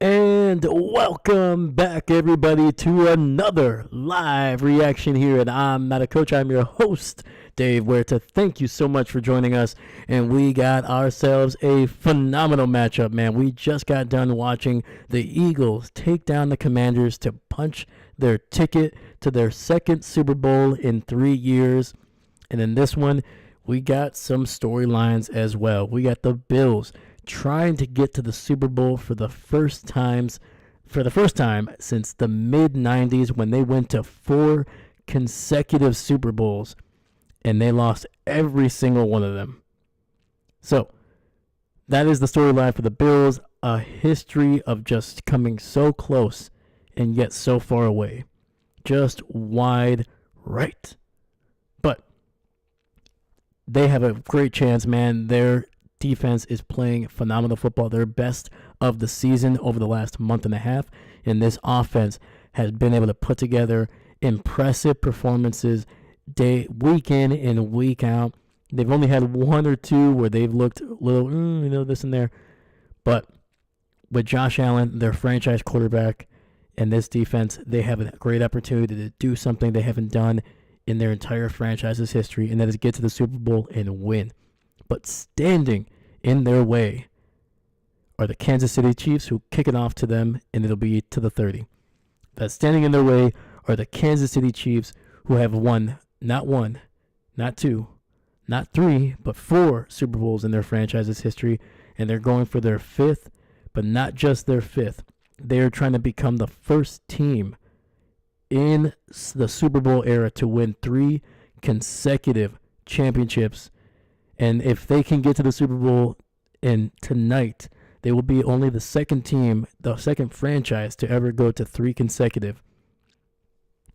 And welcome back, everybody, to another live reaction here at I'm Not a Coach. I'm your host, Dave Huerta. Thank you so much for joining us. And we got ourselves a phenomenal matchup, man. We just got done watching the Eagles take down the Commanders to punch their ticket to their second Super Bowl in 3 years. And in this one, we got some storylines as well. We got the Bills trying to get to the Super Bowl for the first time since the mid-90s, when they went to 4 consecutive Super Bowls and they lost every single one of them. So that is the storyline for the Bills, a history of just coming so close and yet so far away. Just wide right. But they have a great chance, man. Their defense is playing phenomenal football, their best of the season over the last month and a half, and this offense has been able to put together impressive performances week in and week out. They've only had one or two where they've looked a little, this and there, but with Josh Allen, their franchise quarterback, and this defense, they have a great opportunity to do something they haven't done in their entire franchise's history, and that is get to the Super Bowl and win. But standing in their way are the Kansas City Chiefs, who kick it off to them, and it'll be to the 30. That standing in their way are the Kansas City Chiefs, who have won not one, not two, not three, but 4 Super Bowls in their franchise's history, and they're going for their 5th, but not just their 5th. They are trying to become the first team in the Super Bowl era to win 3 consecutive championships. And if they can get to the Super Bowl tonight, they will be only the second team, the second franchise to ever go to 3 consecutive.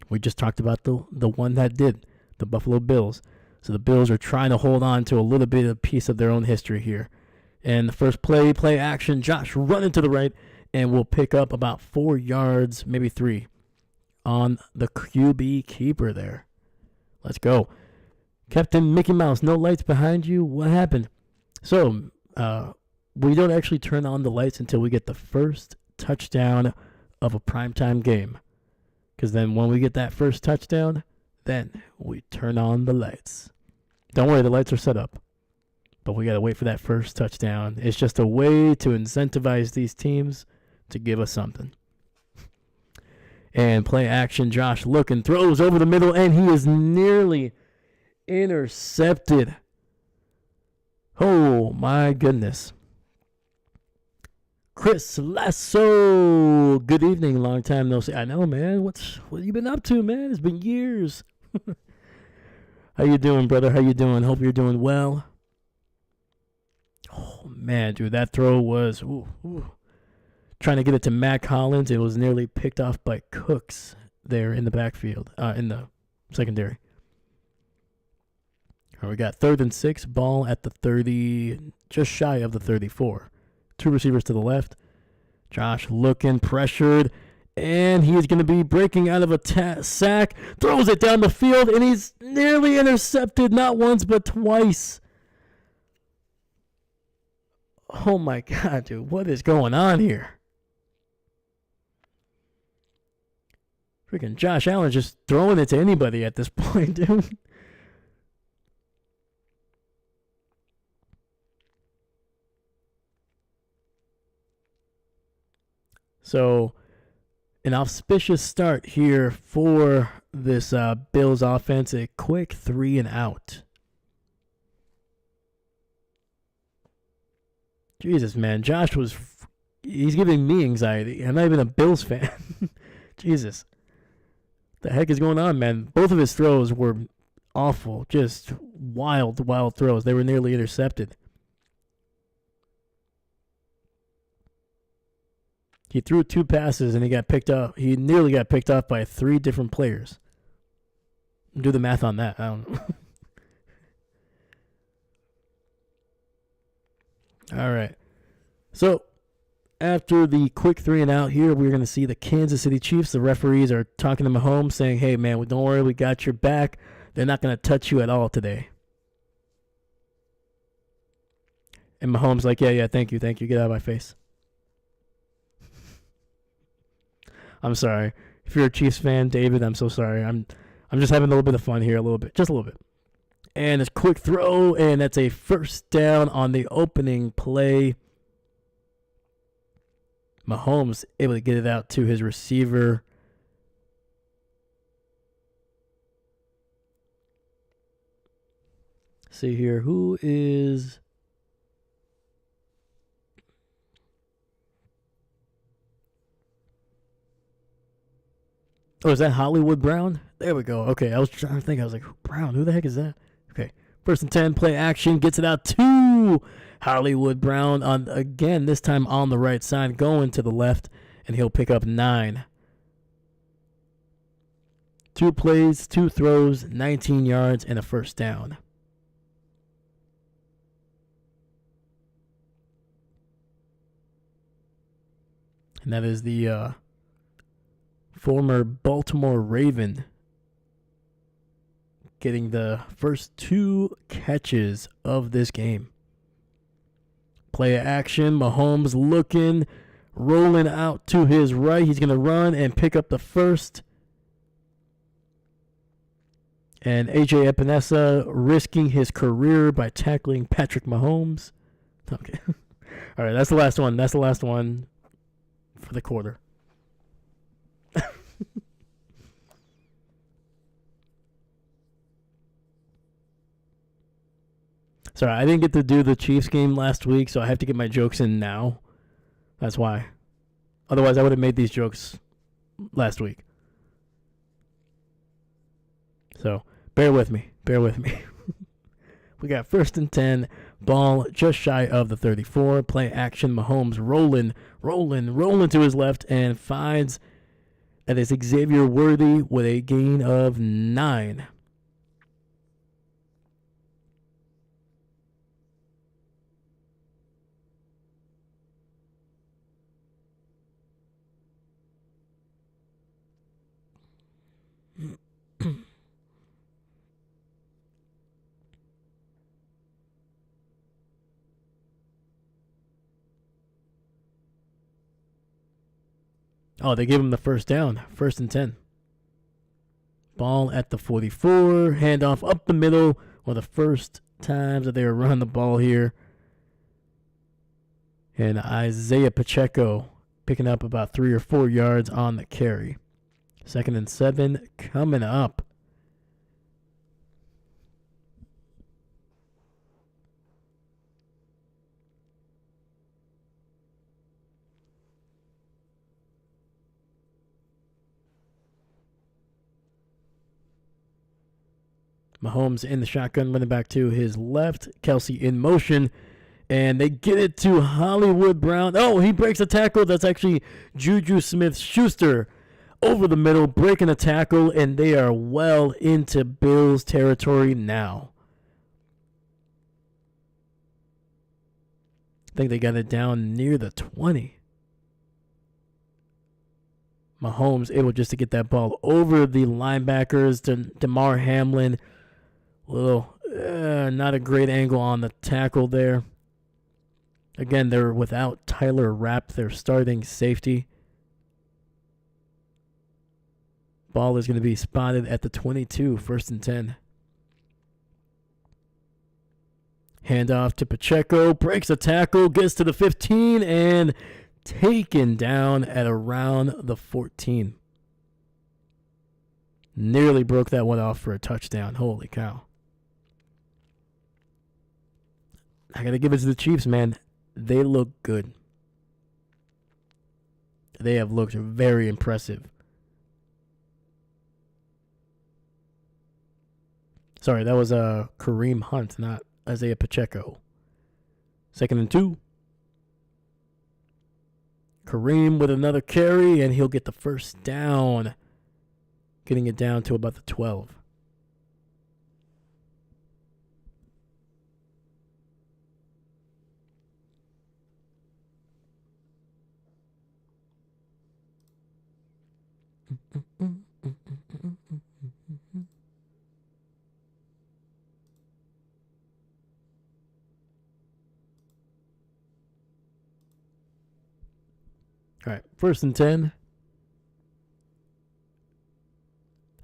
We just talked about the one that did, the Buffalo Bills. So the Bills are trying to hold on to a little bit of piece of their own history here. And the first play action, Josh running to the right, and will pick up about 4 yards, maybe 3, on the QB keeper there. Let's go. Captain Mickey Mouse, no lights behind you. What happened? So, we don't actually turn on the lights until we get the first touchdown of a primetime game. Because then when we get that first touchdown, then we turn on the lights. Don't worry, the lights are set up. But we got to wait for that first touchdown. It's just a way to incentivize these teams to give us something. And play action, Josh looking, throws over the middle, and he is nearly intercepted. Oh my goodness. Chris Lasso, good evening, long time no see. I know, man. What you been up to, man? It's been years. How you doing, brother? How you doing? Hope you're doing well. Oh man, dude, that throw was trying to get it to Mac Hollins. It was nearly picked off by Cooks there in the backfield, in the secondary. We got 3rd and 6, ball at the 30, just shy of the 34. 2 receivers to the left. Josh looking, pressured, and he's going to be breaking out of a sack. Throws it down the field, and he's nearly intercepted, not once but twice. Oh my God, dude, what is going on here? Freaking Josh Allen just throwing it to anybody at this point, dude. So, an auspicious start here for this Bills offense. A quick 3 and out. Jesus, man. Josh he's giving me anxiety. I'm not even a Bills fan. Jesus. The heck is going on, man? Both of his throws were awful. Just wild throws. They were nearly intercepted. He threw 2 passes and he got picked up. He nearly got picked off by 3 different players. Do the math on that. I don't know. All right. So, after the quick 3 and out here, we're going to see the Kansas City Chiefs. The referees are talking to Mahomes saying, hey, man, don't worry, we got your back. They're not going to touch you at all today. And Mahomes like, yeah, thank you, get out of my face. I'm sorry. If you're a Chiefs fan, David, I'm so sorry. I'm just having a little bit of fun here, a little bit, just a little bit. And it's a quick throw, and that's a first down on the opening play. Mahomes able to get it out to his receiver. See here, who is... Oh, is that Hollywood Brown? There we go. Okay, I was trying to think. I was like, Brown, who the heck is that? Okay, 1st and 10, play action, gets it out to Hollywood Brown on again, this time on the right side, going to the left, and he'll pick up 9. 2 plays, 2 throws, 19 yards, and a first down. And that is the former Baltimore Raven getting the first 2 catches of this game. Play action, Mahomes looking, rolling out to his right. He's going to run and pick up the first. And AJ Epinesa risking his career by tackling Patrick Mahomes. Okay. All right, that's the last one. That's the last one for the quarter. Sorry, I didn't get to do the Chiefs game last week, so I have to get my jokes in now. That's why. Otherwise, I would have made these jokes last week. So, bear with me. Bear with me. We got 1st and 10, ball just shy of the 34. Play action, Mahomes rolling to his left and finds that is Xavier Worthy with a gain of 9. Oh, they gave him the first down. 1st and 10. Ball at the 44. Handoff up the middle. One of the first times that they were running the ball here. And Isaiah Pacheco picking up about 3 or 4 yards on the carry. 2nd and 7 coming up. Mahomes in the shotgun, running back to his left. Kelsey in motion. And they get it to Hollywood Brown. Oh, he breaks a tackle. That's actually Juju Smith-Schuster over the middle, breaking a tackle, and they are well into Bills territory now. I think they got it down near the 20. Mahomes able just to get that ball over the linebackers to Damar Hamlin. Not a great angle on the tackle there. Again, they're without Tyler Rapp, their starting safety. Ball is going to be spotted at the 22, 1st and 10. Handoff to Pacheco, breaks a tackle, gets to the 15, and taken down at around the 14. Nearly broke that one off for a touchdown. Holy cow. I got to give it to the Chiefs, man. They look good. They have looked very impressive. Sorry, that was Kareem Hunt, not Isaiah Pacheco. 2nd and 2. Kareem with another carry, and he'll get the first down. Getting it down to about the 12. All right, 1st and 10.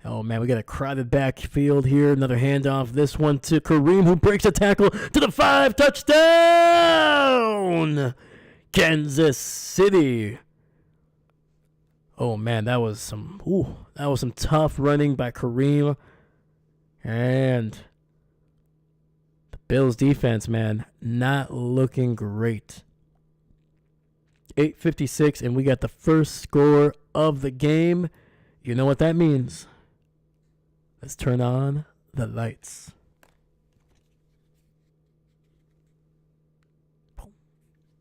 Oh, man, we got a crowded backfield here. Another handoff. This one to Kareem, who breaks a tackle to the 5. Touchdown! Kansas City. Oh, man, that was some tough running by Kareem. And the Bills defense, man, not looking great. 8:56, and we got the first score of the game. You know what that means. Let's turn on the lights.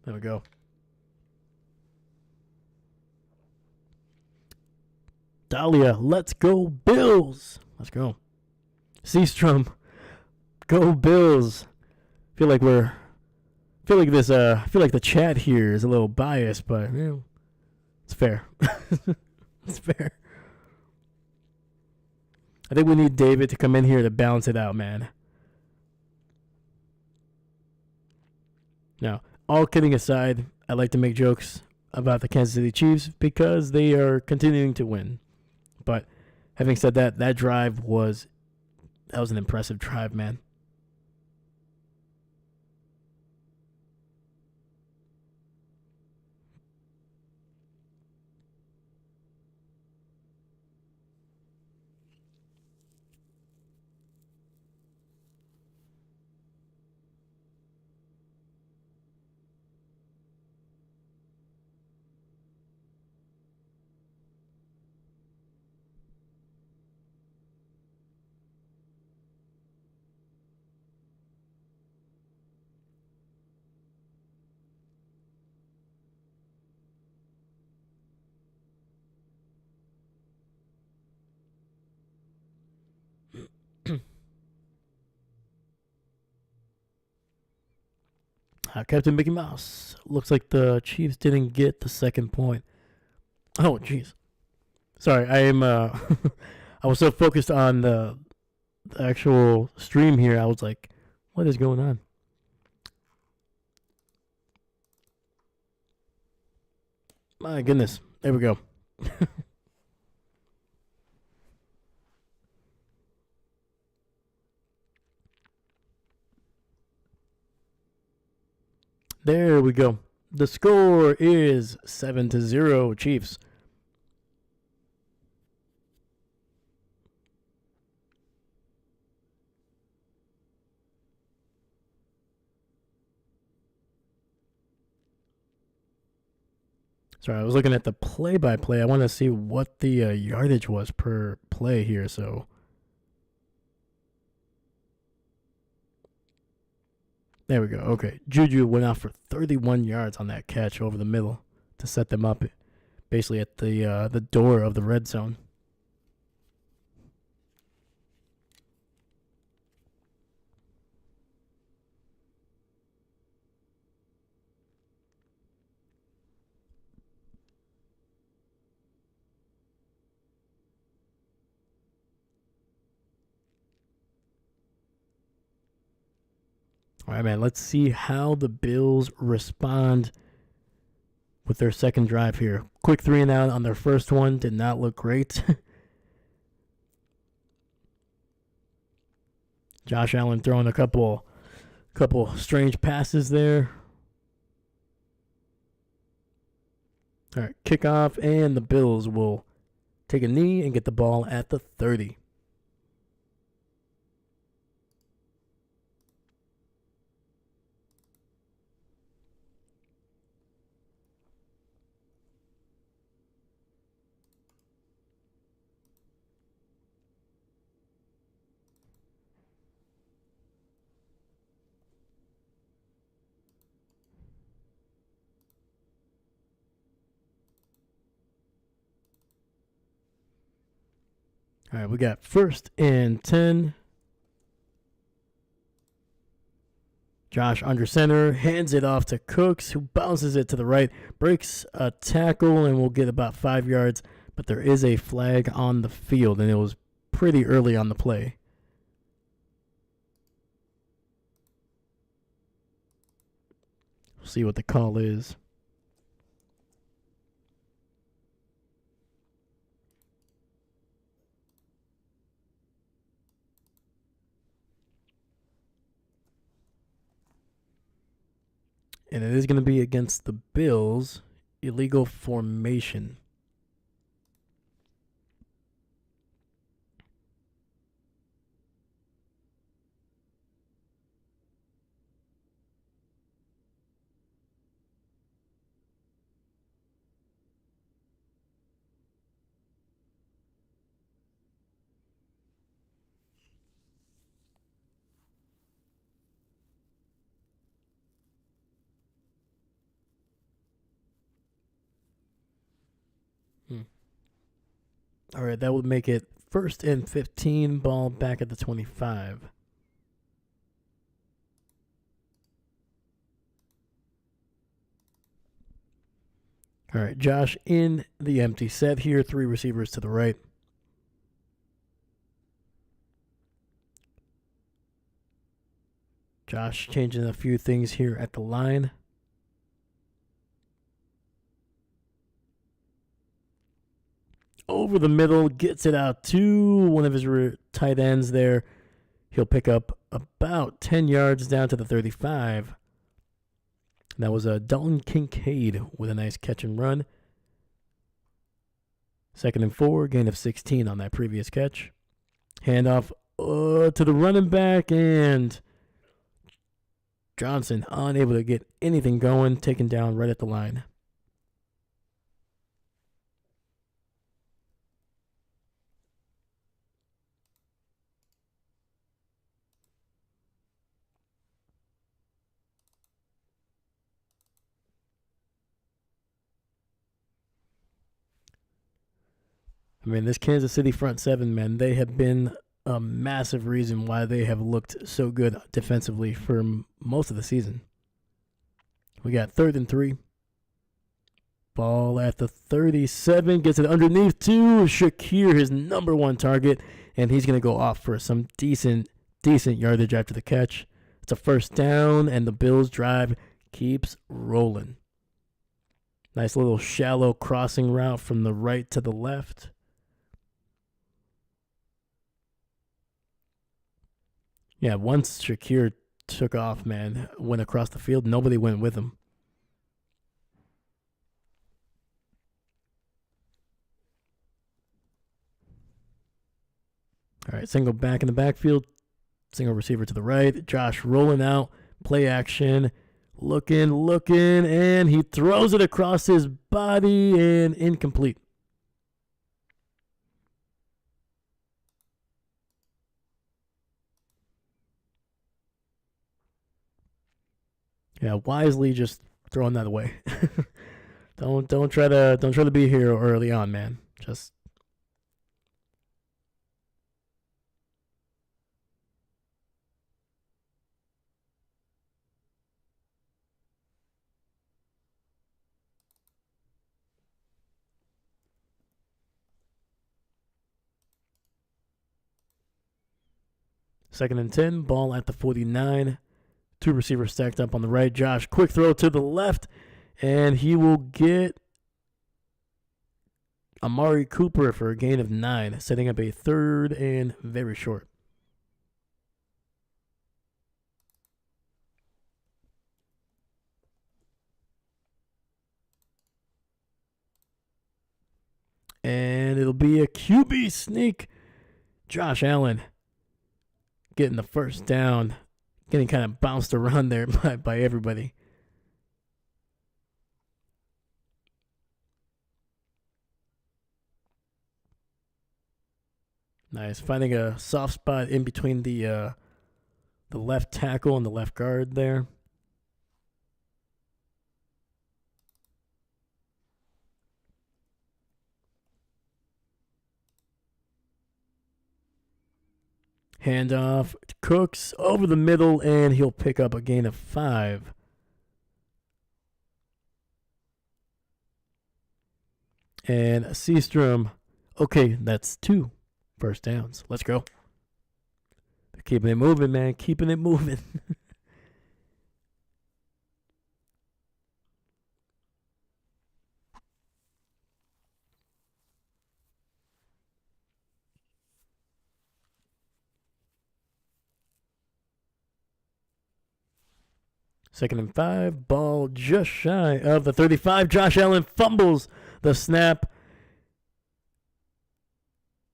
There we go. Dahlia, let's go Bills. Let's go. Seastrom, go Bills. Feel like the chat here is a little biased, but it's fair. It's fair. I think we need David to come in here to balance it out, man. Now, all kidding aside, I like to make jokes about the Kansas City Chiefs because they are continuing to win. But having said that, that was an impressive drive, man. Captain Mickey Mouse. Looks like the Chiefs didn't get the second point. Oh, jeez. Sorry, I am. I was so focused on the actual stream here. I was like, what is going on? My goodness. There we go. There we go. The score is 7-0 Chiefs. Sorry, I was looking at the play-by-play. I want to see what the yardage was per play here. So, there we go. Okay, Juju went out for 31 yards on that catch over the middle to set them up, basically at the door of the red zone. All right, man, let's see how the Bills respond with their second drive here. Quick 3-and-out on their first one. Did not look great. Josh Allen throwing a couple strange passes there. All right, kickoff, and the Bills will take a knee and get the ball at the 30. All right, we got 1st and 10. Josh under center, hands it off to Cooks, who bounces it to the right, breaks a tackle, and will get about 5 yards. But there is a flag on the field, and it was pretty early on the play. We'll see what the call is. And it is going to be against the Bills. Illegal formation. All right, that would make it 1st and 15, ball back at the 25. All right, Josh in the empty set here, 3 receivers to the right. Josh changing a few things here at the line. Over the middle, gets it out to one of his tight ends there. He'll pick up about 10 yards down to the 35. That was a Dalton Kincaid with a nice catch and run. 2nd and 4, gain of 16 on that previous catch. Handoff to the running back, and Johnson unable to get anything going, taken down right at the line. I mean, this Kansas City front seven, man, they have been a massive reason why they have looked so good defensively for most of the season. We got 3rd and 3. Ball at the 37. Gets it underneath to Shakir, his number 1 target. And he's going to go off for some decent yardage after the catch. It's a 1st down, and the Bills' drive keeps rolling. Nice little shallow crossing route from the right to the left. Yeah, once Shakir took off, man, went across the field, nobody went with him. All right, single back in the backfield, single receiver to the right. Josh rolling out, play action, looking, and he throws it across his body and incomplete. Yeah, wisely just throwing that away. don't try to be a hero early on, man. Just Second and 10, ball at the 49. 2 receivers stacked up on the right. Josh, quick throw to the left, and he will get Amari Cooper for a gain of 9, setting up a 3rd and very short. And it'll be a QB sneak. Josh Allen getting the 1st down, getting kind of bounced around there by everybody. Nice, finding a soft spot in between the left tackle and the left guard there. Handoff to Cooks over the middle, and he'll pick up a gain of 5. And Seastrom, okay, that's 2 first downs. Let's go. They're keeping it moving, man. Keeping it moving. 2nd and 5. Ball just shy of the 35. Josh Allen fumbles the snap.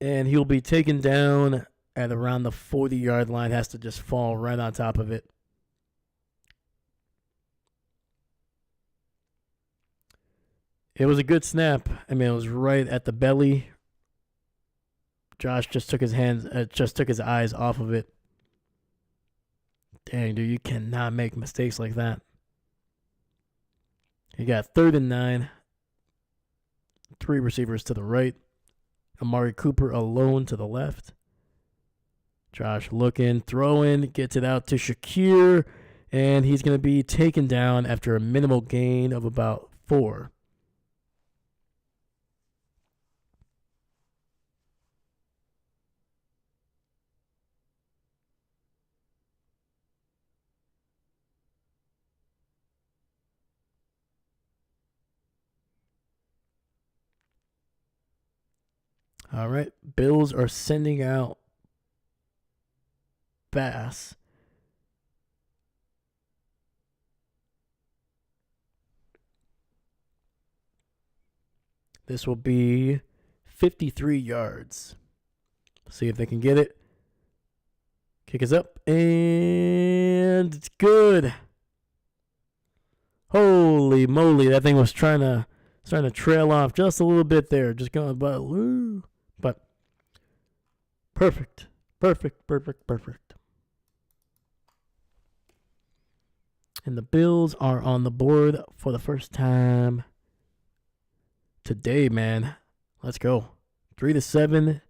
And he'll be taken down at around the 40-yard line. Has to just fall right on top of it. It was a good snap. I mean, it was right at the belly. Josh just took his eyes off of it. Dang, dude, you cannot make mistakes like that. You got 3rd and 9. 3 receivers to the right. Amari Cooper alone to the left. Josh looking, throwing, gets it out to Shakir, and he's going to be taken down after a minimal gain of about 4. All right, Bills are sending out Bass. This will be 53 yards. See if they can get it. Kick is up, and it's good. Holy moly, that thing was starting to trail off just a little bit there. Just going, but perfect. And the Bills are on the board for the first time today, man. Let's go. 3-7.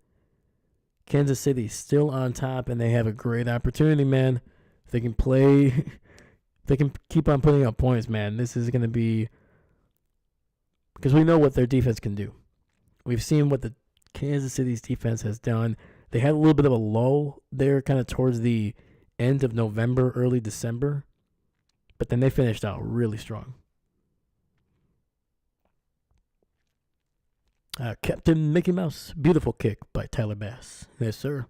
Kansas City still on top, and they have a great opportunity, man. If they can play, if they can keep on putting up points, man, this is going to be, because we know what their defense can do. We've seen what the Kansas City's defense has done. They had a little bit of a lull there kind of towards the end of November, early December, but then they finished out really strong. Captain Mickey Mouse, beautiful kick by Tyler Bass. Yes, sir.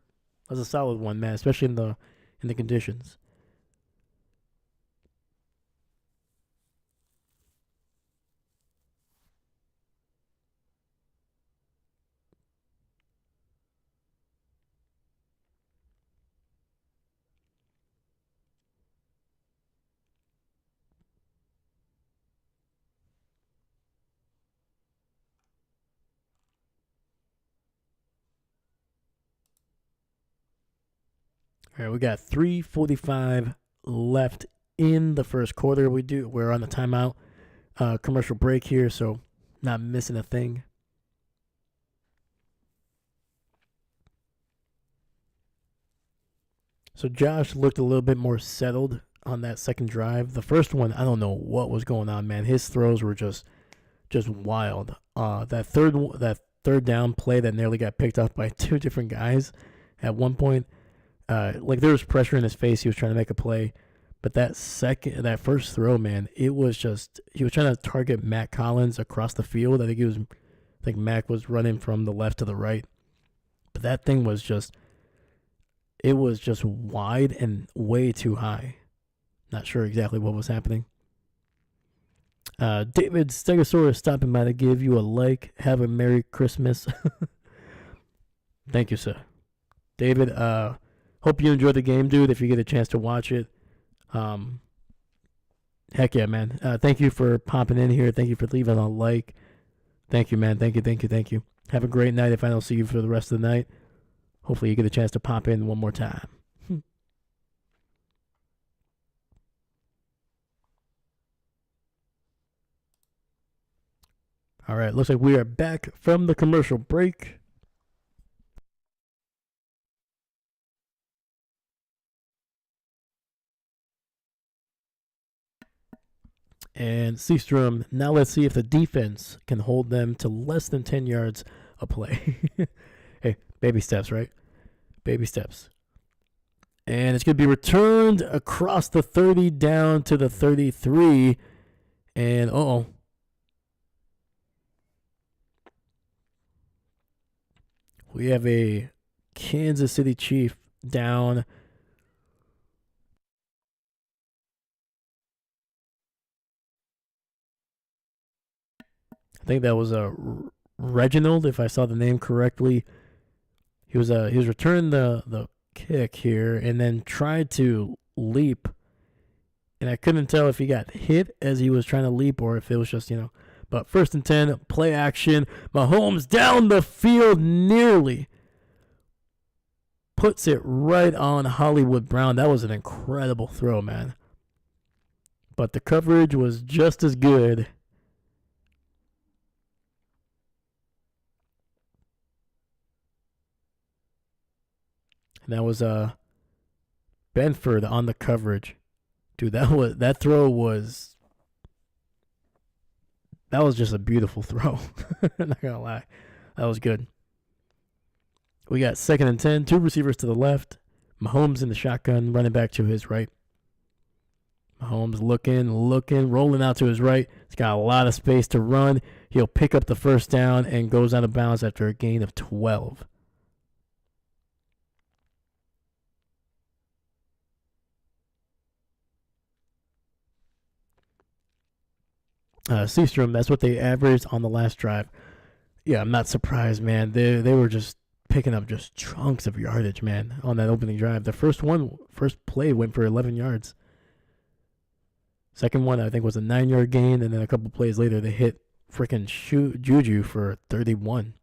That was a solid one, man, especially in the conditions. All right, we got 3:45 left in the first quarter. We're on the timeout commercial break here, so not missing a thing. So Josh looked a little bit more settled on that second drive. The first one, I don't know what was going on, man. His throws were just wild. That third down play that nearly got picked off by 2 different guys at one point. Like there was pressure in his face. He was trying to make a play, but that first throw, man, he was trying to target Matt Collins across the field. I think Mac was running from the left to the right, but that thing was just wide and way too high. Not sure exactly what was happening. David Stegosaurus stopping by to give you a like. Have a Merry Christmas. Thank you, sir. David, hope you enjoyed the game, dude, if you get a chance to watch it. Heck yeah, man. Thank you for popping in here. Thank you for leaving a like. Thank you, man. Thank you. Have a great night if I don't see you for the rest of the night. Hopefully you get a chance to pop in one more time. All right, looks like we are back from the commercial break. And Seastrom, now let's see if the defense can hold them to less than 10 yards a play. Hey, baby steps, right? Baby steps. And it's going to be returned across the 30 down to the 33. And, we have a Kansas City Chief down I think that was Reginald, if I saw the name correctly. He was returning the kick here and then tried to leap, and I couldn't tell if he got hit as he was trying to leap or if it was just, But 1st and 10, play action. Mahomes down the field nearly puts it right on Hollywood Brown. That was an incredible throw, man. But the coverage was just as good. And that was Benford on the coverage. Dude, that throw was just a beautiful throw. Not gonna lie. That was good. We got 2nd and 10, 2 receivers to the left. Mahomes in the shotgun, running back to his right. Mahomes looking, rolling out to his right. He's got a lot of space to run. He'll pick up the 1st down and goes out of bounds after a gain of 12. Seastrom, that's what they averaged on the last drive. Yeah, I'm not surprised, man. They were just picking up just chunks of yardage, man, on that opening drive. The first play went for 11 yards. Second one, I think, was a 9-yard gain, and then a couple plays later, they hit freaking Juju for 31.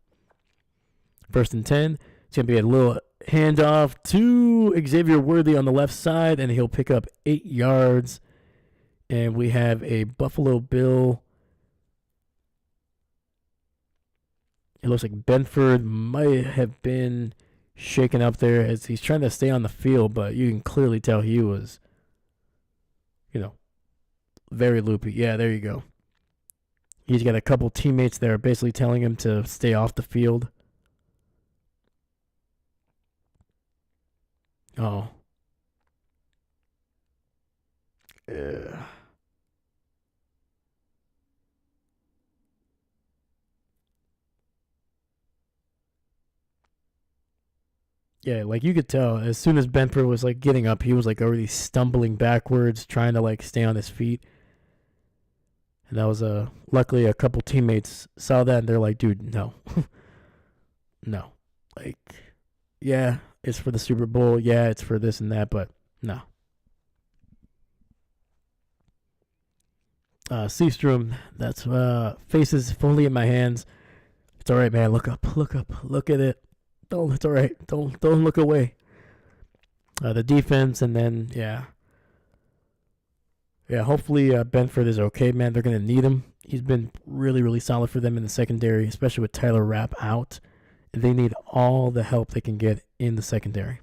1st and 10, it's going to be a little handoff to Xavier Worthy on the left side, and he'll pick up 8 yards. And we have a Buffalo Bill. It looks like Benford might have been shaken up there as he's trying to stay on the field, but you can clearly tell he was, very loopy. Yeah, there you go. He's got a couple teammates there basically telling him to stay off the field. Oh. Yeah. Yeah, like you could tell as soon as Benford was like getting up, he was like already stumbling backwards, trying to like stay on his feet. And that was luckily a couple teammates saw that and they're like, dude, no. No. Like, yeah, it's for the Super Bowl. Yeah, it's for this and that, but no. Seastrom, that's faces fully in my hands. It's all right, man. Look up, look at it. It's all right. Don't look away. The defense, and then hopefully Benford is okay, man. They're gonna need him. He's been really, really solid for them in the secondary, especially with Tyler Rapp out. They need all the help they can get in the secondary.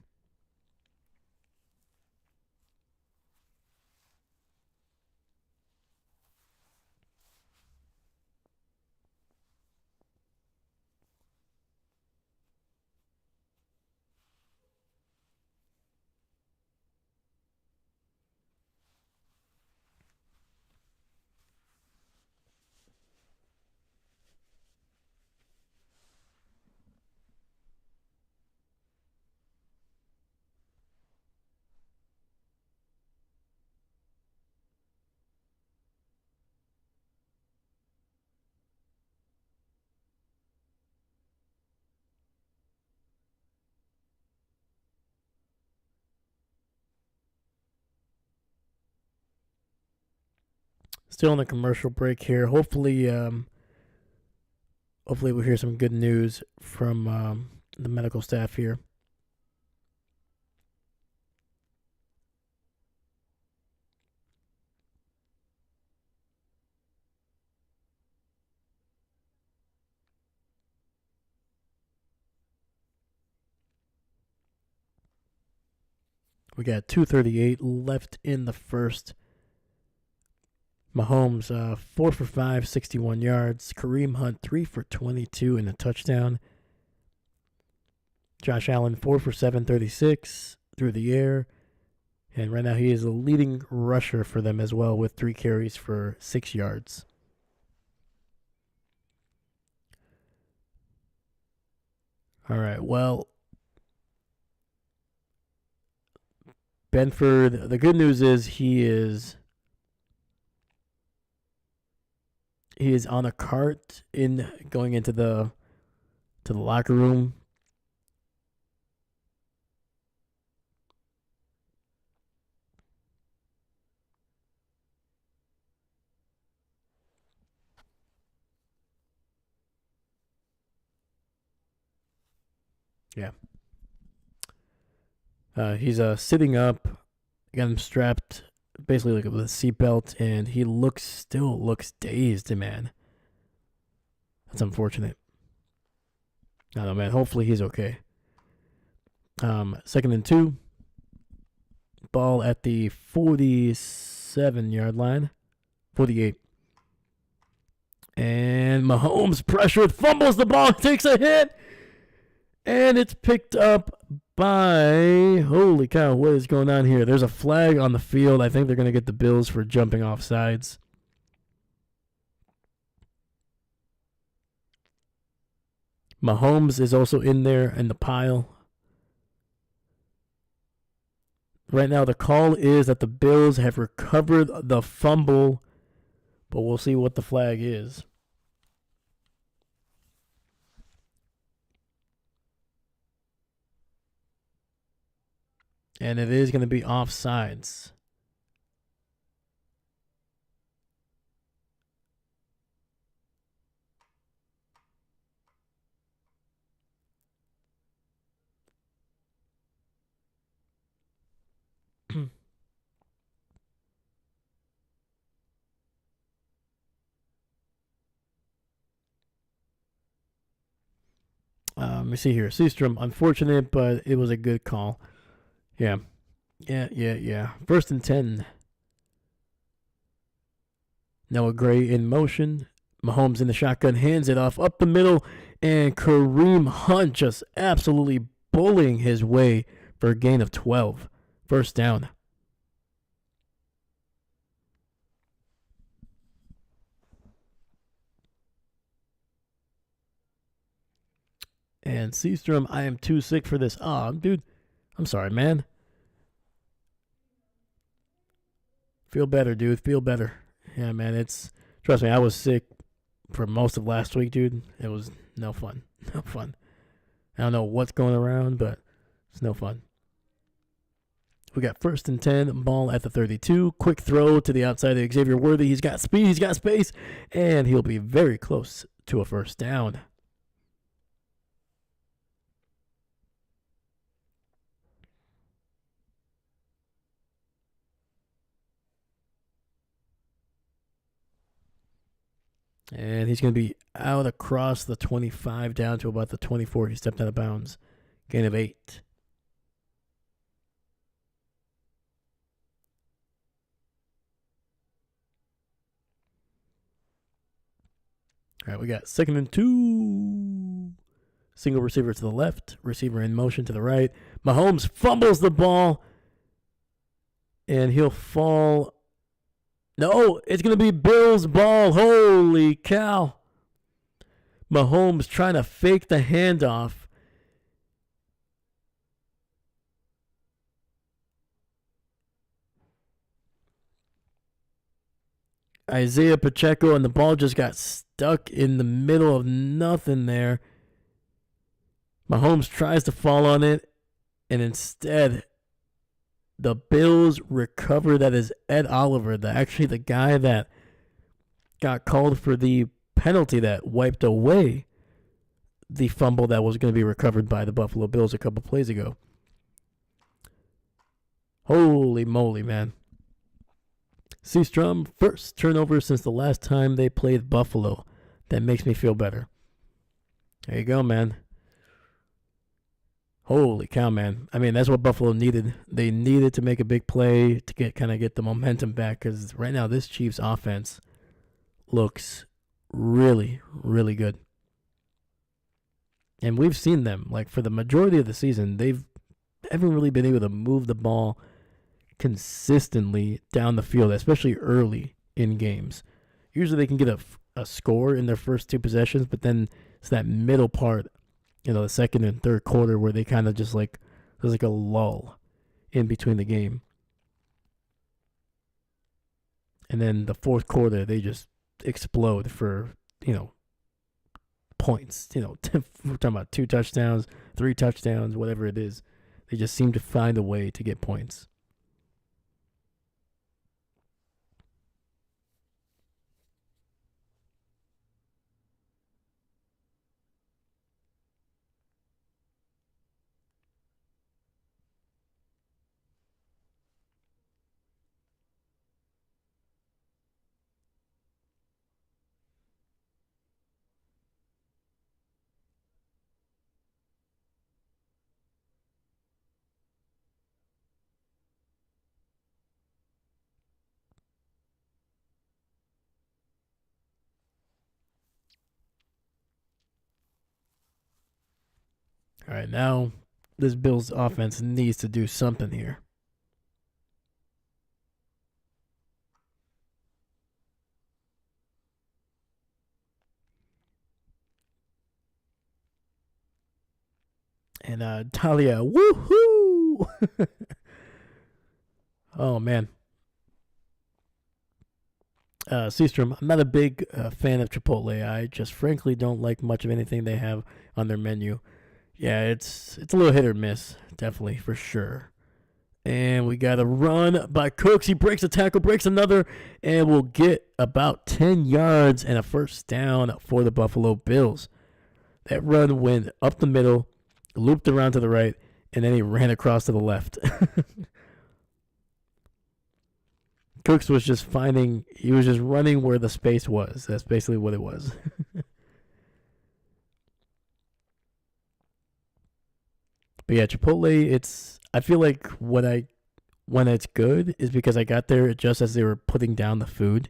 Still on the commercial break here. Hopefully we'll hear some good news from the medical staff here. We got 2:38 left in the first. Mahomes, 4 for 5, 61 yards. Kareem Hunt, 3 for 22 and a touchdown. Josh Allen, 4 for 7, 36 through the air. And right now he is the leading rusher for them as well with 3 carries for 6 yards. All right, well, Benford, the good news is he is on a cart going into the locker room. Yeah. He's sitting up, got him strapped basically like with a seatbelt, and he still looks dazed, man. That's unfortunate. I don't know, man. Hopefully he's okay. 2nd and 2. Ball at the 47-yard line. 48. And Mahomes pressured, fumbles the ball, takes a hit, and it's picked up by, holy cow, what is going on here? There's a flag on the field. I think they're going to get the Bills for jumping off sides. Mahomes is also in there in the pile. Right now, the call is that the Bills have recovered the fumble, but we'll see what the flag is. And it is going to be offsides. Let me see here. Seastrom, unfortunate, but it was a good call. Yeah. 1st and 10. Noah Gray in motion. Mahomes in the shotgun, hands it off up the middle, and Kareem Hunt just absolutely bullying his way for a gain of 12. 1st down. And Seastrom, I am too sick for this. Dude, I'm sorry, man. Feel better, dude. Feel better. Yeah, man, trust me, I was sick for most of last week, dude. It was no fun. No fun. I don't know what's going around, but it's no fun. We got 1st and 10, ball at the 32. Quick throw to the outside of Xavier Worthy. He's got speed, he's got space, and he'll be very close to a 1st down. And he's going to be out across the 25 down to about the 24. He stepped out of bounds. Gain of 8. All right, we got 2nd and 2. Single receiver to the left. Receiver in motion to the right. Mahomes fumbles the ball. And he'll fall. No, it's going to be Bills' ball. Holy cow. Mahomes trying to fake the handoff. Isaiah Pacheco, and the ball just got stuck in the middle of nothing there. Mahomes tries to fall on it, and instead, the Bills recover. That is Ed Oliver, actually the guy that got called for the penalty that wiped away the fumble that was going to be recovered by the Buffalo Bills a couple plays ago. Holy moly, man. Seastrom, 1st turnover since the last time they played Buffalo. That makes me feel better. There you go, man. Holy cow, man. I mean, that's what Buffalo needed. They needed to make a big play to get the momentum back, because right now this Chiefs offense looks really, really good. And we've seen them, like, for the majority of the season, they haven't really been able to move the ball consistently down the field, especially early in games. Usually they can get a score in their first 2 possessions, but then it's that middle part, the 2nd and 3rd quarter, where they kind of just there's like a lull in between the game. And then the 4th quarter, they just explode for you know points. We're talking about 2 touchdowns, 3 touchdowns, whatever it is. They just seem to find a way to get points. All right, now this Bills offense needs to do something here. And Talia, woohoo! Oh man, Seastrom, I'm not a big fan of Chipotle. I just frankly don't like much of anything they have on their menu. Yeah, it's a little hit or miss, definitely for sure. And we got a run by Cooks. He breaks a tackle, breaks another, and we'll get about 10 yards and a first down for the Buffalo Bills. That run went up the middle, looped around to the right, and then he ran across to the left. Cooks was just he was just running where the space was. That's basically what it was. But yeah, Chipotle, I feel like when it's good is because I got there just as they were putting down the food.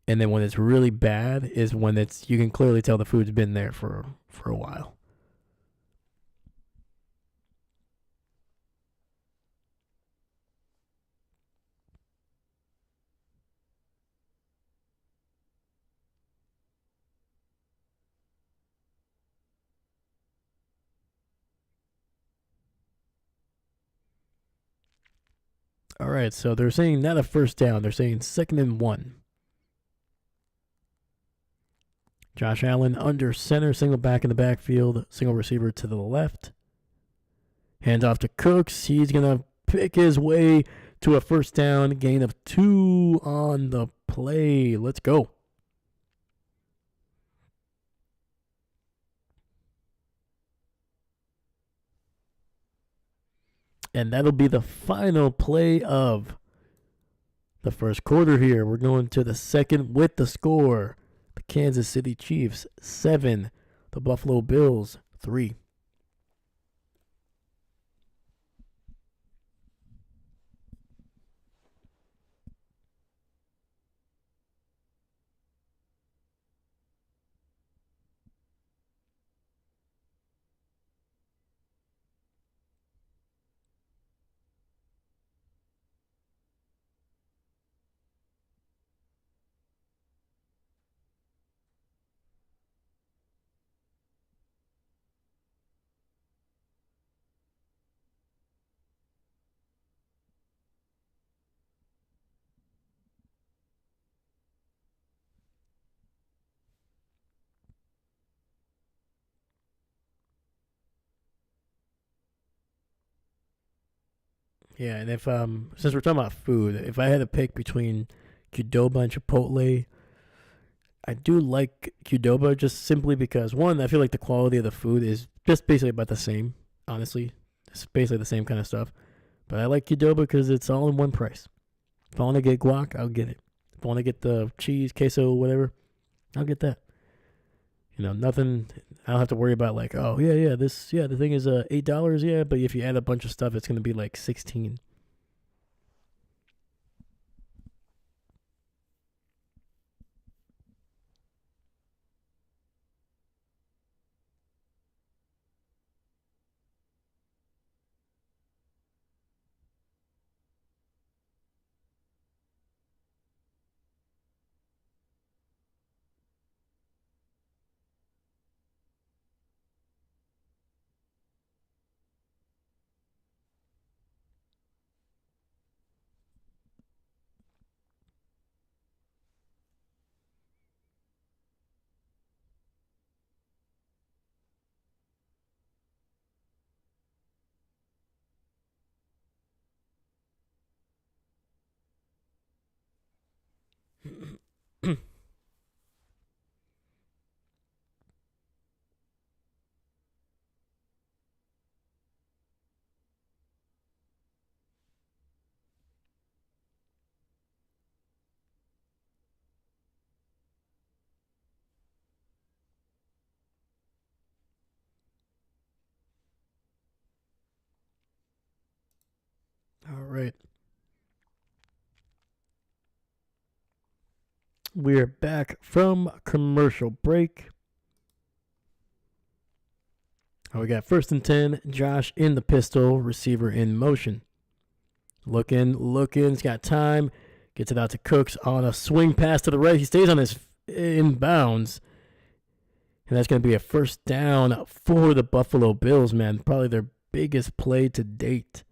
And then when it's really bad is when you can clearly tell the food's been there for a while. All right, so they're saying not a first down. They're saying 2nd and 1. Josh Allen under center, single back in the backfield, single receiver to the left. Hand off to Cooks. He's going to pick his way to a first down, gain of 2 on the play. Let's go. And that'll be the final play of the first quarter here. We're going to the second with the score. The Kansas City Chiefs 7, the Buffalo Bills 3. Yeah, and if since we're talking about food, if I had to pick between Qdoba and Chipotle, I do like Qdoba just simply because one, I feel like the quality of the food is just basically about the same. Honestly, it's basically the same kind of stuff. But I like Qdoba because it's all in one price. If I want to get guac, I'll get it. If I want to get the cheese, queso, whatever, I'll get that. Nothing. I don't have to worry about like, oh yeah, the thing is $8, yeah, but if you add a bunch of stuff, it's gonna be like 16. We're back from commercial break. We got 1st and 10. Josh in the pistol, receiver in motion. Looking. He's got time. Gets it out to Cooks on a swing pass to the right. He stays on his inbounds. And that's going to be a 1st down for the Buffalo Bills, man. Probably their biggest play to date.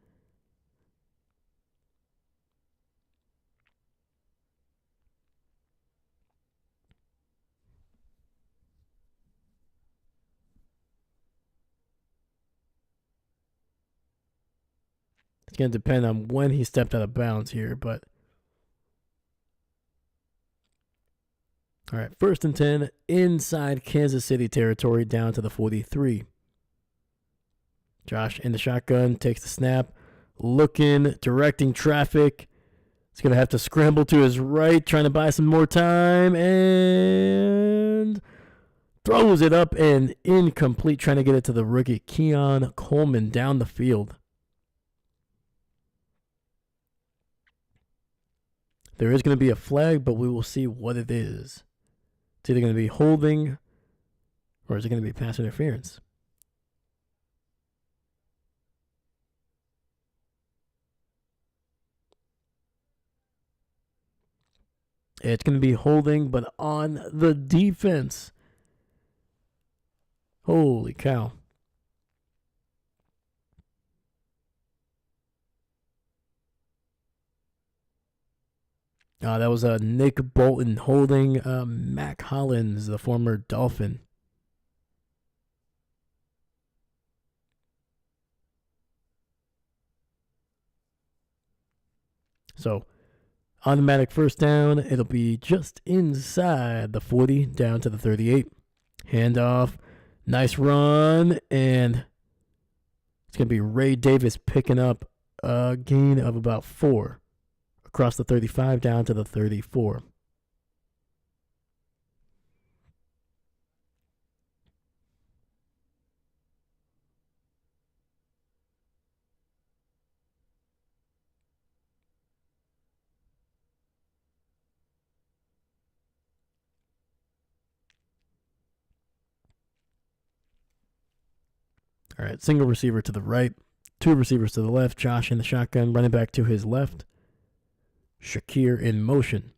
It's going to depend on when he stepped out of bounds here, but all right, 1st and 10 inside Kansas City territory down to the 43. Josh in the shotgun, takes the snap, looking, directing traffic. He's going to have to scramble to his right, trying to buy some more time, and throws it up and incomplete, trying to get it to the rookie Keon Coleman down the field. There is going to be a flag, but we will see what it is. It's either going to be holding or is it going to be pass interference? It's going to be holding, but on the defense. Holy cow. That was Nick Bolton holding Mac Hollins, the former Dolphin. So, automatic 1st down. It'll be just inside the 40, down to the 38. Handoff. Nice run. And it's going to be Ray Davis picking up a gain of about 4. Across the 35 down to the 34. All right, single receiver to the right, 2 receivers to the left. Josh in the shotgun, running back to his left. Shakir in motion.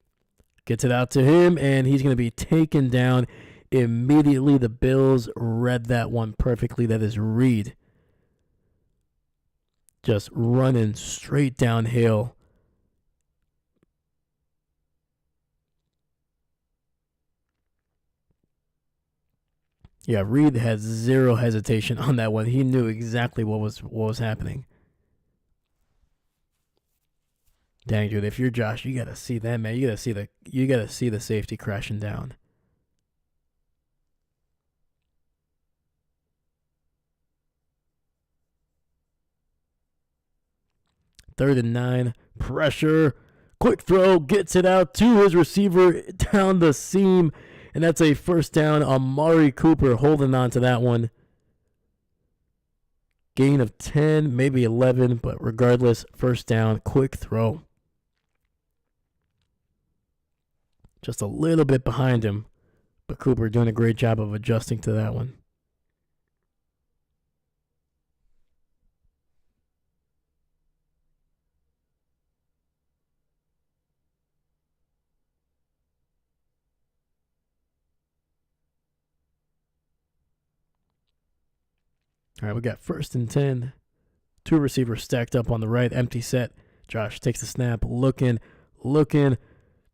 Gets it out to him, and he's going to be taken down immediately. The Bills read that one perfectly. That is Reed. Just running straight downhill. Yeah, Reed had zero hesitation on that one. He knew exactly what was happening. Dang, dude, if you're Josh, you gotta see that, man. You gotta see the safety crashing down. Third and 9, pressure, quick throw, gets it out to his receiver down the seam, and that's a 1st down. Amari Cooper holding on to that one. Gain of 10, maybe 11, but regardless, 1st down, quick throw. Just a little bit behind him, but Cooper doing a great job of adjusting to that one. All right, we got 1st and 10. 2 receivers stacked up on the right, empty set. Josh takes the snap, looking,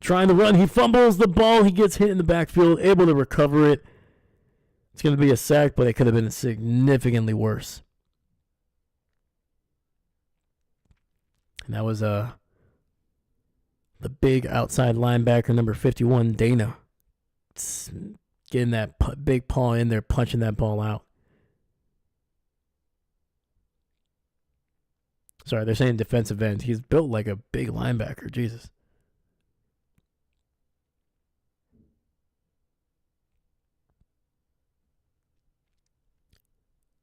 trying to run. He fumbles the ball. He gets hit in the backfield, able to recover it. It's going to be a sack, but it could have been significantly worse. And that was the big outside linebacker, number 51, Dana. Getting that big paw in there, punching that ball out. Sorry, they're saying defensive end. He's built like a big linebacker. Jesus.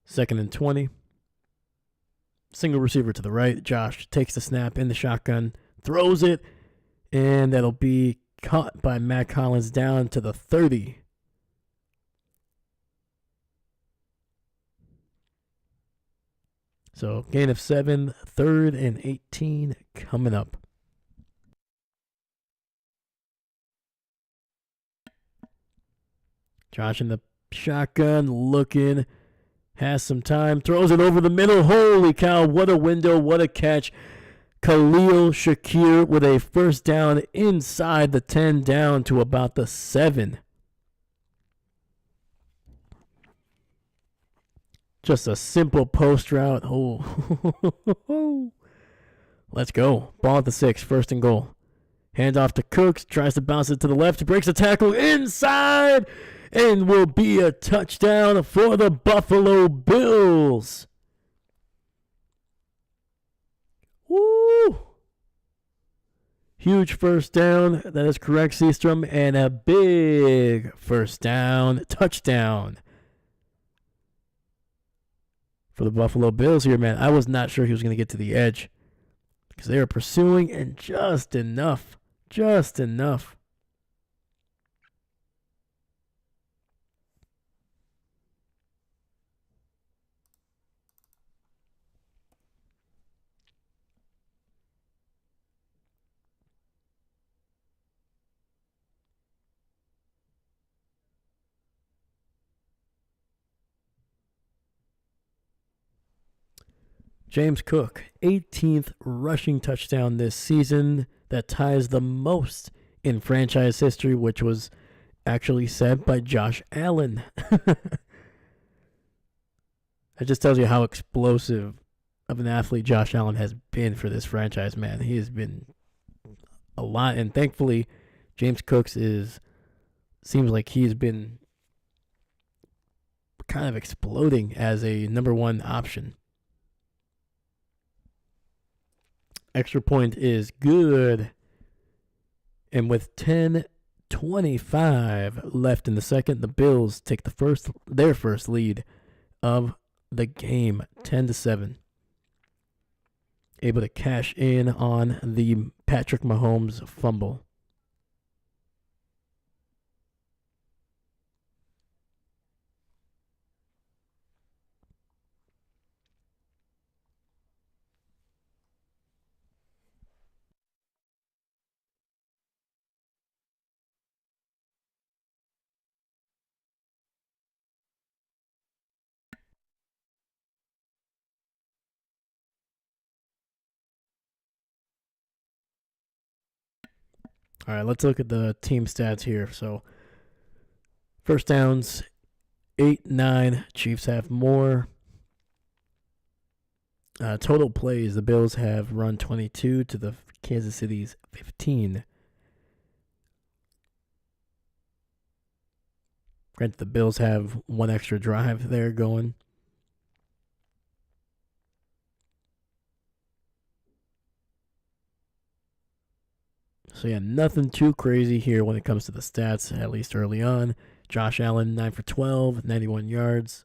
Second and 20. Single receiver to the right. Josh takes the snap in the shotgun, throws it, and that'll be caught by Matt Collins down to the 30. So gain of 7, 3rd and 18 coming up. Josh in the shotgun, looking, has some time, throws it over the middle. Holy cow, what a window, what a catch. Khalil Shakir with a first down inside the 10, down to about the 7. Just a simple post route. Oh, let's go. Ball at the 6, 1st and goal. Hand off to Cooks, tries to bounce it to the left, breaks a tackle inside, and will be a touchdown for the Buffalo Bills. Woo! Huge first down. That is correct, Seastrom. And a big first down, touchdown for the Buffalo Bills here, man. I was not sure he was going to get to the edge because they were pursuing, and just enough. Just enough. James Cook, 18th rushing touchdown this season. That ties the most in franchise history, which was actually set by Josh Allen. That just tells you how explosive of an athlete Josh Allen has been for this franchise, man. He has been a lot, and thankfully, James Cooks seems like he's been kind of exploding as a number 1 option. Extra point is good. And with 10:25 left in the second, the Bills take their first lead of the game, 10-7. Able to cash in on the Patrick Mahomes fumble. All right, let's look at the team stats here. So, first downs, 8-9. Chiefs have more. Total plays, the Bills have run 22 to the Kansas City's 15. Granted, the Bills have one extra drive there going. So, yeah, nothing too crazy here when it comes to the stats, at least early on. Josh Allen, 9 for 12, 91 yards.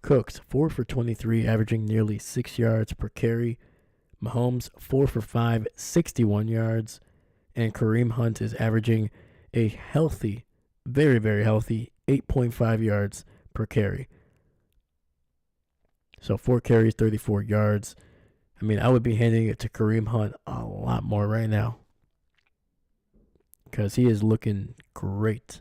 Cooks, 4 for 23, averaging nearly 6 yards per carry. Mahomes, 4 for 5, 61 yards. And Kareem Hunt is averaging a healthy, very, very healthy, 8.5 yards per carry. So 4 carries, 34 yards. I mean, I would be handing it to Kareem Hunt a lot more right now because he is looking great.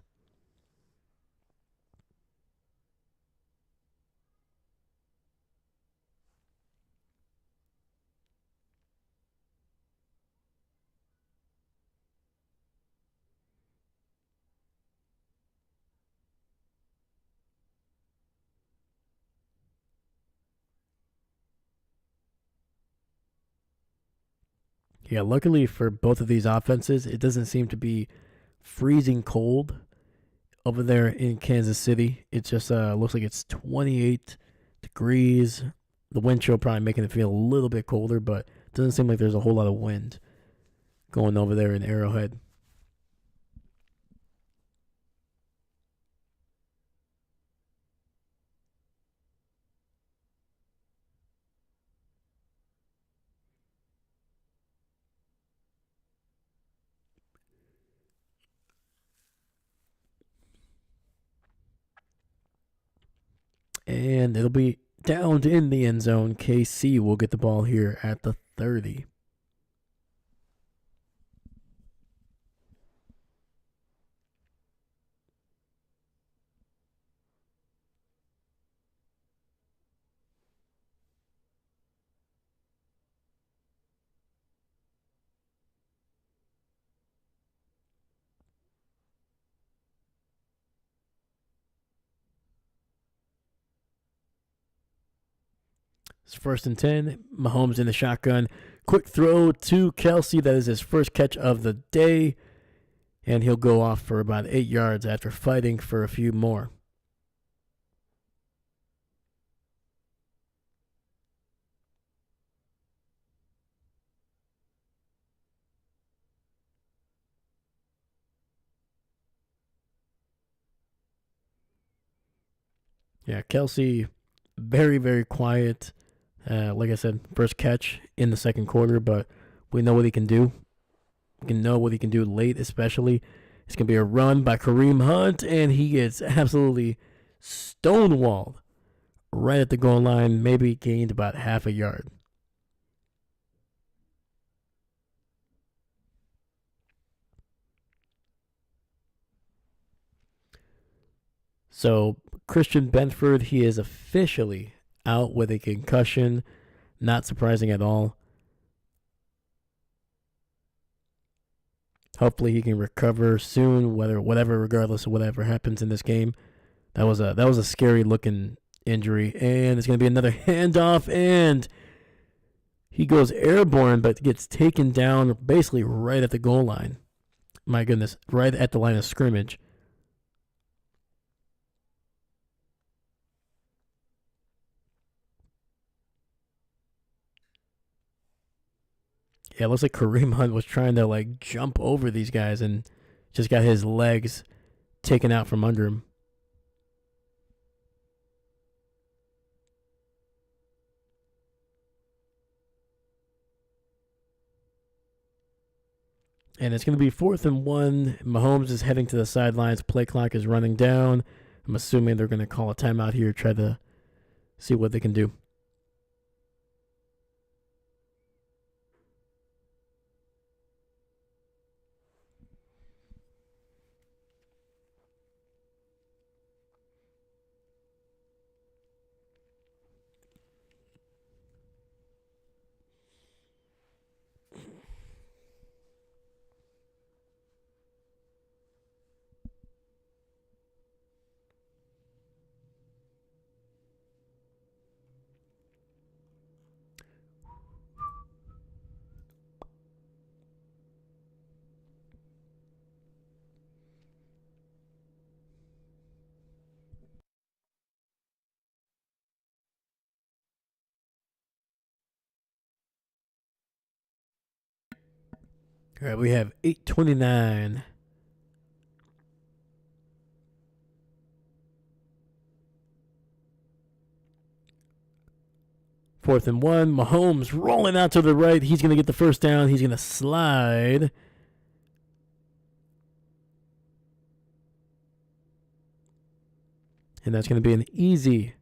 Yeah, luckily for both of these offenses, it doesn't seem to be freezing cold over there in Kansas City. It just looks like it's 28 degrees. The wind chill probably making it feel a little bit colder, but it doesn't seem like there's a whole lot of wind going over there in Arrowhead. And it'll be down in the end zone. KC will get the ball here at the 30. It's 1st and 10. Mahomes in the shotgun. Quick throw to Kelce. That is his first catch of the day. And he'll go off for about 8 yards after fighting for a few more. Yeah, Kelce, very, very quiet. Like I said, first catch in the second quarter, but we know what he can do. We can know what he can do late, especially. It's going to be a run by Kareem Hunt, and he gets absolutely stonewalled right at the goal line, maybe gained about half a yard. So Christian Benford, he is officially out with a concussion. Not surprising at all. Hopefully he can recover soon, regardless of whatever happens in this game. That was a scary looking injury, and it's gonna be another handoff, and he goes airborne, but gets taken down basically right at the goal line. My goodness, right at the line of scrimmage. Yeah, it looks like Kareem Hunt was trying to jump over these guys and just got his legs taken out from under him. And it's going to be 4th and 1. Mahomes is heading to the sidelines. Play clock is running down. I'm assuming they're going to call a timeout here, try to see what they can do. All right, we have 8:29. Fourth and 1. Mahomes rolling out to the right. He's going to get the first down. He's going to slide. And that's going to be an easy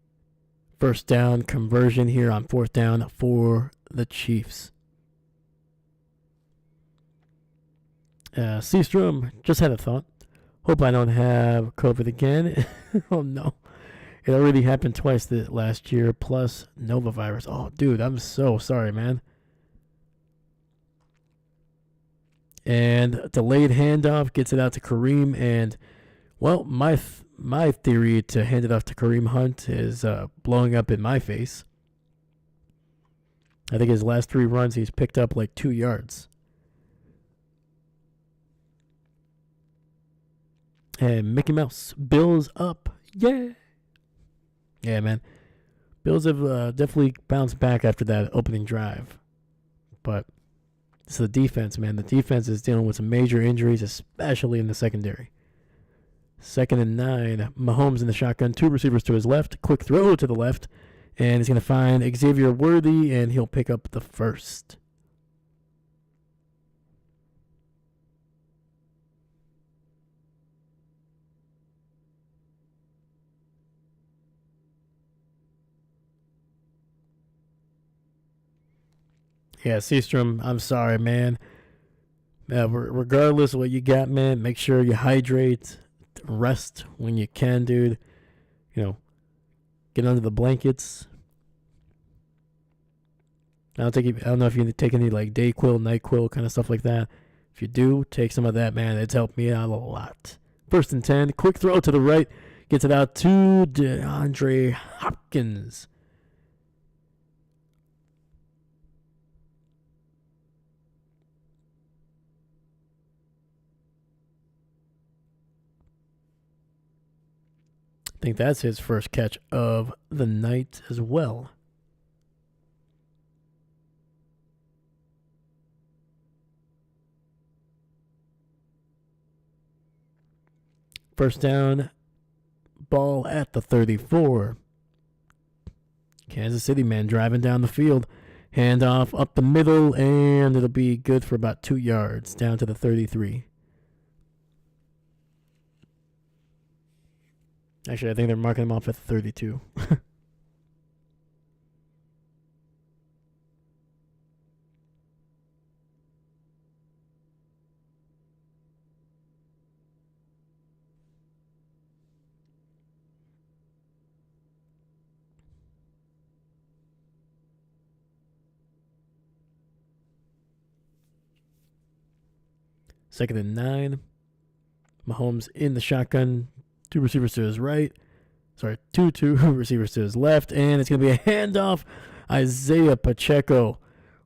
first down conversion here on 4th down for the Chiefs. Seastrom just had a thought. Hope I don't have COVID again. Oh no. It already happened twice last year, plus Nova virus. Oh, dude, I'm so sorry, man. And delayed handoff gets it out to Kareem. And, well, my theory to hand it off to Kareem Hunt is blowing up in my face. I think his last 3 runs, he's picked up 2 yards. And Mickey Mouse, Bills up. Yeah. Yeah, man. Bills have definitely bounced back after that opening drive. But it's the defense, man. The defense is dealing with some major injuries, especially in the secondary. 2nd and 9. Mahomes in the shotgun. 2 receivers to his left. Quick throw to the left. And he's going to find Xavier Worthy, and he'll pick up the first. Yeah, Seastrom, I'm sorry, man. Regardless of what you got, man, make sure you hydrate, rest when you can, dude. You know, get under the blankets. I don't know if you take any like Dayquil, NyQuil, kind of stuff like that. If you do, take some of that, man. It's helped me out a lot. 1st and 10, quick throw to the right, gets it out to DeAndre Hopkins. I think that's his first catch of the night as well. First down, ball at the 34. Kansas City, man, driving down the field. Handoff up the middle, and it'll be good for about 2 yards down to the 33. Actually, I think they're marking him off at the 32. Second and 9. Mahomes in the shotgun. 2 receivers to his right. Sorry, two receivers to his left. And it's going to be a handoff. Isaiah Pacheco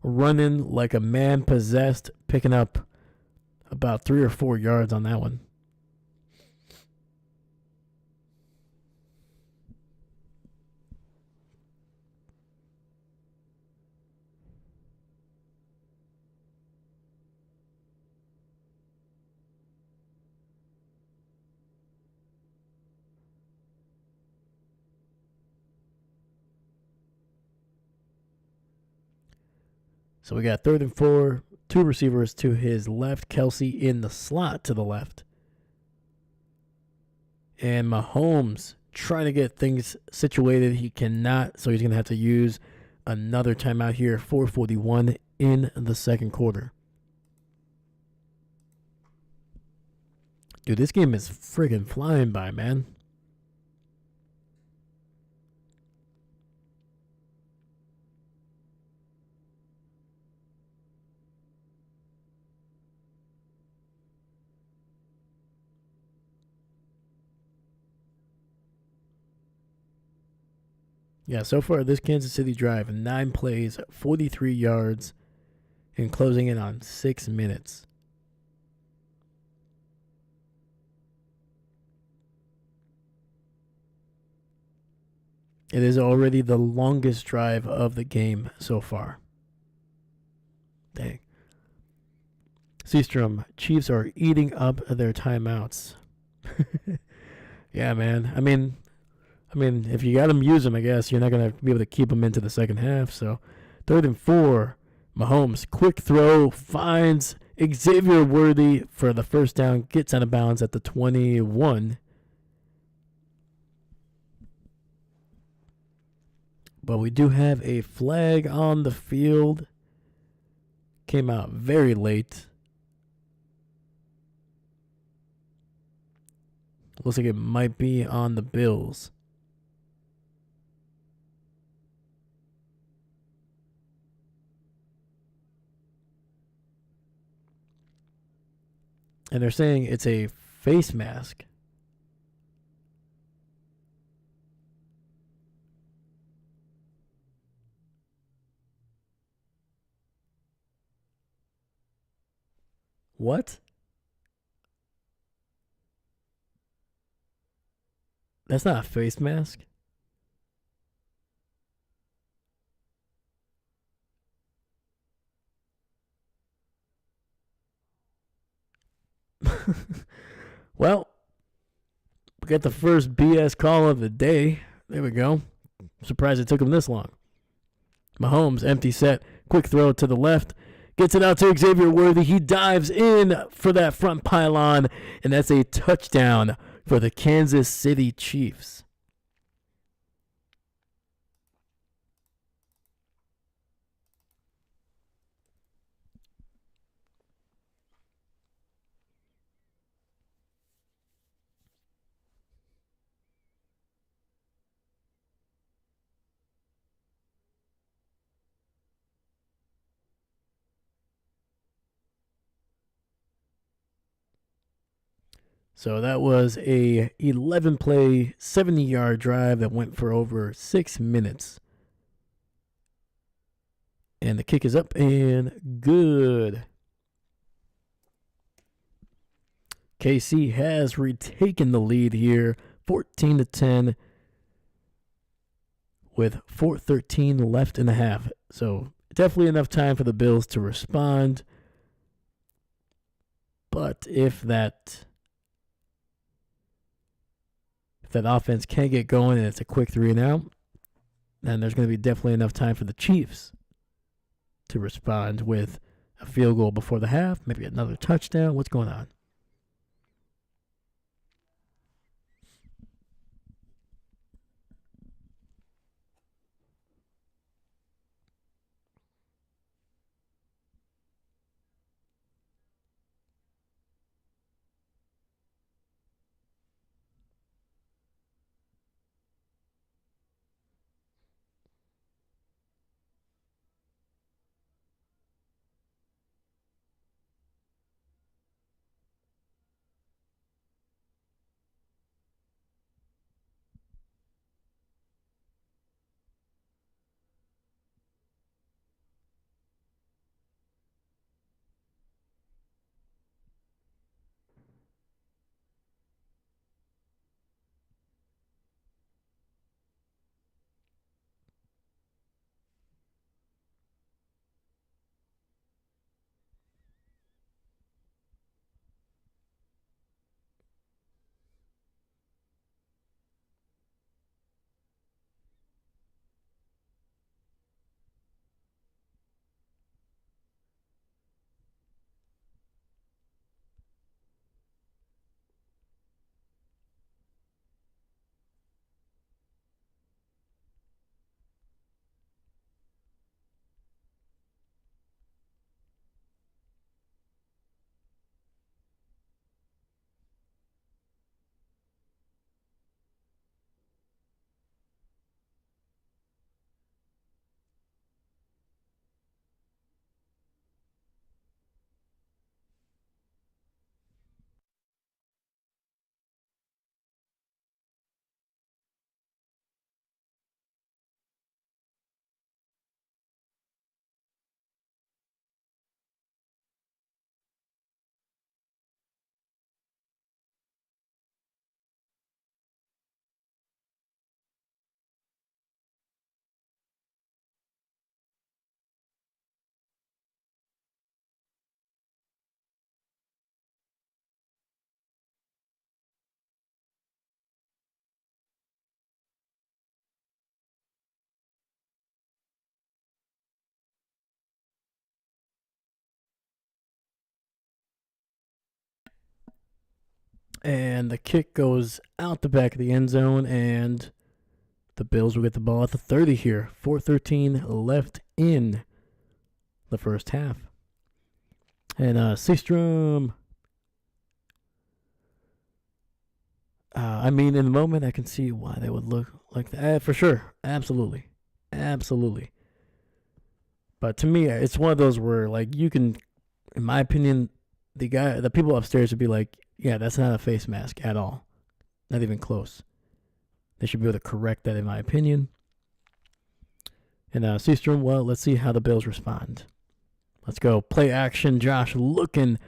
running like a man possessed, picking up about 3 or 4 yards on that one. So we got 3rd and 4, 2 receivers to his left, Kelsey in the slot to the left. And Mahomes trying to get things situated. He cannot, so he's going to have to use another timeout here. 4:41 in the second quarter. Dude, this game is friggin' flying by, man. Yeah, so far this Kansas City drive, 9 plays, 43 yards, and closing in on 6 minutes. It is already the longest drive of the game so far. Dang. Seastrom, Chiefs are eating up their timeouts. Yeah, man. I mean, if you got them, use them, I guess. You're not going to be able to keep them into the second half. So, 3rd and 4. Mahomes, quick throw, finds Xavier Worthy for the first down. Gets out of bounds at the 21. But we do have a flag on the field. Came out very late. Looks like it might be on the Bills. And they're saying it's a face mask. What? That's not a face mask. Well, we got the first BS call of the day. There we go. I'm surprised it took him this long. Mahomes, empty set, quick throw to the left. Gets it out to Xavier Worthy. He dives in for that front pylon, and that's a touchdown for the Kansas City Chiefs. So that was a 11 play, 70-yard drive that went for over 6 minutes. And the kick is up and good. KC has retaken the lead here, 14-10, with 4:13 left in the half. So definitely enough time for the Bills to respond. But if that offense can get going and it's a quick 3-and-out, then there's going to be definitely enough time for the Chiefs to respond with a field goal before the half, maybe another touchdown. What's going on? And the kick goes out the back of the end zone, and the Bills will get the ball at the 30 here. 4:13 left in the first half. And Seastrom, I mean, in the moment, I can see why they would look like that. For sure. Absolutely. Absolutely. But to me, it's one of those where, like, you can, in my opinion, the people upstairs would be like, yeah, that's not a face mask at all. Not even close. They should be able to correct that, in my opinion. And Seastrom, well, let's see how the Bills respond. Let's go. Play action. Josh looking,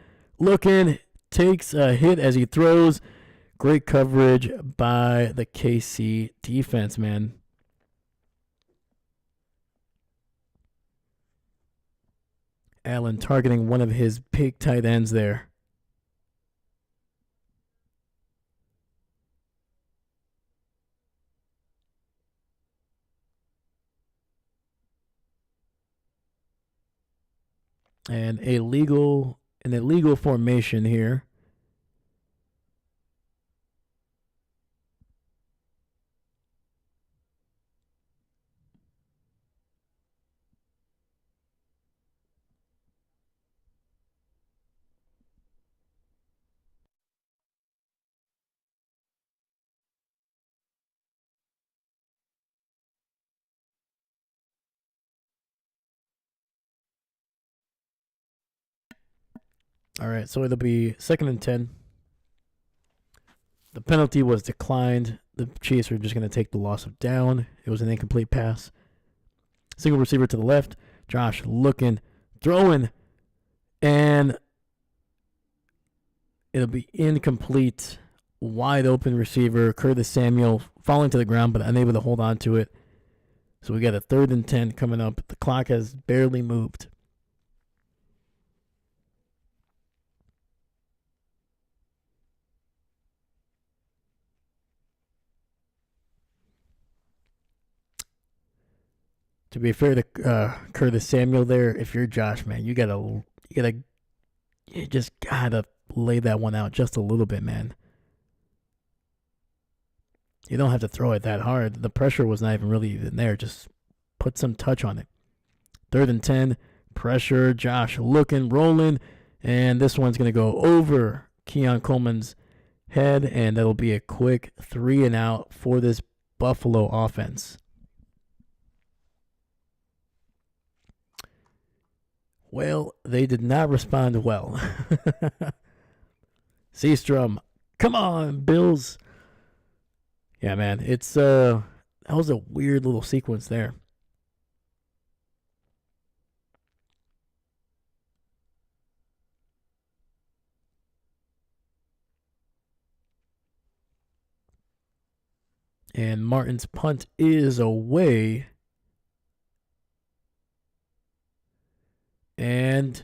takes a hit as he throws. Great coverage by the KC defense, man. Allen targeting one of his big tight ends there. And an illegal formation here. All right, so it'll be 2nd and 10. The penalty was declined. The Chiefs were just going to take the loss of down. It was an incomplete pass. Single receiver to the left. Josh looking, throwing, and it'll be incomplete. Wide open receiver. Curtis Samuel falling to the ground but unable to hold on to it. So we got a 3rd and 10 coming up. The clock has barely moved. To be fair to Curtis Samuel there, if you're Josh, man, you just gotta lay that one out just a little bit, man. You don't have to throw it that hard. The pressure was not even there. Just put some touch on it. 3rd and 10, pressure. Josh looking, rolling, and this one's gonna go over Keon Coleman's head, and that'll be a quick 3 and out for this Buffalo offense. Well, they did not respond well. Seastrom, come on, Bills. Yeah, man, it's that was a weird little sequence there. And Martin's punt is away. And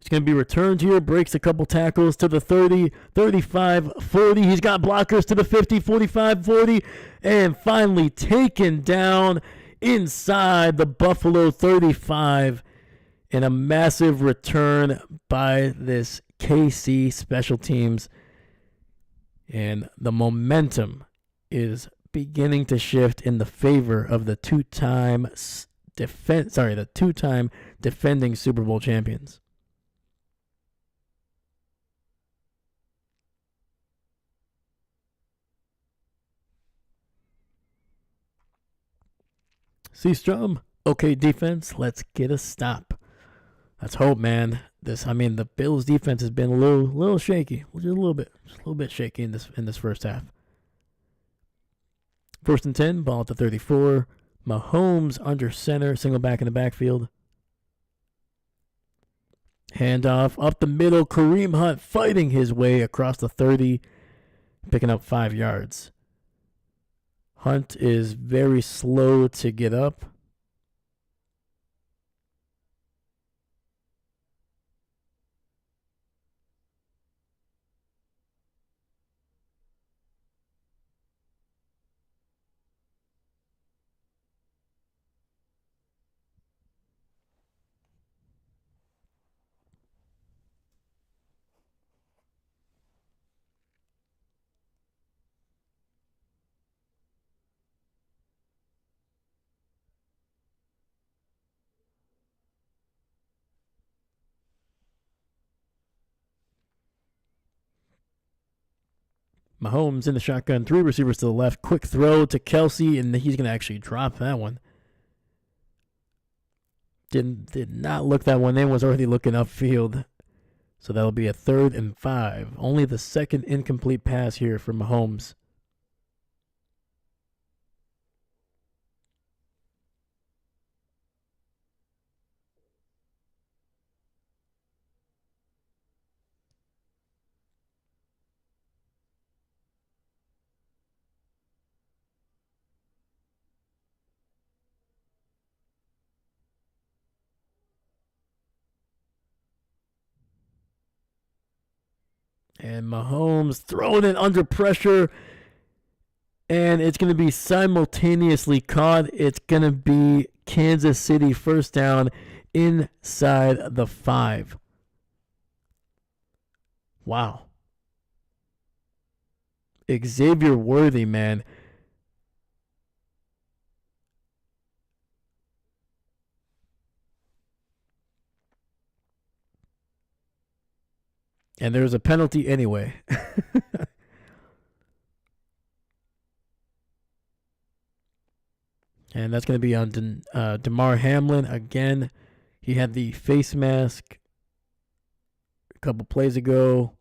it's going to be returned here. Breaks a couple tackles to the 30, 35, 40. He's got blockers to the 50, 45, 40. And finally taken down inside the Buffalo 35. And a massive return by this KC special teams. And the momentum is beginning to shift in the favor of the two-time defending Super Bowl champions. Seastrom, okay defense, let's get a stop. Let's hope, man. The Bills defense has been a little shaky, just a little bit shaky in this first half. 1st and 10, ball at the 34. Mahomes under center, single back in the backfield. Handoff up the middle. Kareem Hunt fighting his way across the 30, picking up 5 yards. Hunt is very slow to get up. Mahomes in the shotgun, 3 receivers to the left, quick throw to Kelsey, and he's going to actually drop that one. Did not look that one in, was already looking upfield. So that'll be a 3rd and 5. Only the 2nd incomplete pass here for Mahomes. And Mahomes throwing it under pressure. And it's going to be simultaneously caught. It's going to be Kansas City first down inside the 5. Wow. Xavier Worthy, man. And there's a penalty anyway. And that's going to be on Damar Hamlin again. He had the face mask a couple plays ago.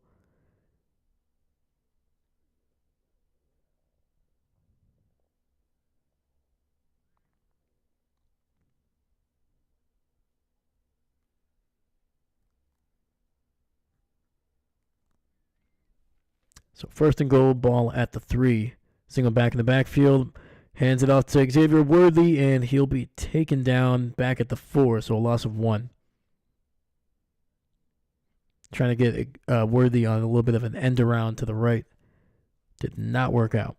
So first and goal, ball at the 3. Single back in the backfield. Hands it off to Xavier Worthy, and he'll be taken down back at the 4, so a loss of 1. Trying to get Worthy on a little bit of an end around to the right. Did not work out.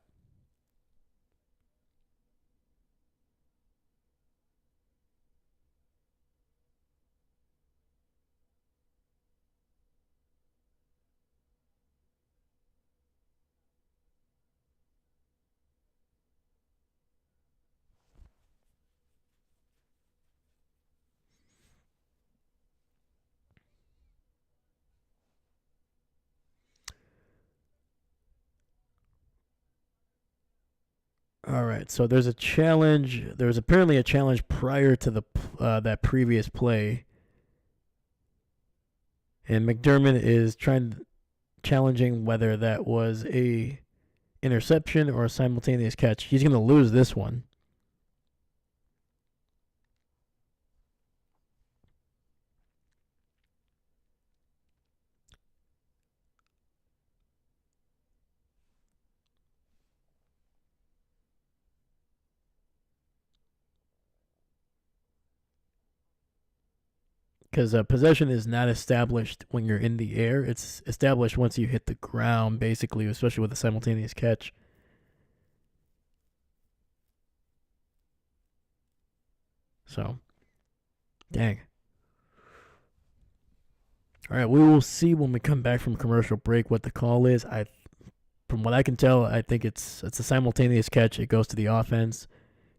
All right, so there's a challenge. There was apparently a challenge prior to the that previous play, and McDermott is challenging whether that was a interception or a simultaneous catch. He's going to lose this one. Because possession is not established when you're in the air. It's established once you hit the ground, basically, especially with a simultaneous catch. So, dang. All right, we will see when we come back from commercial break what the call is. From what I can tell, I think it's a simultaneous catch. It goes to the offense,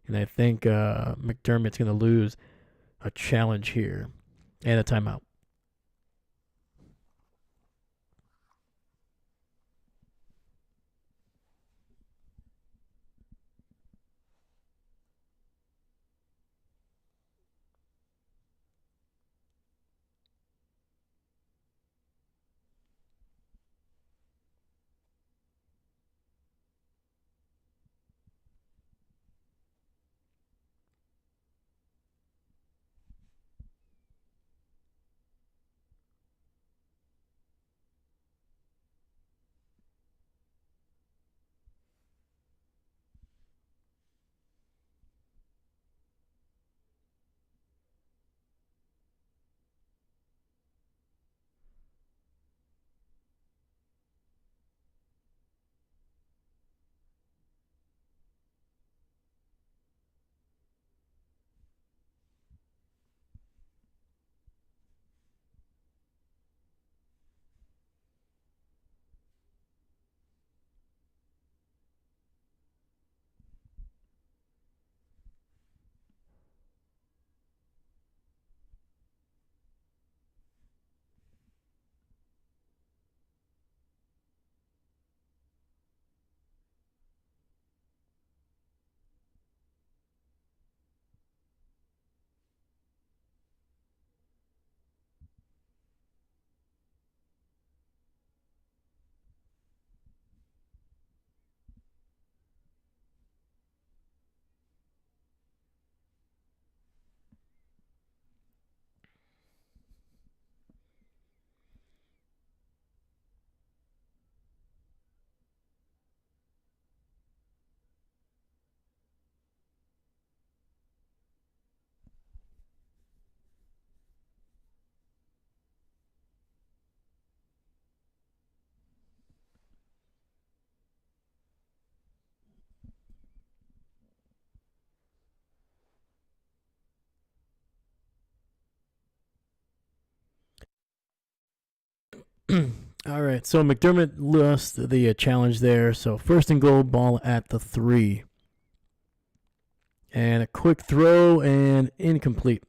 and I think McDermott's going to lose a challenge here and a timeout. All right, so McDermott lost the challenge there. So first and goal, ball at the 3. And a quick throw and incomplete.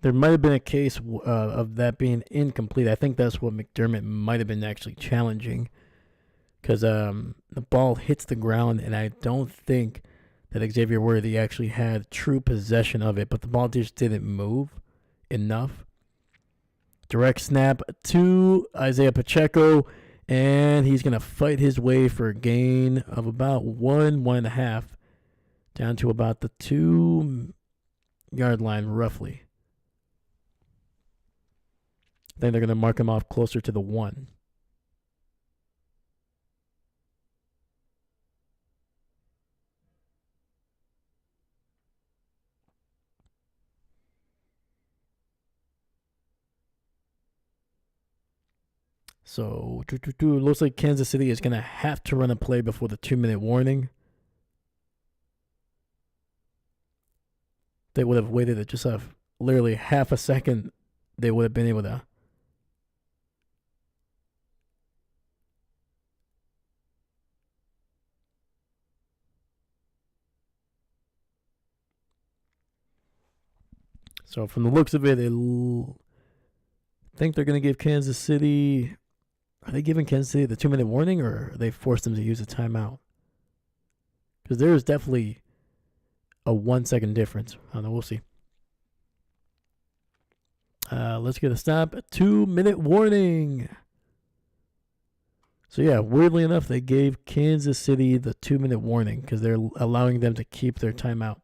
There might have been a case of that being incomplete. I think that's what McDermott might have been actually challenging, because the ball hits the ground, and I don't think that Xavier Worthy actually had true possession of it, but the ball just didn't move enough. Direct snap to Isaiah Pacheco, and he's going to fight his way for a gain of about 1.5. down to about the 2-yard line, roughly. I think they're going to mark him off closer to the 1. So, it looks like Kansas City is going to have to run a play before the 2-minute warning. They would have waited just literally half a second. They would have been able to. So, from the looks of it, I think they're going to give Kansas City. Are they giving Kansas City the 2-minute warning, or are they forced them to use a timeout? Because there is definitely a 1-second difference. I don't know. We'll see. Let's get a stop. A 2-minute warning. So, yeah, weirdly enough, they gave Kansas City the 2-minute warning because they're allowing them to keep their timeout.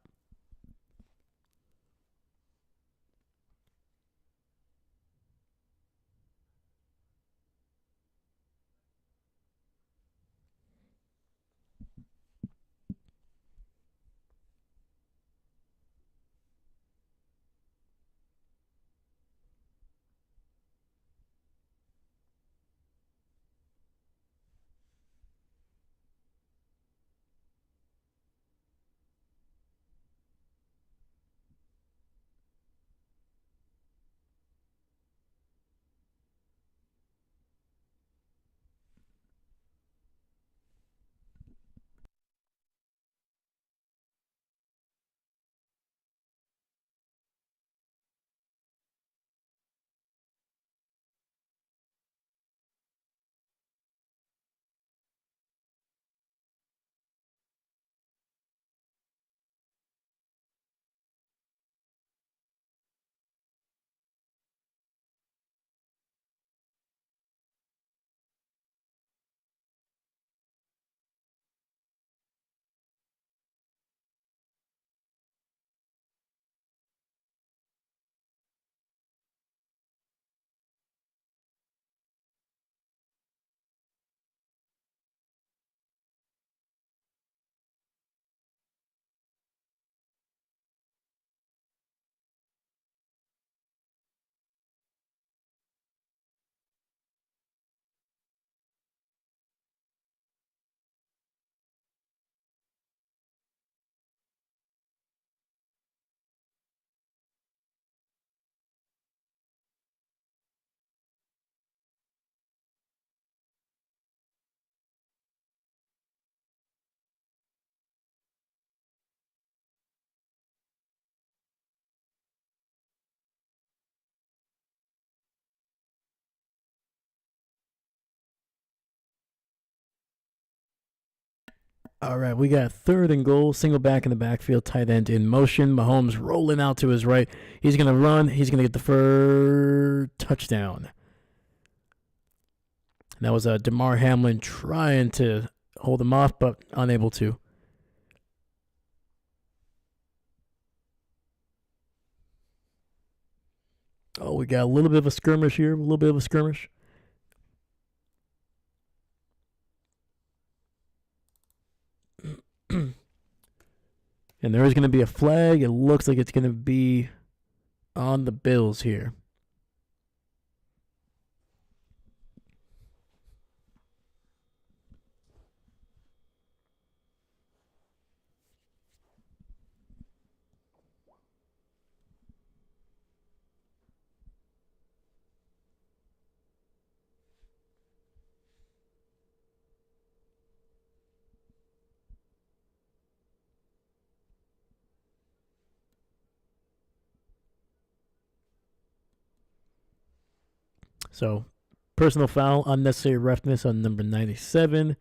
All right, we got 3rd and goal, single back in the backfield, tight end in motion. Mahomes rolling out to his right. He's going to run. He's going to get the first touchdown. And that was Damar Hamlin trying to hold him off, but unable to. Oh, we got a little bit of a skirmish here. A little bit of a skirmish. And there is going to be a flag. It looks like it's going to be on the Bills here. So, personal foul, unnecessary roughness on number 97.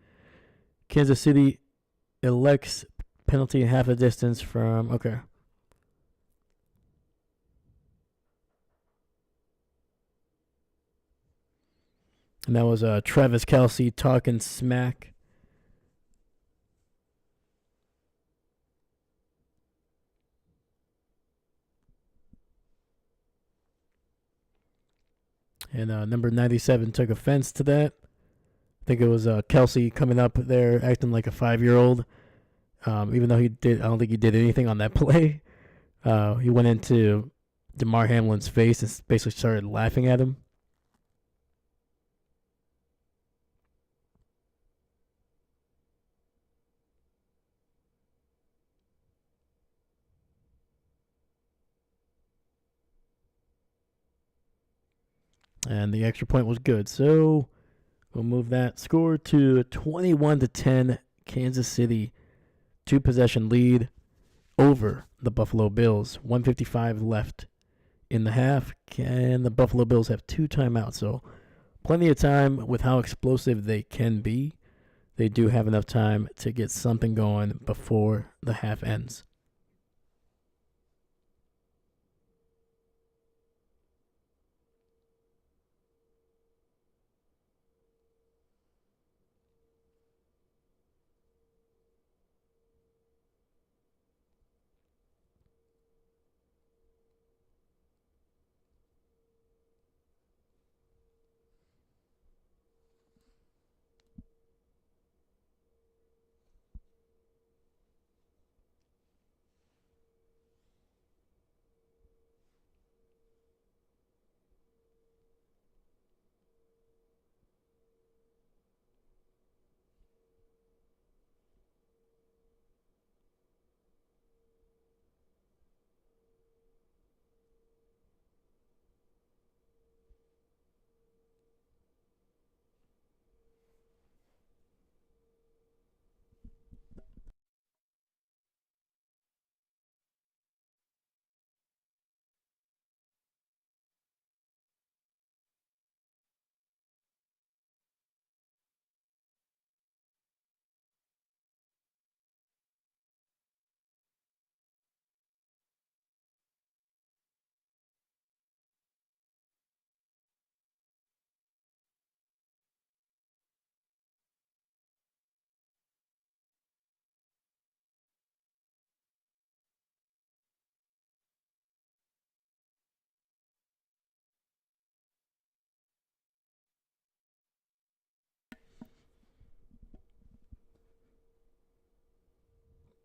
Kansas City elects penalty half a distance from. Okay. And that was Travis Kelce talking smack. And number 97 took offense to that. I think it was Kelsey coming up there acting like a 5-year-old. Even though I don't think he did anything on that play. He went into DeMar Hamlin's face and basically started laughing at him. And the extra point was good. So we'll move that score to 21-10. Kansas City 2-possession lead over the Buffalo Bills. 1:55 left in the half, and the Buffalo Bills have 2 timeouts. So plenty of time with how explosive they can be. They do have enough time to get something going before the half ends.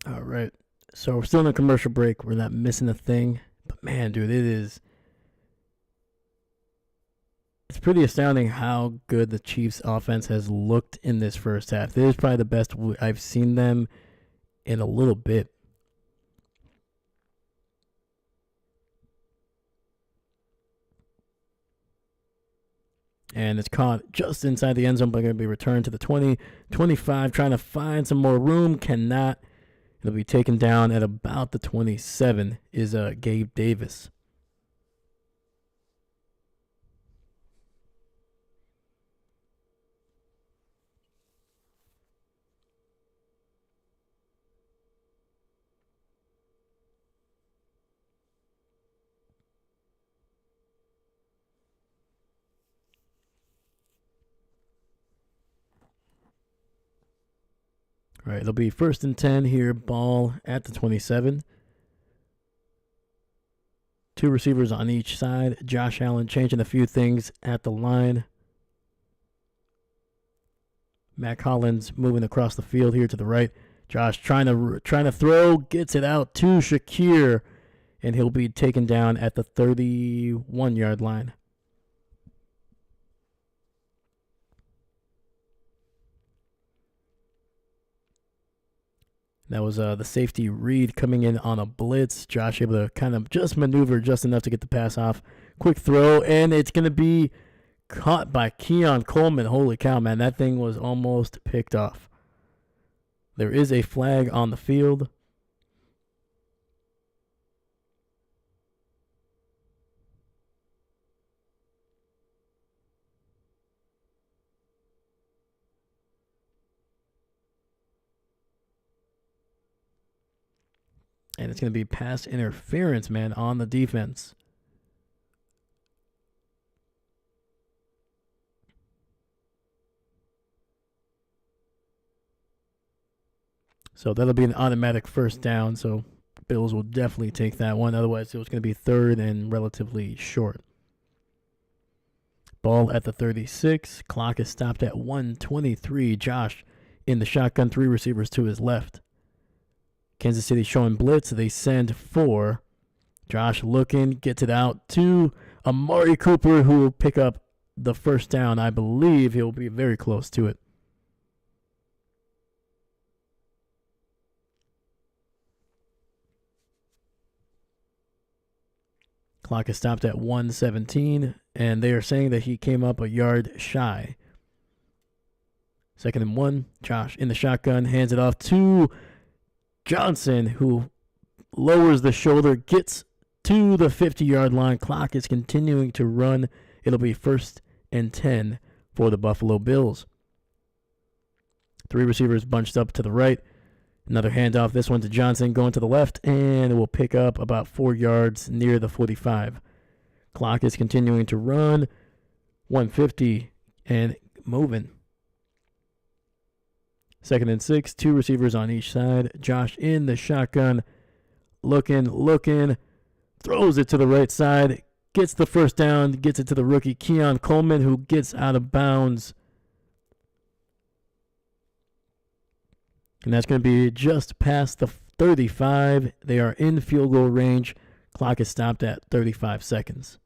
All right. So we're still in a commercial break. We're not missing a thing. But man, dude, it's pretty astounding how good the Chiefs offense has looked in this first half. This is probably the best I've seen them in a little bit. And it's caught just inside the end zone, but going to be returned to the 20, 25, trying to find some more room. Cannot. It'll be taken down at about the 27 is Gabe Davis. All right, it'll be 1st and 10 here. Ball at the 27. 2 receivers on each side. Josh Allen changing a few things at the line. Matt Collins moving across the field here to the right. Josh trying to throw, gets it out to Shakir, and he'll be taken down at the 31-yard line. That was the safety Reed coming in on a blitz. Josh able to kind of just maneuver just enough to get the pass off. Quick throw, and it's going to be caught by Keon Coleman. Holy cow, man. That thing was almost picked off. There is a flag on the field. And it's going to be pass interference, man, on the defense. So that'll be an automatic 1st down. So Bills will definitely take that one. Otherwise, it was going to be 3rd and relatively short. Ball at the 36. Clock is stopped at 1:23. Josh in the shotgun, 3 receivers to his left. Kansas City showing blitz. They send 4. Josh looking, gets it out to Amari Cooper, who will pick up the first down. I believe he'll be very close to it. Clock is stopped at 1:17, and they are saying that he came up a yard shy. 2nd and 1. Josh in the shotgun, hands it off to Johnson, who lowers the shoulder, gets to the 50-yard line. Clock is continuing to run. It'll be 1st and 10 for the Buffalo Bills. 3 receivers bunched up to the right. Another handoff, this one to Johnson, going to the left, and it will pick up about 4 yards near the 45. Clock is continuing to run. 150 and moving. 2nd and 6, 2 receivers on each side. Josh in the shotgun, looking, throws it to the right side, gets the first down, gets it to the rookie Keon Coleman, who gets out of bounds. And that's going to be just past the 35. They are in field goal range. Clock is stopped at 35 seconds.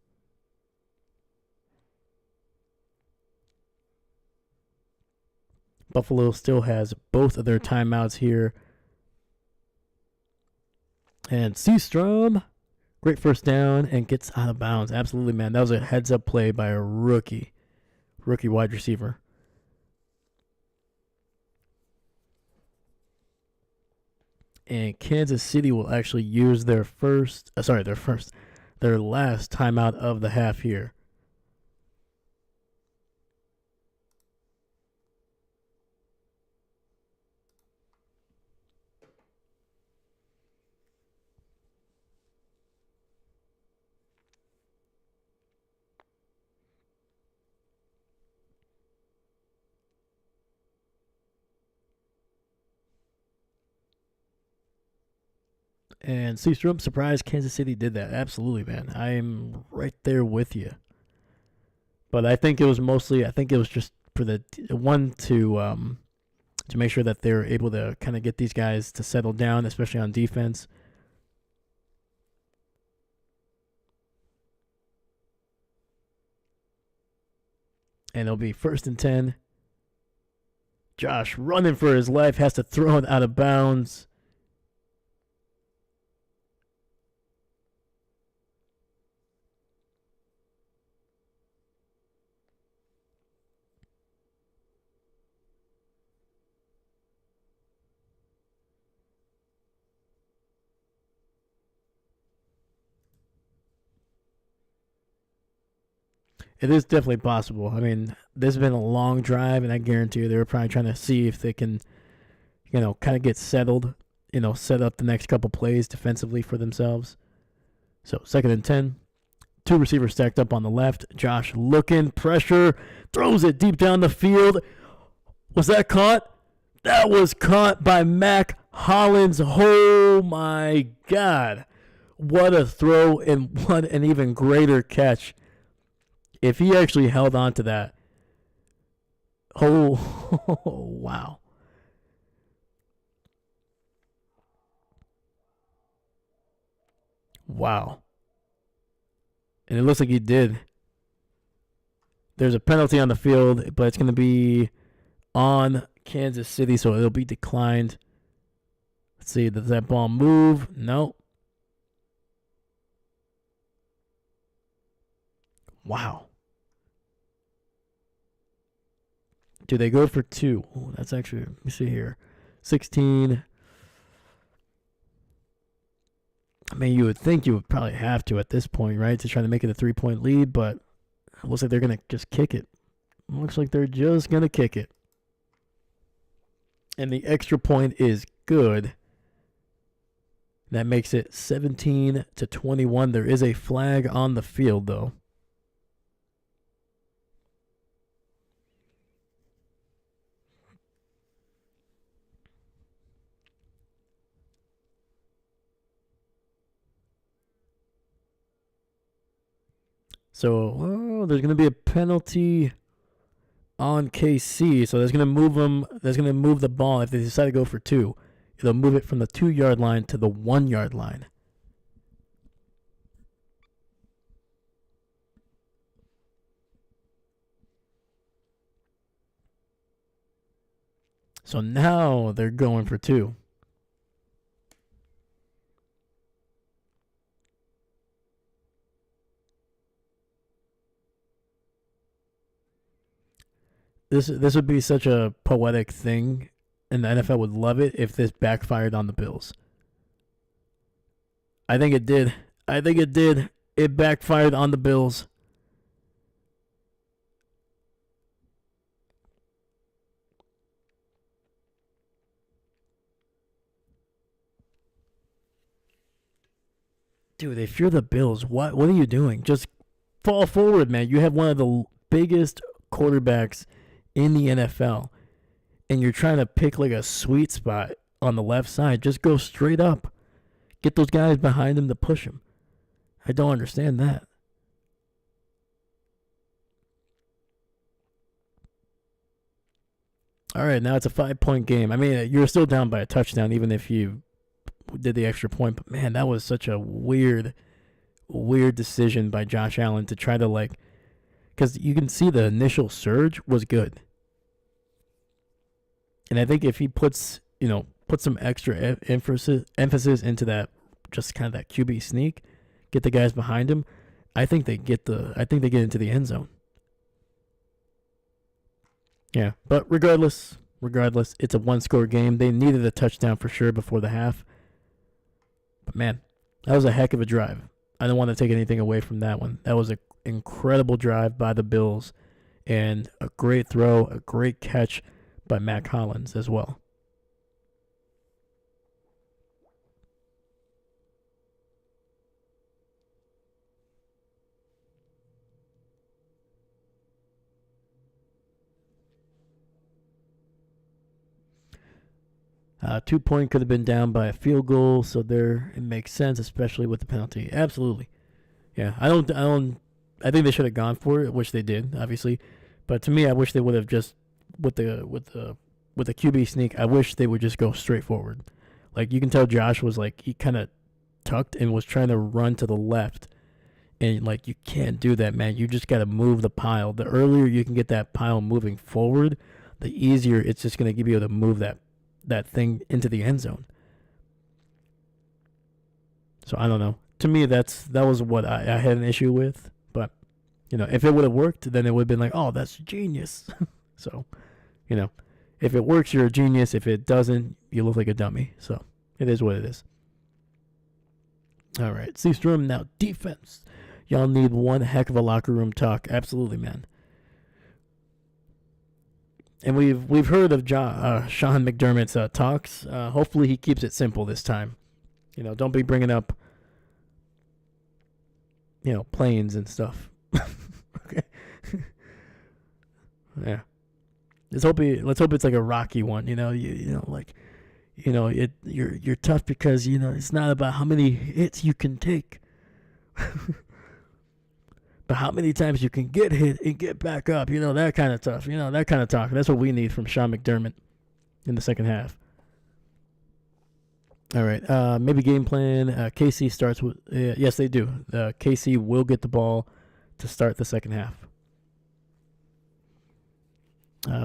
Buffalo still has both of their timeouts here. And Seastrom, great first down and gets out of bounds. Absolutely, man. That was a heads-up play by a rookie wide receiver. And Kansas City will actually use their last timeout of the half here. And Seastrom, surprised Kansas City did that. Absolutely, man. I'm right there with you. But I think it was just for the one to make sure that they're able to kind of get these guys to settle down, especially on defense. And it'll be 1st and 10. Josh running for his life, has to throw it out of bounds. It is definitely possible. I mean, this has been a long drive, and I guarantee you they were probably trying to see if they can, kind of get settled, set up the next couple plays defensively for themselves. So 2nd and 10. 2 receivers stacked up on the left. Josh looking, pressure, throws it deep down the field. Was that caught? That was caught by Mac Hollins. Oh, my God. What a throw and what an even greater catch. If he actually held on to that, wow. Wow. And it looks like he did. There's a penalty on the field, but it's going to be on Kansas City, so it'll be declined. Let's see, does that ball move? No. Wow. Do they go for 2? Oh, that's actually, let me see here. 16. I mean, you would think you would probably have to at this point, right, to try to make it a 3-point lead, but it looks like they're going to just kick it. Looks like they're just going to kick it. And the extra point is good. That makes it 17-21. There is a flag on the field, though. So, Oh, there's going to be a penalty on KC. So that's going to move them. That's going to move the ball. If they decide to go for 2, it'll move it from the 2-yard line to the 1-yard line. So now they're going for 2. This would be such a poetic thing, and the NFL would love it if this backfired on the Bills. I think it did. It backfired on the Bills. Dude, if you're the Bills, what are you doing? Just fall forward, man. You have one of the biggest quarterbacks in the NFL, and you're trying to pick like a sweet spot on the left side. Just go straight up. Get those guys behind him to push him. I don't understand that. All right, now it's a 5-point game. I mean, you're still down by a touchdown, even if you did the extra point. But man, that was such a weird decision by Josh Allen to try to because you can see the initial surge was good. And I think if he puts some extra emphasis into that, just kind of that QB sneak, get the guys behind him, I think they get into the end zone. Yeah, but regardless, it's a 1-score game. They needed a touchdown for sure before the half. But man, that was a heck of a drive. I don't want to take anything away from that one. That was an incredible drive by the Bills, and a great throw, a great catch by Mac Hollins as well. Uh, 2-point could have been down by a field goal, so there it makes sense, especially with the penalty. Absolutely, yeah. I think they should have gone for it, which they did, obviously. But to me, I wish they would have just with the QB sneak. I wish they would just go straight forward. Like you can tell, Josh was he kind of tucked and was trying to run to the left, and you can't do that, man. You just got to move the pile. The earlier you can get that pile moving forward, the easier it's just going to be able to move that thing into the end zone. So I don't know. To me, that was what I had an issue with. But if it would have worked, then it would have been oh, that's genius. So, if it works, you're a genius. If it doesn't, you look like a dummy. So it is what it is. All right, Steve Sturm now defense. Y'all need one heck of a locker room talk. Absolutely, man. And we've heard of Sean McDermott's talks. Hopefully he keeps it simple this time. Don't be bringing up planes and stuff. Okay. Yeah. Let's hope it's like a Rocky one. You're tough because it's not about how many hits you can take. But how many times you can get hit and get back up, that kind of tough, that kind of talk. That's what we need from Sean McDermott in the second half. All right, maybe game plan. KC starts with, yes, they do. KC will get the ball to start the second half.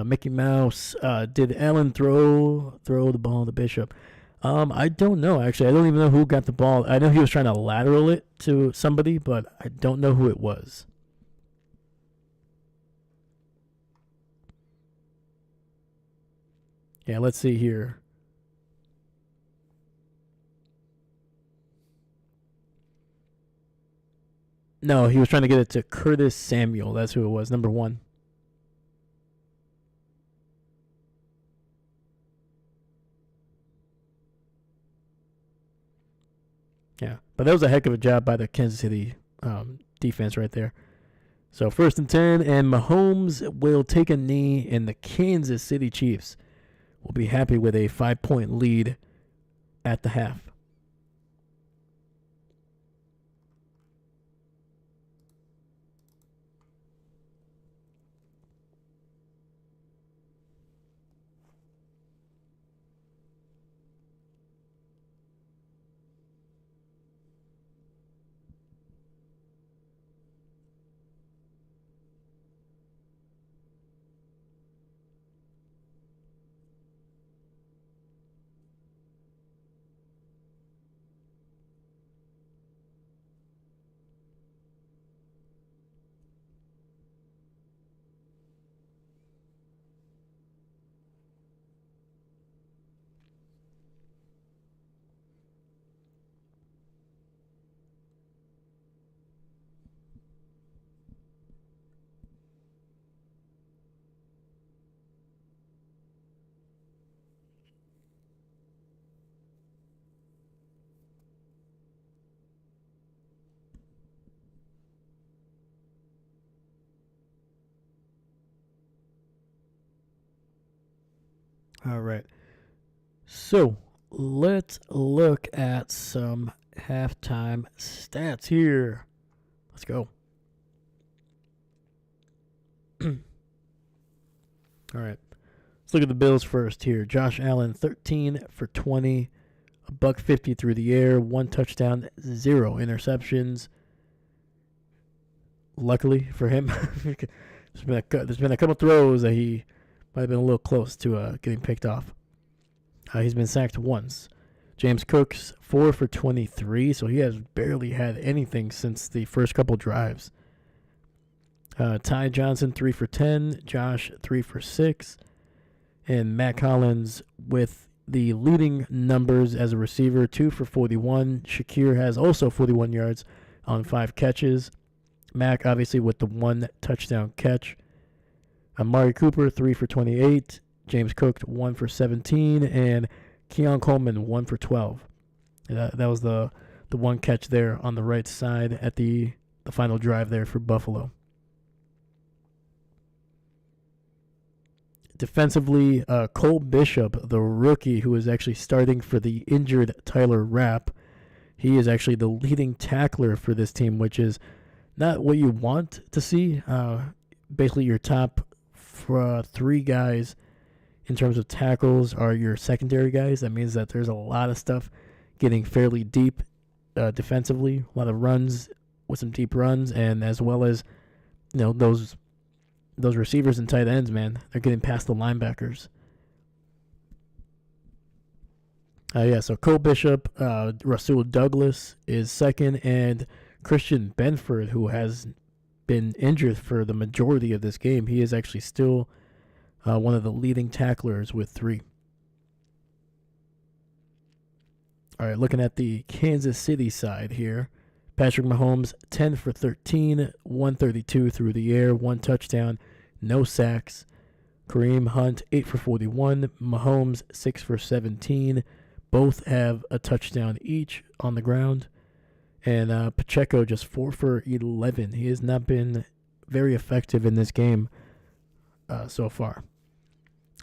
Mickey Mouse, did Allen throw the ball to Bishop? I don't know, actually. I don't even know who got the ball. I know he was trying to lateral it to somebody, but I don't know who it was. Yeah, let's see here. No, he was trying to get it to Curtis Samuel. That's who it was, number 1. Yeah, but that was a heck of a job by the Kansas City defense right there. So 1st and 10, and Mahomes will take a knee, and the Kansas City Chiefs will be happy with a 5-point lead at the half. All right. So let's look at some halftime stats here. Let's go. All right. Let's look at the Bills first here. Josh Allen, 13 for 20, a buck 50 through the air, one touchdown, zero interceptions. Luckily for him, there's been a couple throws that he might have been a little close to getting picked off. He's been sacked once. James Cooks, 4 for 23, so he has barely had anything since the first couple drives. Ty Johnson, 3 for 10. Josh, 3 for 6. And Matt Collins with the leading numbers as a receiver, 2 for 41. Shakir has also 41 yards on 5 catches. Mac, obviously, with the 1 touchdown catch. Amari Cooper, 3 for 28. James Cook, 1 for 17. And Keon Coleman, 1 for 12. That was the one catch there on the right side at the final drive there for Buffalo. Defensively, Cole Bishop, the rookie who is actually starting for the injured Tyler Rapp, he is actually the leading tackler for this team, which is not what you want to see. Basically, your top 3 guys in terms of tackles are your secondary guys. That means that there's a lot of stuff getting fairly deep defensively, a lot of runs with some deep runs, and as well as those receivers and tight ends, man, they're getting past the linebackers. So Cole Bishop, Rasul Douglas is second, and Christian Benford, who has been injured for the majority of this game, he is actually still one of the leading tacklers with 3. All right, looking at the Kansas City side here. Patrick Mahomes, 10 for 13, 132 through the air, 1 touchdown, no sacks. Kareem Hunt, 8 for 41. Mahomes, 6 for 17. Both have a touchdown each on the ground. And Pacheco, just 4 for 11. He has not been very effective in this game so far.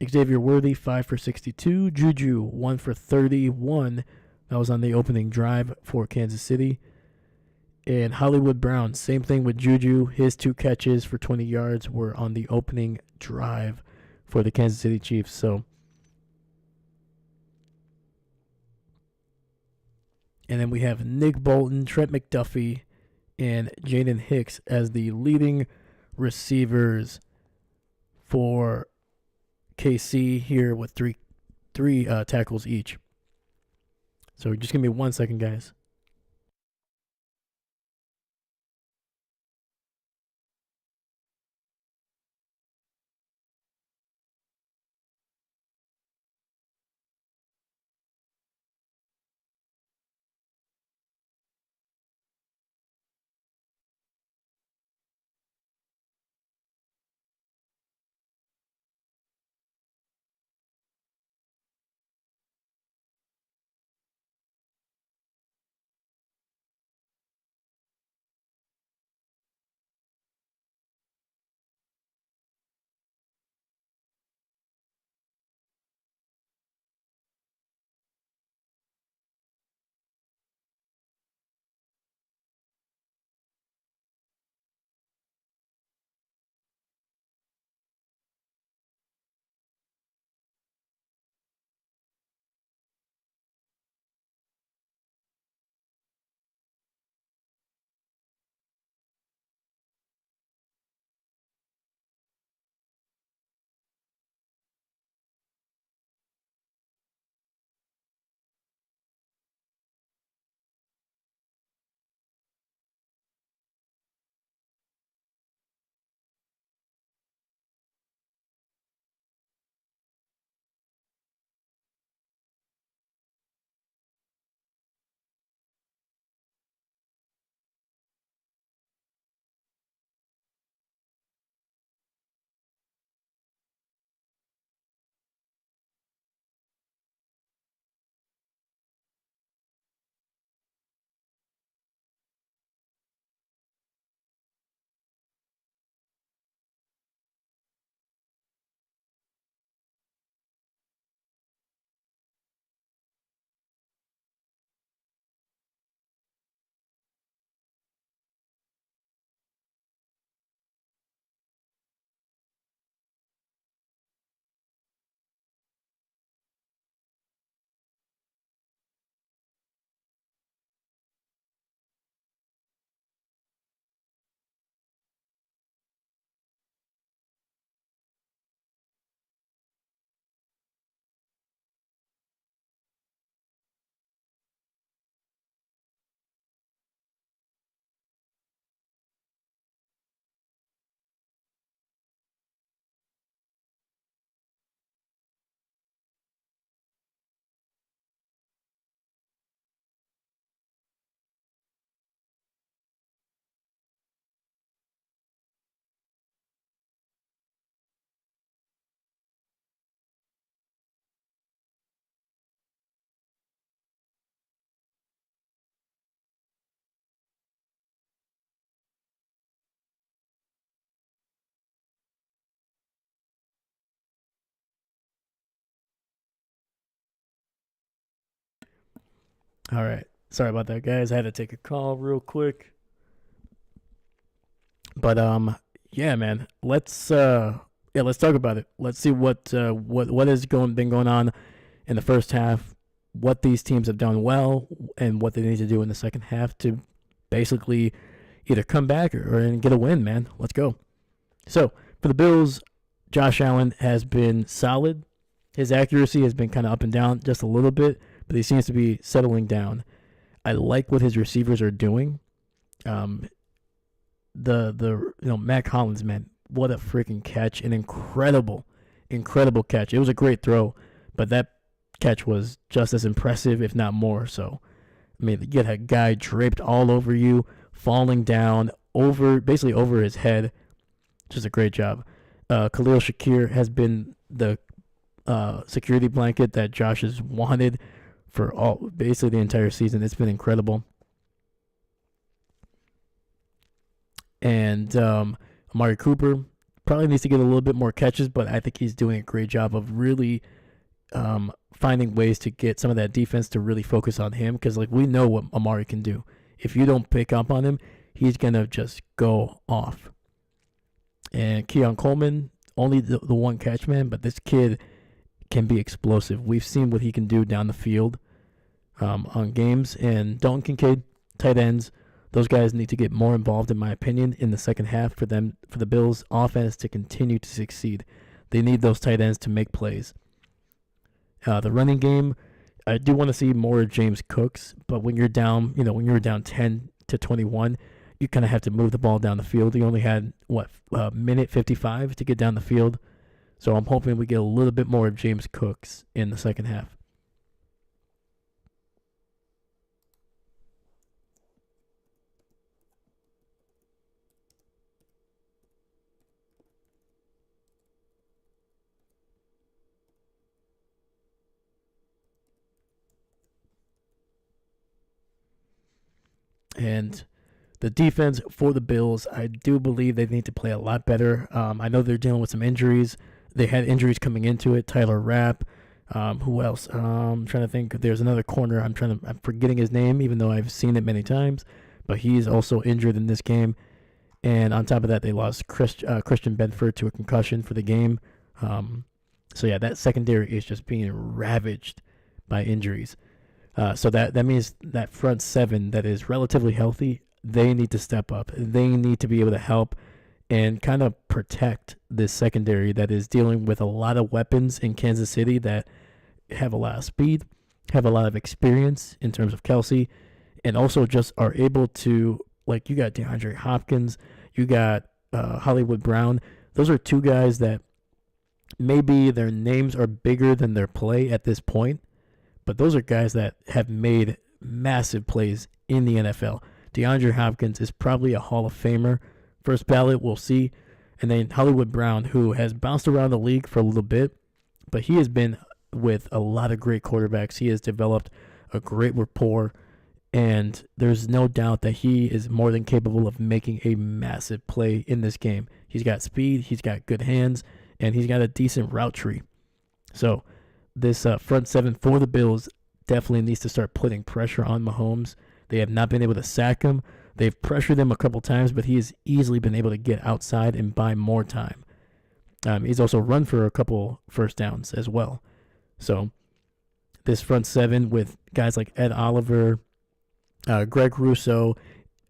Xavier Worthy, 5 for 62. Juju, 1 for 31. That was on the opening drive for Kansas City. And Hollywood Brown, same thing with Juju. His 2 catches for 20 yards were on the opening drive for the Kansas City Chiefs. So, and then we have Nick Bolton, Trent McDuffie, and Jaden Hicks as the leading receivers for KC here with three tackles each. So just give me 1 second, guys. All right. Sorry about that, guys. I had to take a call real quick. But yeah, man. Let's talk about it. Let's see what has been going on in the first half, what these teams have done well, and what they need to do in the second half to basically either come back or get a win, man. Let's go. So, for the Bills, Josh Allen has been solid. His accuracy has been kind of up and down just a little bit, but he seems to be settling down. I like what his receivers are doing. Um, Matt Collins, man, what a freaking catch! An incredible catch. It was a great throw, but that catch was just as impressive, if not more. So, I mean, you get a guy draped all over you, falling down basically over his head. Just a great job. Khalil Shakir has been the security blanket that Josh has wanted for basically the entire season. It's been incredible. And Amari Cooper probably needs to get a little bit more catches, but I think he's doing a great job of really finding ways to get some of that defense to really focus on him, because like we know what Amari can do. If you don't pick up on him, he's gonna just go off. And Keon Coleman, only the one catch, man, but this kid can be explosive. We've seen what he can do down the field on games. And Dalton Kincaid, tight ends, those guys need to get more involved, in my opinion, in the second half for the Bills' offense to continue to succeed. They need those tight ends to make plays. The running game, I do want to see more of James Cooks, but when you're down, when you're down 10-21, you kind of have to move the ball down the field. You only had, minute 55 to get down the field. So I'm hoping we get a little bit more of James Cooks in the second half. And the defense for the Bills, I do believe they need to play a lot better. I know they're dealing with some injuries. They had injuries coming into it. Tyler Rapp. Who else? I'm trying to think. There's another corner. I'm forgetting his name, even though I've seen it many times. But he's also injured in this game. And on top of that, they lost Christian Benford to a concussion for the game. So yeah, that secondary is just being ravaged by injuries. So that means that front seven that is relatively healthy, they need to step up. They need to be able to help and kind of protect this secondary that is dealing with a lot of weapons in Kansas City that have a lot of speed, have a lot of experience in terms of Kelce, and also just are able to, like, you got DeAndre Hopkins, you got Hollywood Brown. Those are two guys that maybe their names are bigger than their play at this point, but those are guys that have made massive plays in the NFL. DeAndre Hopkins is probably a Hall of Famer. First ballot, we'll see. And then Hollywood Brown, who has bounced around the league for a little bit, but he has been with a lot of great quarterbacks. He has developed a great rapport, and there's no doubt that he is more than capable of making a massive play in this game. He's got speed, he's got good hands, and he's got a decent route tree. So this front seven for the Bills definitely needs to start putting pressure on Mahomes. They have not been able to sack him. They've pressured him a couple times, but he has easily been able to get outside and buy more time. He's also run for a couple first downs as well. So this front seven with guys like Ed Oliver, Greg Rousseau,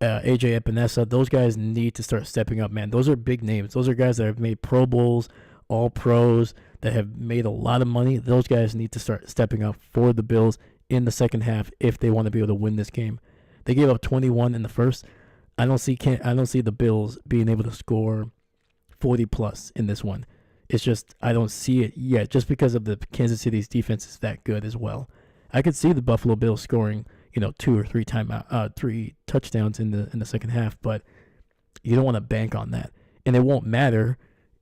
AJ Epinesa, those guys need to start stepping up, man. Those are big names. Those are guys that have made Pro Bowls, All Pros, that have made a lot of money. Those guys need to start stepping up for the Bills in the second half if they want to be able to win this game. They gave up 21 in the first. I don't see the Bills being able to score 40 plus in this one. It's just I don't see it yet, just because of the Kansas City's defense is that good as well. I could see the Buffalo Bills scoring, 2 or 3 3 touchdowns in the second half, but you don't want to bank on that, and it won't matter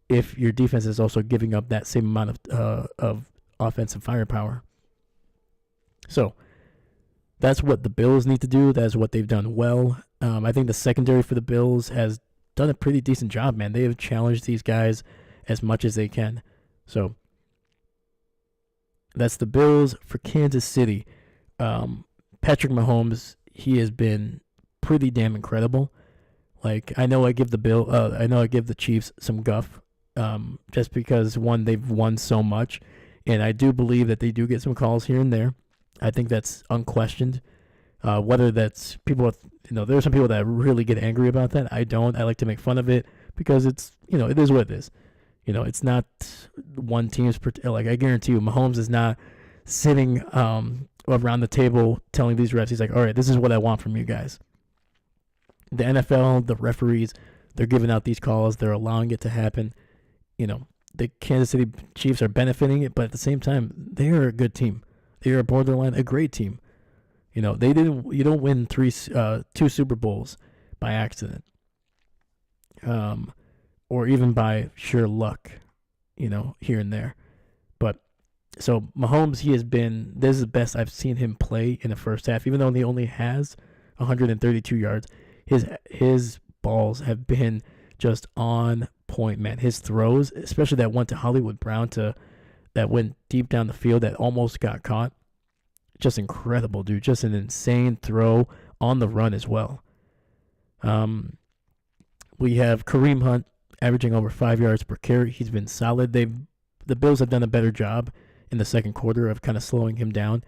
if your defense is also giving up that same amount of offensive firepower. So that's what the Bills need to do. That's what they've done well. I think the secondary for the Bills has done a pretty decent job, man. They have challenged these guys as much as they can. So that's the Bills. For Kansas City, Patrick Mahomes, he has been pretty damn incredible. Like I know I give the Chiefs some guff, just because one, they've won so much, and I do believe that they do get some calls here and there. I think that's unquestioned. Whether that's people, there are some people that really get angry about that. I don't. I like to make fun of it because it's, it is what it is. It's not one team's, like I guarantee you, Mahomes is not sitting around the table telling these refs, he's like, all right, this is what I want from you guys. The NFL, the referees, they're giving out these calls. They're allowing it to happen. The Kansas City Chiefs are benefiting it, but at the same time, they are a good team. They are borderline a great team. You don't win two Super Bowls by accident. Or even by sheer luck, here and there. But so Mahomes, this is the best I've seen him play in the first half, even though he only has 132 yards. His balls have been just on point, man. His throws, especially that one to Hollywood Brown that went deep down the field that almost got caught. Just incredible, dude. Just an insane throw on the run as well. We have Kareem Hunt averaging over 5 yards per carry. He's been solid. The Bills have done a better job in the second quarter of kind of slowing him down.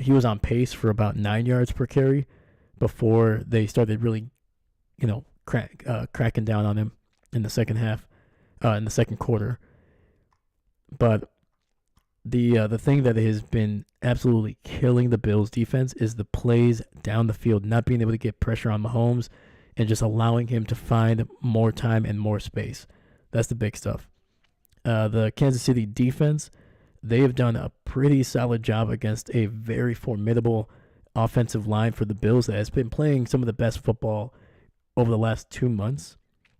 He was on pace for about 9 yards per carry before they started really, cracking down on him in the second half, in the second quarter. But the thing that has been absolutely killing the Bills defense is the plays down the field, not being able to get pressure on Mahomes and just allowing him to find more time and more space. That's the big stuff. The Kansas City defense, they have done a pretty solid job against a very formidable offensive line for the Bills that has been playing some of the best football over the last 2 months.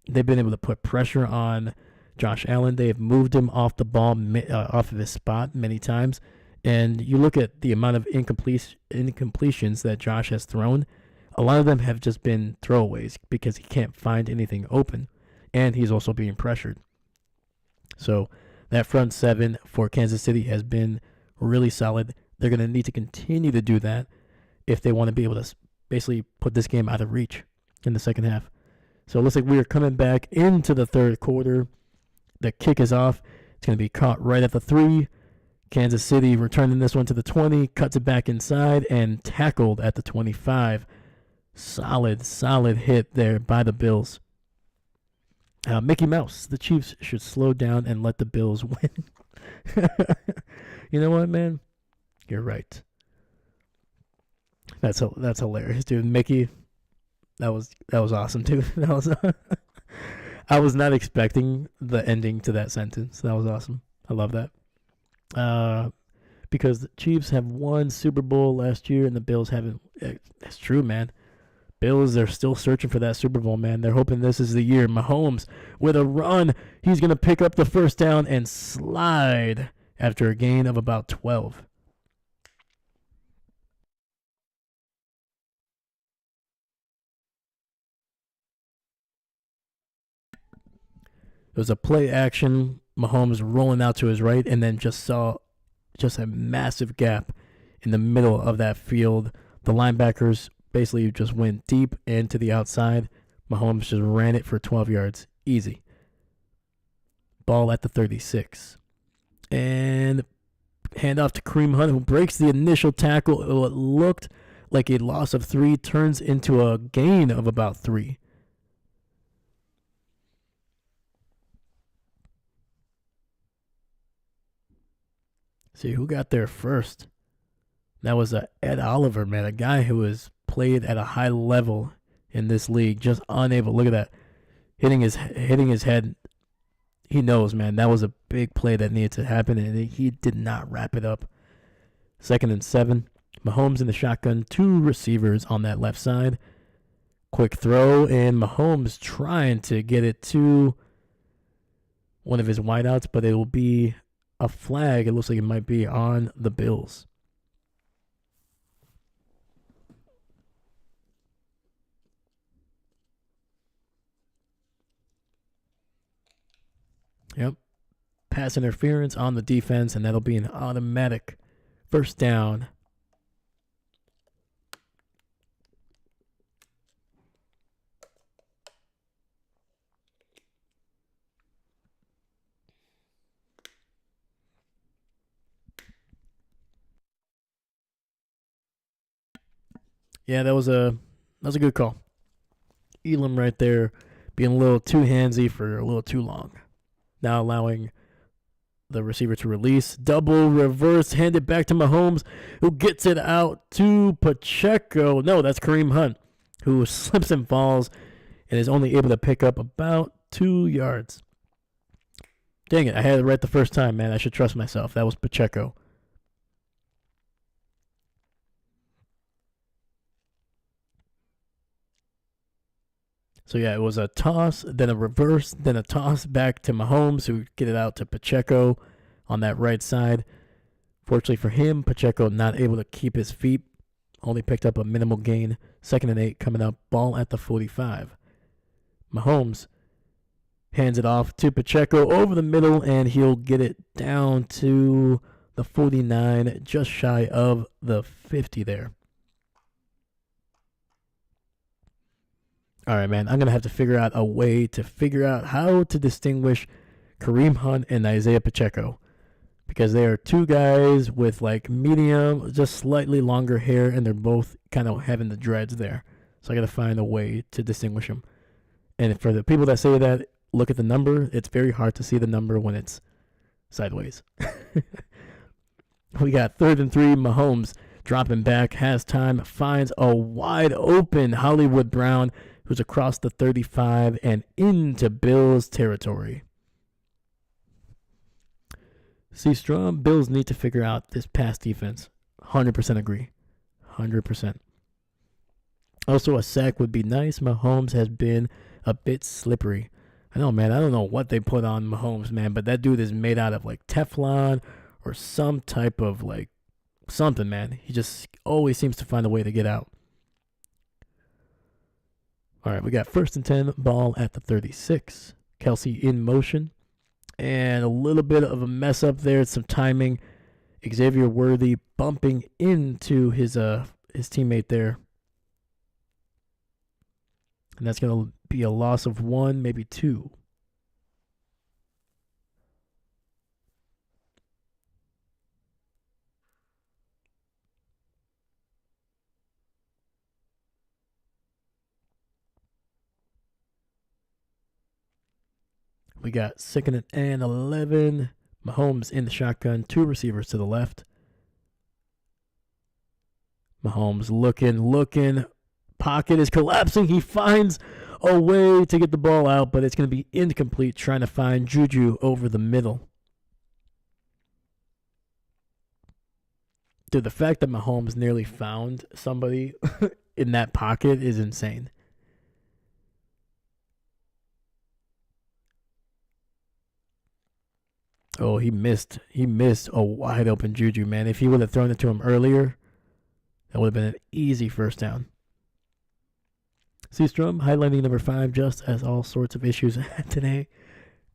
They've been able to put pressure on Josh Allen. They have moved him off the ball, off of his spot many times. And you look at the amount of incompletions that Josh has thrown, a lot of them have just been throwaways because he can't find anything open, and he's also being pressured. So that front seven for Kansas City has been really solid. They're going to need to continue to do that if they want to be able to basically put this game out of reach in the second half. So it looks like we are coming back into the third quarter. The kick is off. It's going to be caught right at the 3. Kansas City returning this one to the 20, cuts it back inside, and tackled at the 25. Solid hit there by the Bills. Mickey Mouse, the Chiefs should slow down and let the Bills win. You know what, man? You're right. That's hilarious, dude. Mickey, that was awesome, dude. I was not expecting the ending to that sentence. That was awesome. I love that. Because the Chiefs have won Super Bowl last year and the Bills haven't. That's true, man. Bills, they're still searching for that Super Bowl, man. They're hoping this is the year. Mahomes with a run. He's going to pick up the first down and slide after a gain of about 12. It was a play action. Mahomes rolling out to his right and then just saw a massive gap in the middle of that field. The linebackers basically just went deep and to the outside. Mahomes just ran it for 12 yards. Easy. Ball at the 36. And handoff to Kareem Hunt, who breaks the initial tackle. What looked like a loss of 3 turns into a gain of about 3. See who got there first. That was Ed Oliver, man, a guy who has played at a high level in this league, just unable. Look at that, hitting his head. He knows, man, that was a big play that needed to happen, and he did not wrap it up. 2nd and 7. Mahomes in the shotgun, 2 receivers on that left side. Quick throw, and Mahomes trying to get it to one of his wideouts, but it will be a flag. It looks like it might be on the Bills. Yep. Pass interference on the defense, and that'll be an automatic first down. Yeah, that was a good call. Elam right there being a little too handsy for a little too long. Now allowing the receiver to release. Double reverse, hand it back to Mahomes, who gets it out to Pacheco. No, that's Kareem Hunt, who slips and falls and is only able to pick up about 2 yards. Dang it, I had it right the first time, man. I should trust myself. That was Pacheco. So, yeah, it was a toss, then a reverse, then a toss back to Mahomes, who get it out to Pacheco on that right side. Fortunately for him, Pacheco not able to keep his feet. Only picked up a minimal gain. 2nd and 8 coming up. Ball at the 45. Mahomes hands it off to Pacheco over the middle, and he'll get it down to the 49, just shy of the 50 there. All right, man, I'm going to have to figure out a way to figure out how to distinguish Kareem Hunt and Isaiah Pacheco, because they are two guys with like medium, just slightly longer hair, and they're both kind of having the dreads there. So I got to find a way to distinguish them. And for the people that say that, look at the number. It's very hard to see the number when it's sideways. We got 3rd and 3. Mahomes dropping back, has time, finds a wide open Hollywood Brown, who's across the 35 and into Bills territory. See, Strom, Bills need to figure out this pass defense. 100% agree. 100%. Also, a sack would be nice. Mahomes has been a bit slippery. I know, man. I don't know what they put on Mahomes, man, but that dude is made out of like Teflon or some type of like something, man. He just always seems to find a way to get out. All right, we got 1st and 10, ball at the 36. Kelsey in motion. And a little bit of a mess up there. Some timing. Xavier Worthy bumping into his teammate there. And that's going to be a loss of 1, maybe 2. We got 2nd and 11. Mahomes in the shotgun. 2 receivers to the left. Mahomes looking. Pocket is collapsing. He finds a way to get the ball out, but it's going to be incomplete, trying to find Juju over the middle. Dude, the fact that Mahomes nearly found somebody in that pocket is insane. Oh, he missed a wide open Juju, man. If he would have thrown it to him earlier, that would have been an easy first down. Seastrom highlighting number 5, just as all sorts of issues today.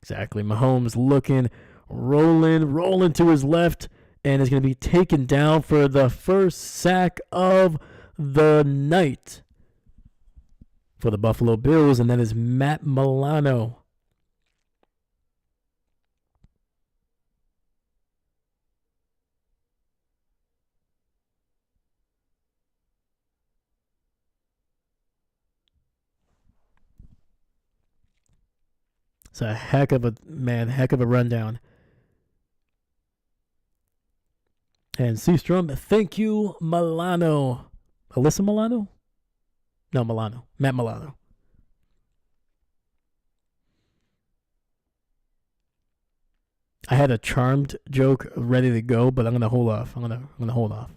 Exactly. Mahomes looking, rolling to his left, and is going to be taken down for the first sack of the night for the Buffalo Bills, and that is Matt Milano. It's a heck of a rundown. And Seastrom, thank you, Milano. Alyssa Milano? No, Milano. Matt Milano. I had a charmed joke ready to go, but I'm gonna hold off. I'm gonna hold off.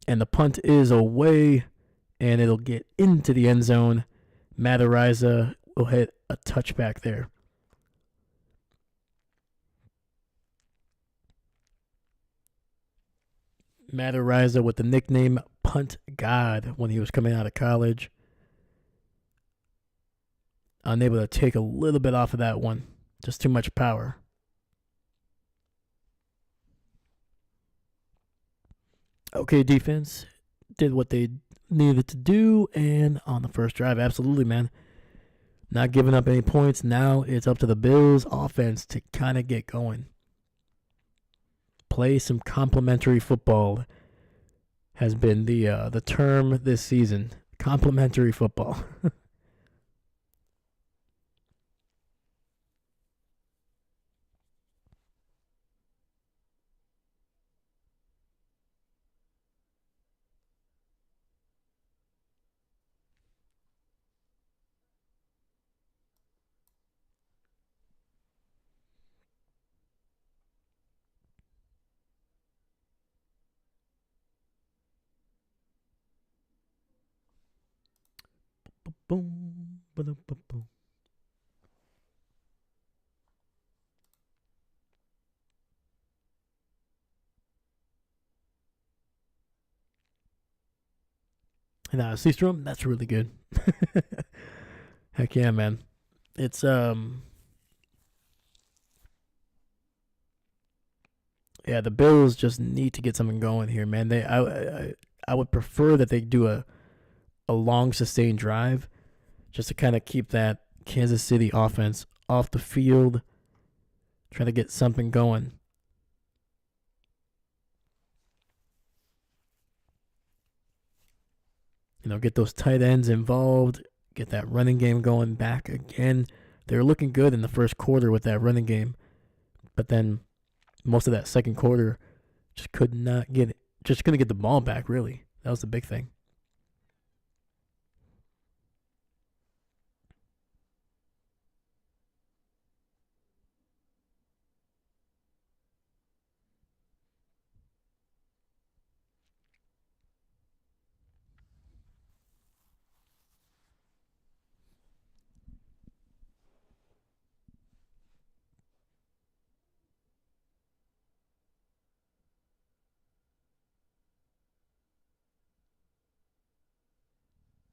And the punt is away, and it'll get into the end zone. Matt Araiza will hit a touchback there. Matt Araiza with the nickname Punt God when he was coming out of college. Unable to take a little bit off of that one. Just too much power. Okay, defense did what they needed to do, and on the first drive, absolutely, man. Not giving up any points. Now it's up to the Bills offense to kind of get going. play some complimentary football has been the term this season. Complimentary football. Boom, boom, boom, boom. And Seastrom, that's really good. Heck yeah, man. It's yeah, the Bills just need to get something going here, man. I would prefer that they do a long sustained drive just to kind of keep that Kansas City offense off the field, try to get something going. Get those tight ends involved, get that running game going back again. They were looking good in the first quarter with that running game, but then most of that second quarter just could not get it. Just couldn't get the ball back, really. That was the big thing.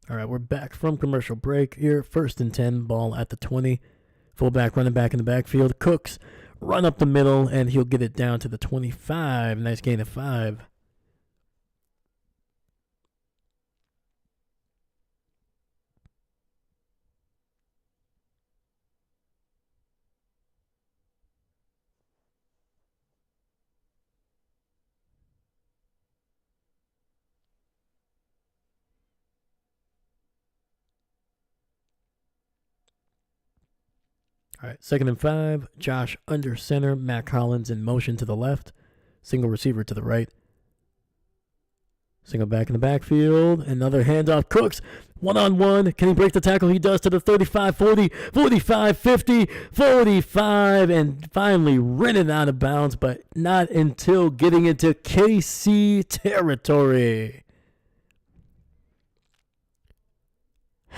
All right, we're back from commercial break here. 1st and 10, ball at the 20. Fullback running back in the backfield. Cooks run up the middle, and he'll get it down to the 25. Nice gain of 5. All right, 2nd and 5. Josh under center. Matt Collins in motion to the left. Single receiver to the right. Single back in the backfield. Another handoff. Cooks, one-on-one. Can he break the tackle? He does to the 35, 40, 45, 50, 45, and finally ran it out of bounds, but not until getting into KC territory.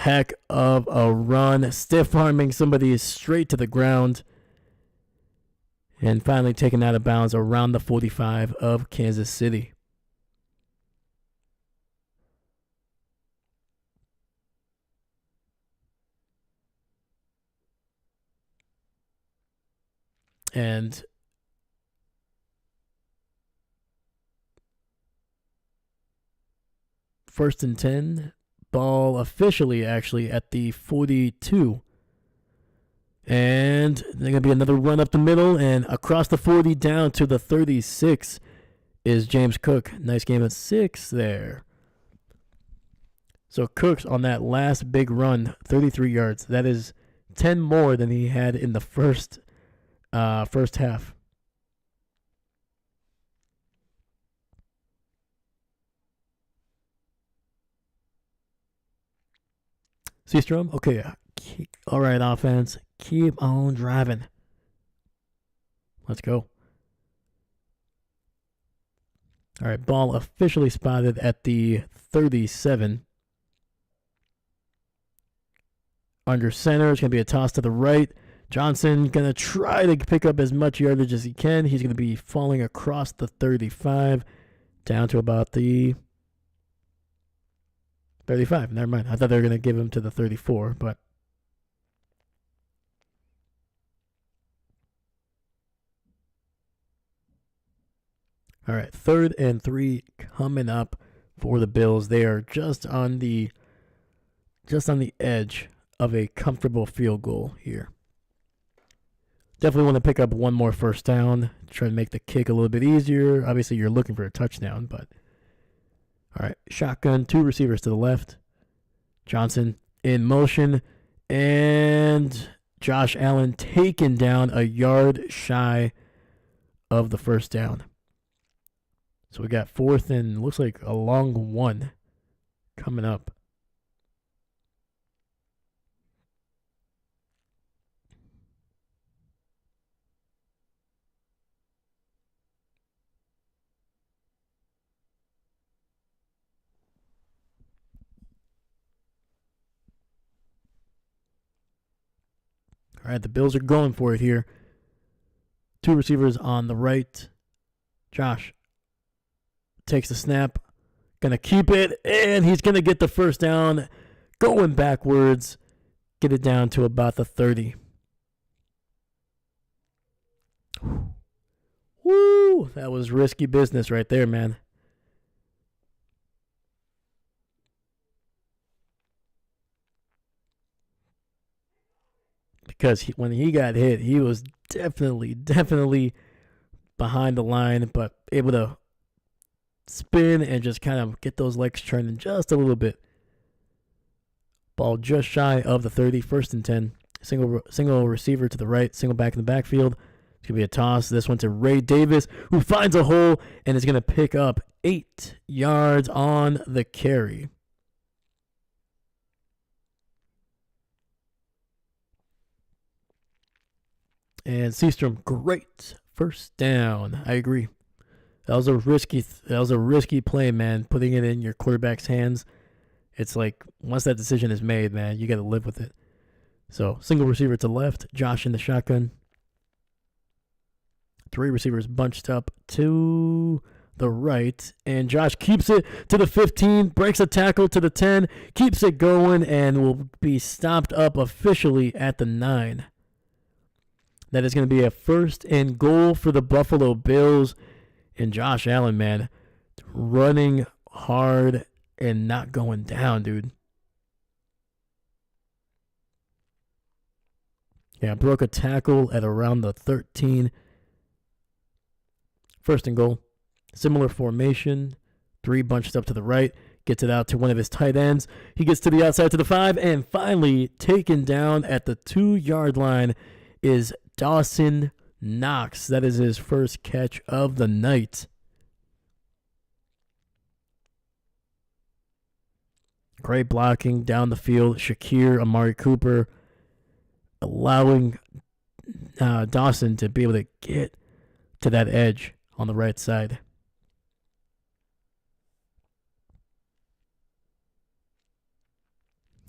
Heck of a run. Stiff arming somebody straight to the ground. And finally taken out of bounds around the 45 of Kansas City. And first and 10, ball officially actually at the 42. And there's going to be another run up the middle and across the 40 down to the 36 is James Cook. Nice game of 6 there. So Cooks on that last big run, 33 yards. That is 10 more than he had in the first half. Seastrom, okay. All right, offense. Keep on driving. Let's go. All right, ball officially spotted at the 37. Under center, it's going to be a toss to the right. Johnson going to try to pick up as much yardage as he can. He's going to be falling across the 35 down to about the 35. Never mind. I thought they were going to give him to the 34, but all right, 3rd and 3 coming up for the Bills. They are just on the edge of a comfortable field goal here. Definitely want to pick up one more first down. Try to make the kick a little bit easier. Obviously, you're looking for a touchdown, but all right. Shotgun, 2 receivers to the left. Johnson in motion, and Josh Allen taken down a yard shy of the first down. So we got 4th and looks like a long one coming up. All right, the Bills are going for it here. 2 receivers on the right. Josh takes the snap, gonna keep it, and he's gonna get the first down, going backwards, get it down to about the 30. Woo, that was risky business right there, man. Because when he got hit, he was definitely behind the line, but able to spin and just kind of get those legs turning just a little bit. Ball just shy of the 30, 1st and 10. Single receiver to the right, single back in the backfield. It's going to be a toss. This one to Ray Davis, who finds a hole and is going to pick up 8 yards on the carry. And Seastrom, great first down. I agree. That was a risky play, man. Putting it in your quarterback's hands. It's like once that decision is made, man, you got to live with it. So single receiver to the left, Josh in the shotgun. 3 receivers bunched up to the right, and Josh keeps it to the 15, breaks a tackle to the 10, keeps it going, and will be stopped up officially at the 9. That is going to be a 1st and goal for the Buffalo Bills. And Josh Allen, man, running hard and not going down, dude. Yeah, broke a tackle at around the 13. 1st and goal. Similar formation. 3 bunched up to the right. Gets it out to one of his tight ends. He gets to the outside to the 5. And finally taken down at the 2-yard line is Dawson Knox. That is his first catch of the night. Great blocking down the field. Shakir, Amari Cooper, allowing Dawson to be able to get to that edge on the right side.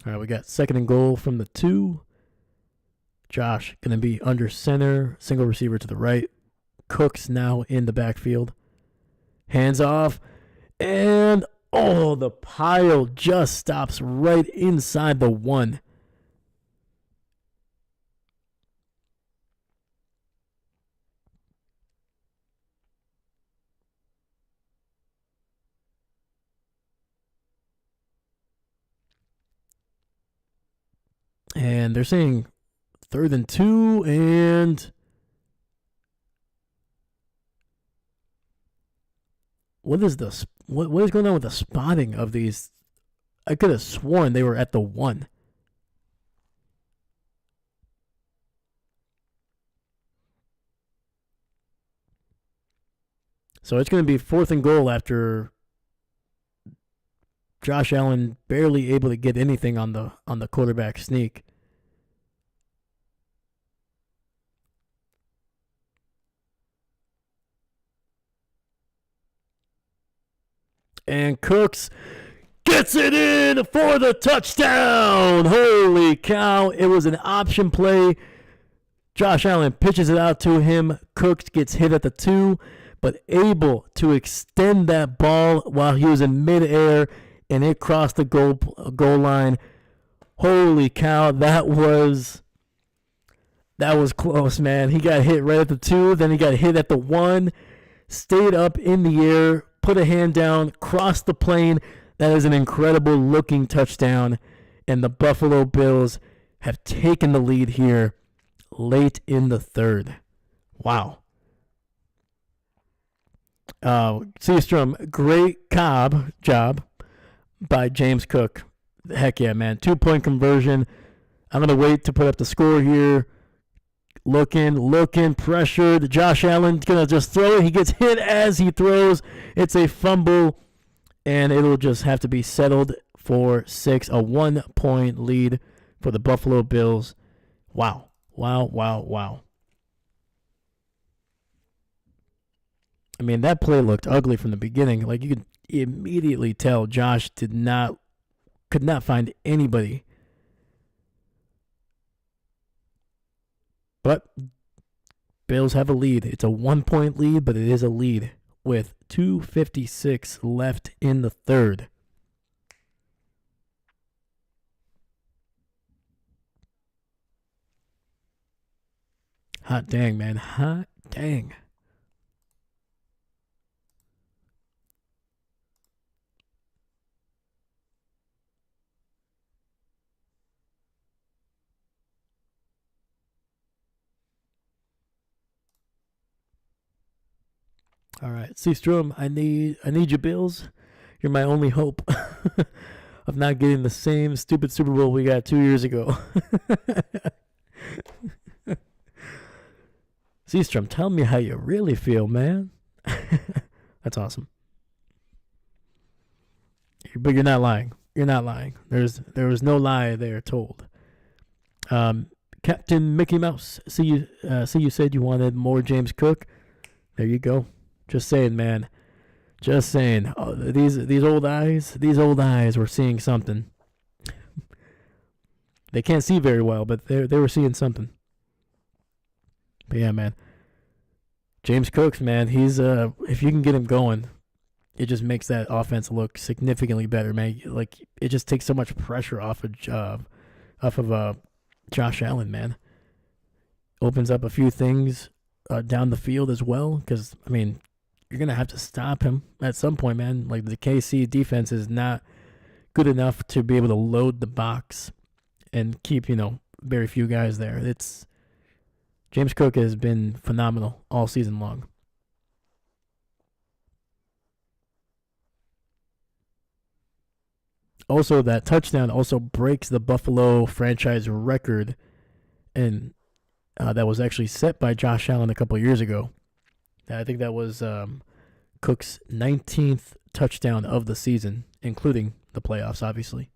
All right, we got 2nd and goal from the 2. Josh going to be under center, single receiver to the right. Cooks now in the backfield. Hands off, and the pile just stops right inside the 1. And they're saying 3rd and 2, and what is going on with the spotting of these? I could have sworn they were at the 1. So it's going to be 4th and goal after Josh Allen barely able to get anything on the quarterback sneak. And Cooks gets it in for the touchdown. Holy cow. It was an option play. Josh Allen pitches it out to him. Cooks gets hit at the 2, but able to extend that ball while he was in midair, and it crossed the goal line. Holy cow. That was close, man. He got hit right at the 2, then he got hit at the 1, stayed up in the air, put a hand down, crossed the plane. That is an incredible looking touchdown. And the Buffalo Bills have taken the lead here late in the third. Wow. Seastrom, great job by James Cook. Heck yeah, man. 2-point conversion. I'm going to wait to put up the score here. Looking, pressured. Josh Allen's going to just throw it. He gets hit as he throws. It's a fumble, and it'll just have to be settled for 6. A 1-point lead for the Buffalo Bills. Wow. I mean, that play looked ugly from the beginning. Like, you could immediately tell Josh could not find anybody. But Bills have a lead. It's a 1-point lead, but it is a lead with 2:56 left in the third. Hot dang, man. Hot dang. All right, Seastrom, I need you, Bills. You're my only hope of not getting the same stupid Super Bowl we got 2 years ago. Seastrom, tell me how you really feel, man. That's awesome. But you're not lying. You're not lying. There was no lie there told. Captain Mickey Mouse. See you said you wanted more James Cook. There you go. Just saying, man. Just saying. Oh, these old eyes were seeing something. They can't see very well, but they were seeing something. But yeah, man. James Cooks, man, he's if you can get him going, it just makes that offense look significantly better, man. Like, it just takes so much pressure off of Josh Allen, man. Opens up a few things down the field as well, because I mean, you're gonna have to stop him at some point, man. Like, the KC defense is not good enough to be able to load the box and keep, very few guys there. James Cook has been phenomenal all season long. Also, that touchdown also breaks the Buffalo franchise record, and that was actually set by Josh Allen a couple of years ago. I think that was Cook's 19th touchdown of the season, including the playoffs, obviously.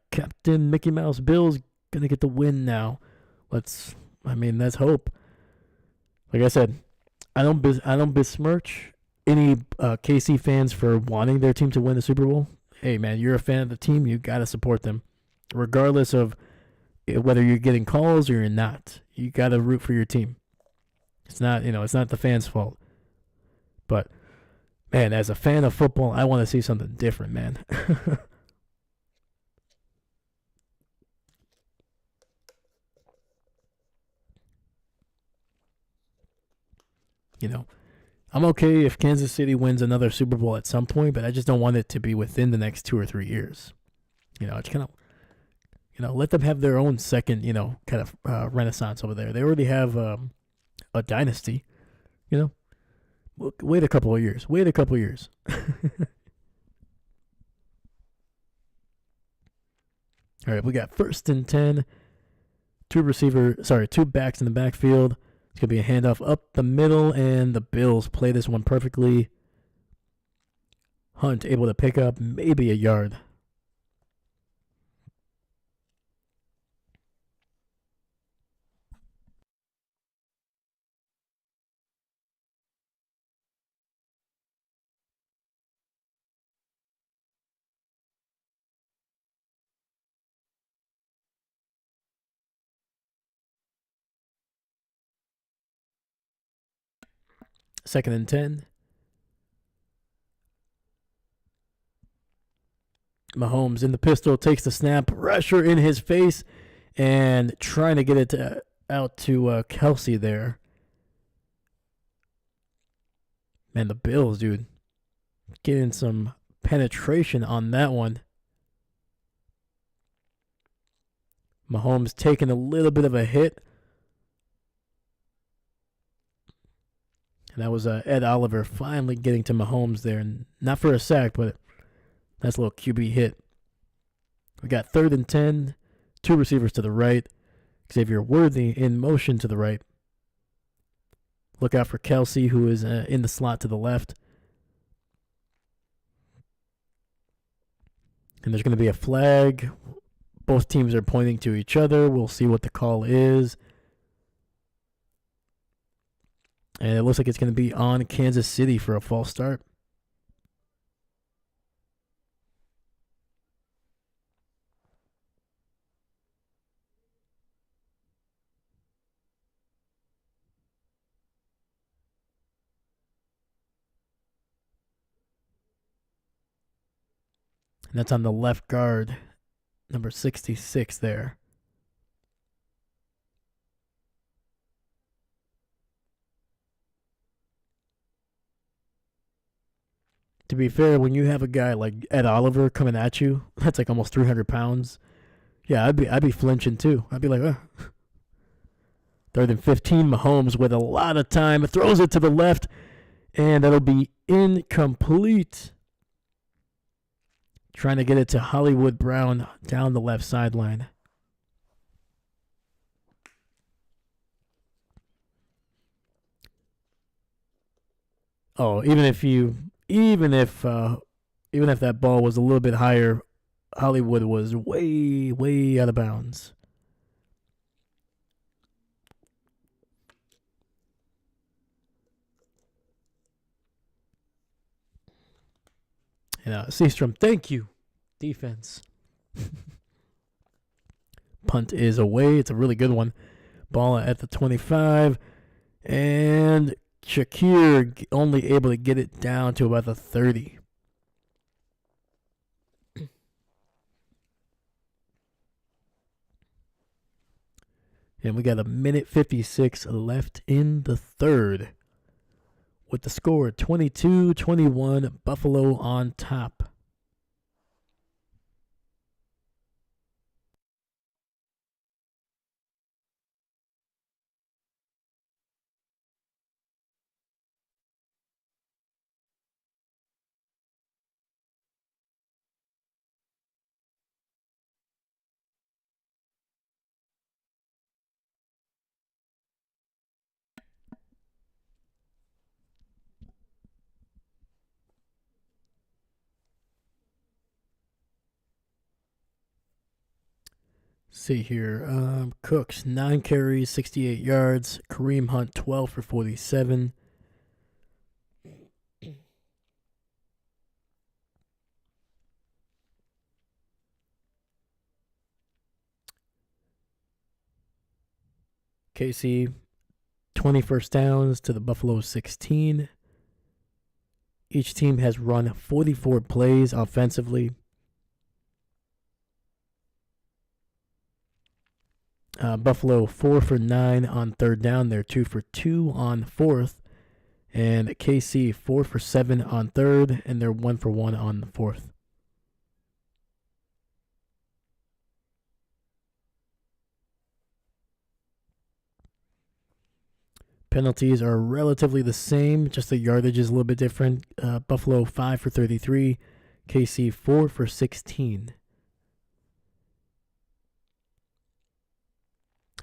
Captain Mickey Mouse Bills gonna get the win now. Let's hope. Like I said, I don't besmirch any KC fans for wanting their team to win the Super Bowl. Hey, man, you're a fan of the team. You got to support them, regardless of whether you're getting calls or you're not. You got to root for your team. It's not the fans' fault. But, man, as a fan of football, I want to see something different, man. I'm okay if Kansas City wins another Super Bowl at some point, but I just don't want it to be within the next 2 or 3 years. It's kind of, let them have their own second, kind of renaissance over there. They already have a dynasty, Wait a couple of years. All right, we got 1st and 10. Two backs in the backfield. It's going to be a handoff up the middle, and the Bills play this one perfectly. Hunt able to pick up maybe a yard. Second and 10. Mahomes in the pistol, takes the snap, pressure in his face, and trying to get it out to Kelsey there. Man, the Bills, dude, getting some penetration on that one. Mahomes taking a little bit of a hit. And that was Ed Oliver finally getting to Mahomes there. And not for a sack, but nice little QB hit. We got 3rd and 10. 2 receivers to the right. Xavier Worthy in motion to the right. Look out for Kelsey, who is in the slot to the left. And there's going to be a flag. Both teams are pointing to each other. We'll see what the call is. And it looks like it's going to be on Kansas City for a false start. And that's on the left guard, number 66 there. To be fair, when you have a guy like Ed Oliver coming at you, that's like almost 300 pounds. Yeah, I'd be flinching too. I'd be like, 3rd and 15, Mahomes with a lot of time. Throws it to the left, and that'll be incomplete. Trying to get it to Hollywood Brown down the left sideline. Oh, even if that ball was a little bit higher, Hollywood was way, way out of bounds. And Seastrom, thank you. Defense. Punt is away. It's a really good one. Ball at the 25. And Shakir only able to get it down to about the 30. And we got a minute 56 left in the third. With the score 22-21, Buffalo on top. See here. Cooks, 9 carries, 68 yards. Kareem Hunt, 12 for 47. KC, 20 first downs to the Buffalo 16. Each team has run 44 plays offensively. Buffalo 4 for 9 on 3rd down. They're 2 for 2 on 4th. And KC 4 for 7 on 3rd, and they're 1 for 1 on the 4th. Penalties are relatively the same, just the yardage is a little bit different. Buffalo 5 for 33, KC 4 for 16.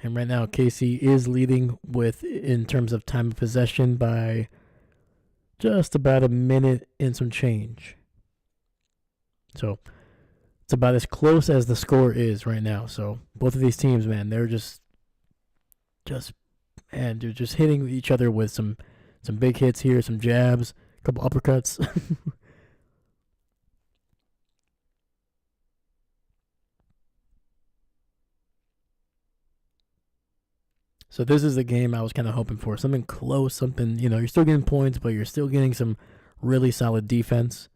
And right now, KC is leading with, in terms of time of possession, by just about a minute and some change. So it's about as close as the score is right now. So both of these teams, man, they're just hitting each other with some big hits here, some jabs, a couple uppercuts. So this is the game I was kind of hoping for. Something close, something, you're still getting points, but you're still getting some really solid defense.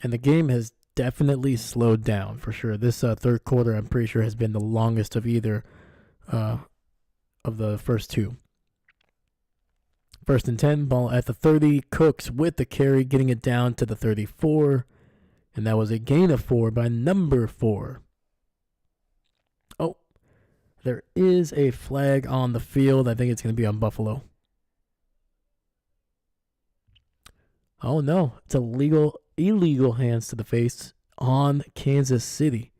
And the game has definitely slowed down for sure. This third quarter, I'm pretty sure, has been the longest of either of of the first two. 1st and 10, ball at the 30. Cooks with the carry, getting it down to the 34. And that was a gain of 4 by number 4. Oh, there is a flag on the field. I think it's going to be on Buffalo. Oh, no. It's illegal hands to the face on Kansas City.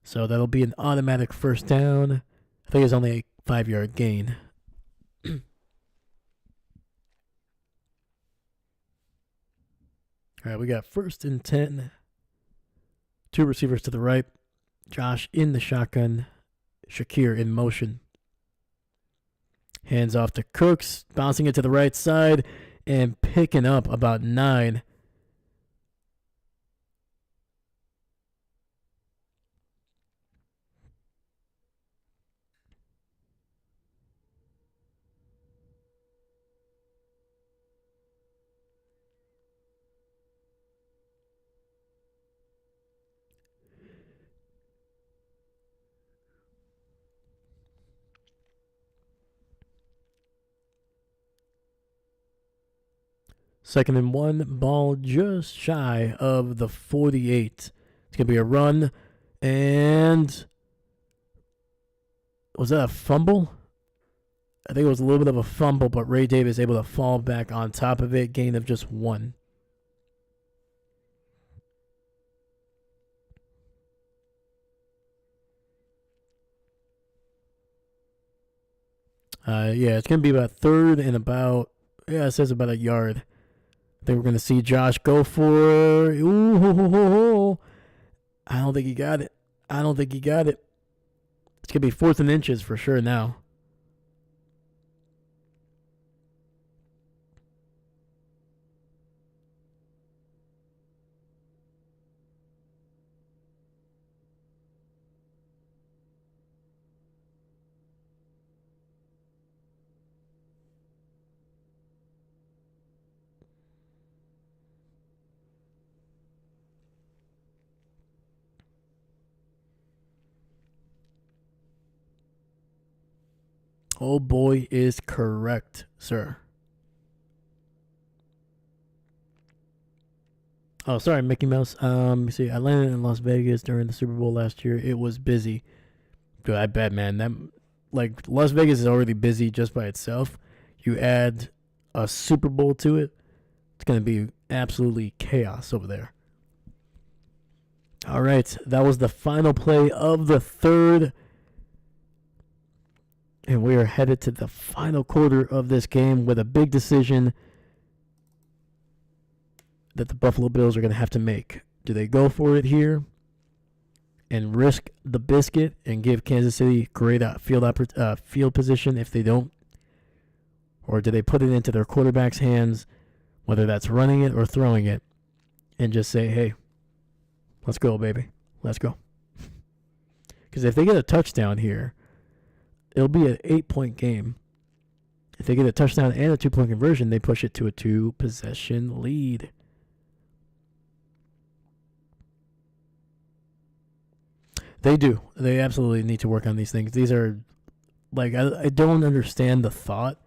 So that'll be an automatic first down. I think it's only a 5-yard gain. All right, we got 1st and 10. 2 receivers to the right. Josh in the shotgun. Shakir in motion. Hands off to Cooks. Bouncing it to the right side and picking up about 9. Second and 1, ball just shy of the 48. It's going to be a run. And was that a fumble? I think it was a little bit of a fumble, but Ray Davis able to fall back on top of it. Gain of just 1. Yeah, it's going to be about 3rd and about, it says about a yard. I think we're going to see Josh go for, ooh, I don't think he got it. It's going to be 4th and inches for sure now. Oh boy is correct, sir. Oh, sorry, Mickey Mouse. See, I landed in Las Vegas during the Super Bowl last year. It was busy. Dude, I bet, man. That, like, Las Vegas is already busy just by itself. You add a Super Bowl to it, it's going to be absolutely chaos over there. All right, that was the final play of the 3rd. And we are headed to the final quarter of this game with a big decision that the Buffalo Bills are going to have to make. Do they go for it here and risk the biscuit and give Kansas City great field position if they don't? Or do they put it into their quarterback's hands, whether that's running it or throwing it, and just say, hey, let's go, baby. Let's go. Because if they get a touchdown here, it'll be an 8-point game. If they get a touchdown and a 2-point conversion, they push it to a 2-possession lead. They do. They absolutely need to work on these things. These are, like, I don't understand the thought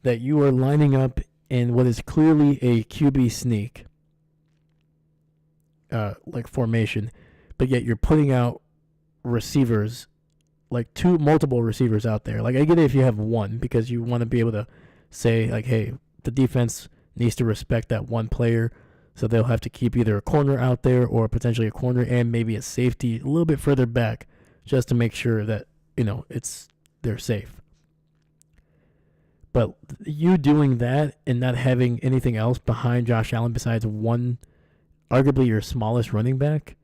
that you are lining up in what is clearly a QB sneak, like formation, but yet you're putting out receivers, like multiple receivers out there. Like, I get it if you have one because you want to be able to say, like, hey, the defense needs to respect that one player, so they'll have to keep either a corner out there or potentially a corner and maybe a safety a little bit further back just to make sure that, they're safe. But you doing that and not having anything else behind Josh Allen besides one, arguably your smallest running back,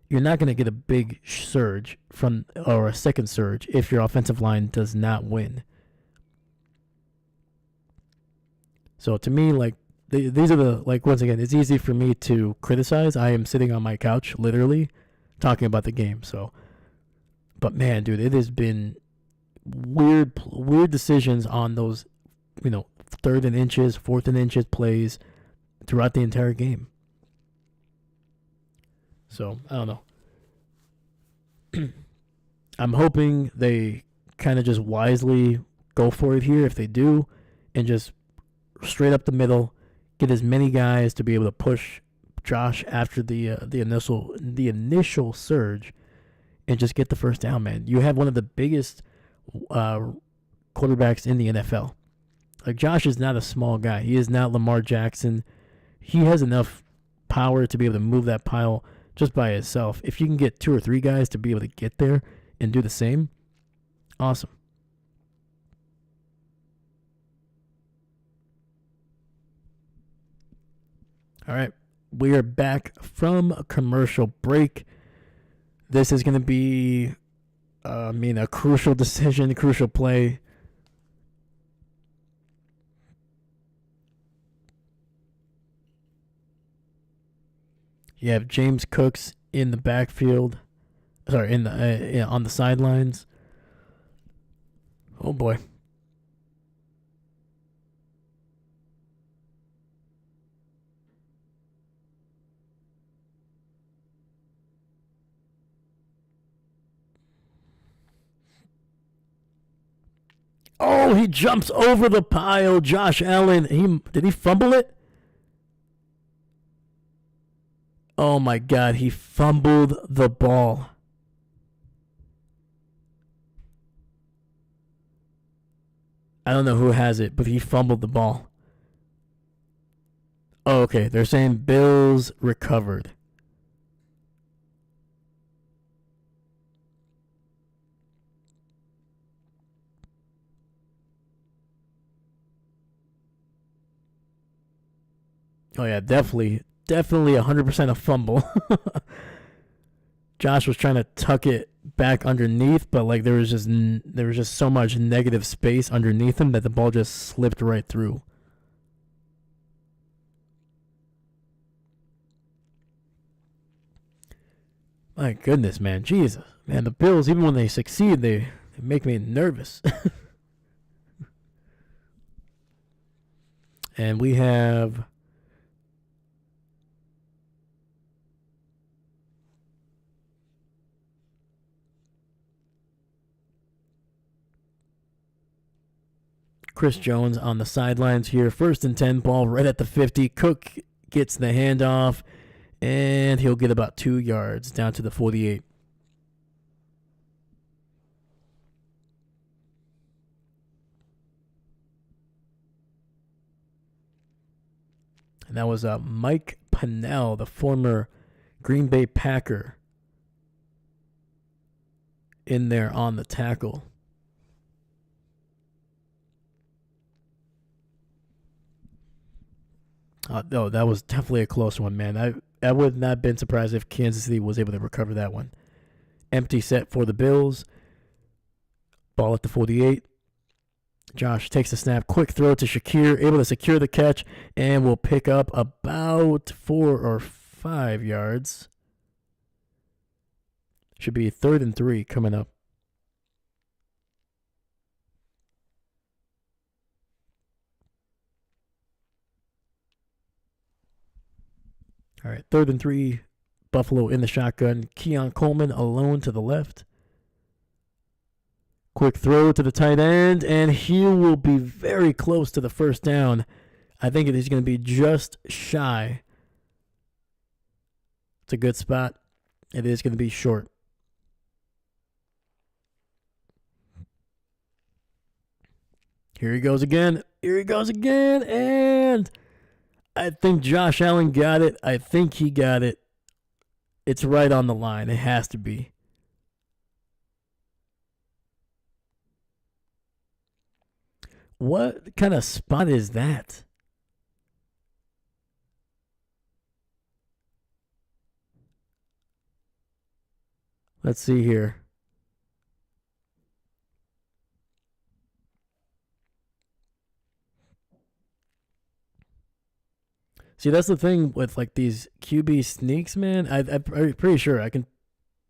you're not going to get a big surge or a second surge if your offensive line does not win. So to me, like, these are the, like, once again, it's easy for me to criticize. I am sitting on my couch, literally, talking about the game. So, but man, dude, it has been weird decisions on those, third and inches, fourth and inches plays throughout the entire game. So, I don't know. I'm hoping they kind of just wisely go for it here if they do, and just straight up the middle, get as many guys to be able to push Josh after the initial surge, and just get the first down, man. You have one of the biggest quarterbacks in the NFL. Like, Josh is not a small guy. He is not Lamar Jackson. He has enough power to be able to move that pile just by himself. If you can get 2 or 3 guys to be able to get there and do the same, awesome. All right, we are back from a commercial break. This is going to be, a crucial decision, a crucial play. You have James Cooks in the backfield. Sorry, on the sidelines. Oh boy. Oh, he jumps over the pile. Josh Allen. Did he fumble it? Oh my God, he fumbled the ball. I don't know who has it, but he fumbled the ball. Oh, okay. They're saying Bills recovered. Oh yeah, definitely 100% a fumble. Josh was trying to tuck it back underneath, but like there was just so much negative space underneath him that the ball just slipped right through. My goodness, man. Jesus. Man, the Bills, even when they succeed, they make me nervous. And we have Chris Jones on the sidelines here. 1st and 10, ball right at the 50. Cook gets the handoff, and he'll get about 2 yards down to the 48. And that was Mike Pennel, the former Green Bay Packer, in there on the tackle. No, that was definitely a close one, man. I would not have been surprised if Kansas City was able to recover that one. Empty set for the Bills. Ball at the 48. Josh takes the snap. Quick throw to Shakir. Able to secure the catch. And will pick up about 4 or 5 yards. Should be 3rd and 3 coming up. All right, 3rd and 3, Buffalo in the shotgun. Keon Coleman alone to the left. Quick throw to the tight end, and he will be very close to the first down. I think it is going to be just shy. It's a good spot. It is going to be short. Here he goes again. And I think Josh Allen got it. I think he got it. It's right on the line. It has to be. What kind of spot is that? Let's see here. See, that's the thing with like these QB sneaks, man. I'm pretty sure I can.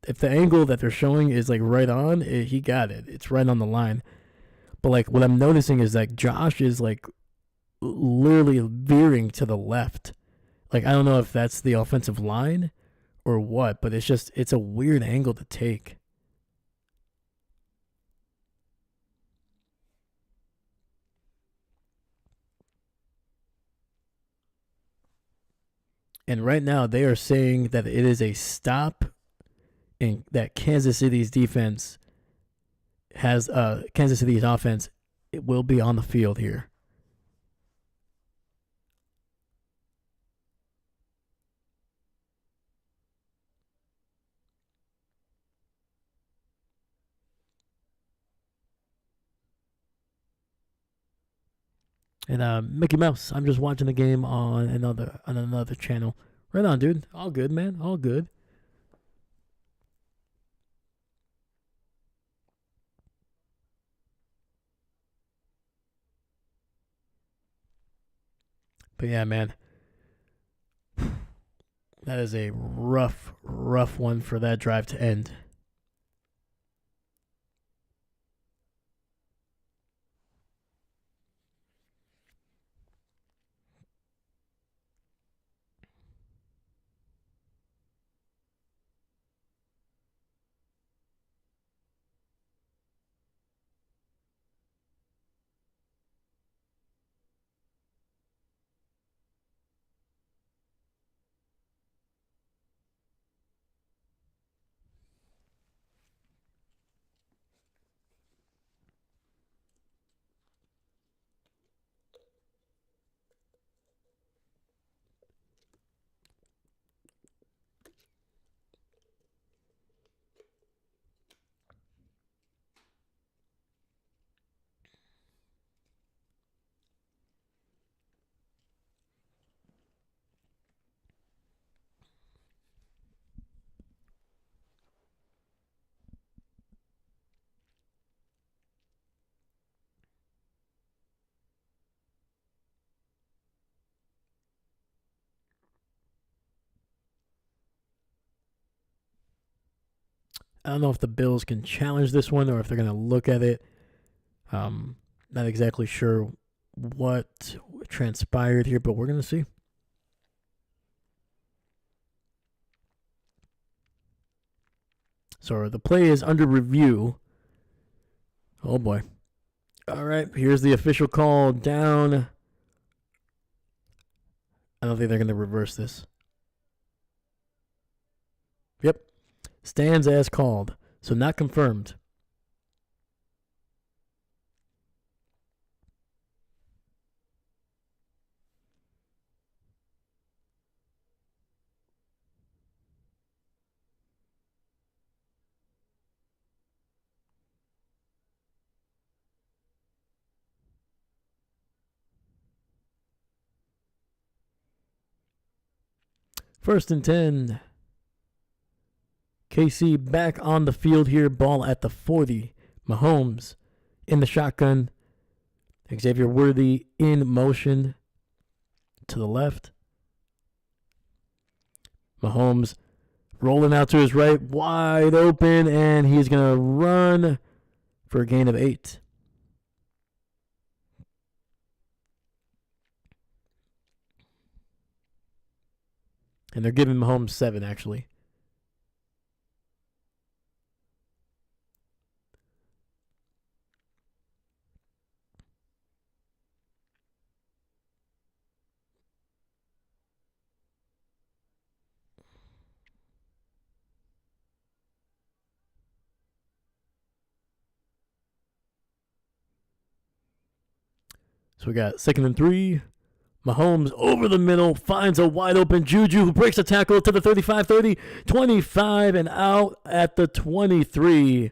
If the angle that they're showing is like right on, he got it. It's right on the line. But like what I'm noticing is like Josh is like literally veering to the left. Like, I don't know if that's the offensive line or what, but it's a weird angle to take. And right now they are saying that it is a stop and that Kansas City's defense has Kansas City's offense, it will be on the field here. And Mickey Mouse, I'm just watching the game on another channel. Right on, dude. All good, man. All good. But yeah, man. That is a rough one for that drive to end. I don't know if the Bills can challenge this one or if they're going to look at it. Not exactly sure what transpired here, but we're going to see. So the play is under review. Oh boy. All right, here's the official call down. I don't think they're going to reverse this. Yep. Stands as called. So not confirmed. First and 10. KC back on the field here. Ball at the 40. Mahomes in the shotgun. Xavier Worthy in motion to the left. Mahomes rolling out to his right, wide open, and he's going to run for a gain of 8. And they're giving Mahomes 7, actually. So we got 2nd and 3. Mahomes over the middle, finds a wide open Juju who breaks a tackle to the 35-30, 25 and out at the 23.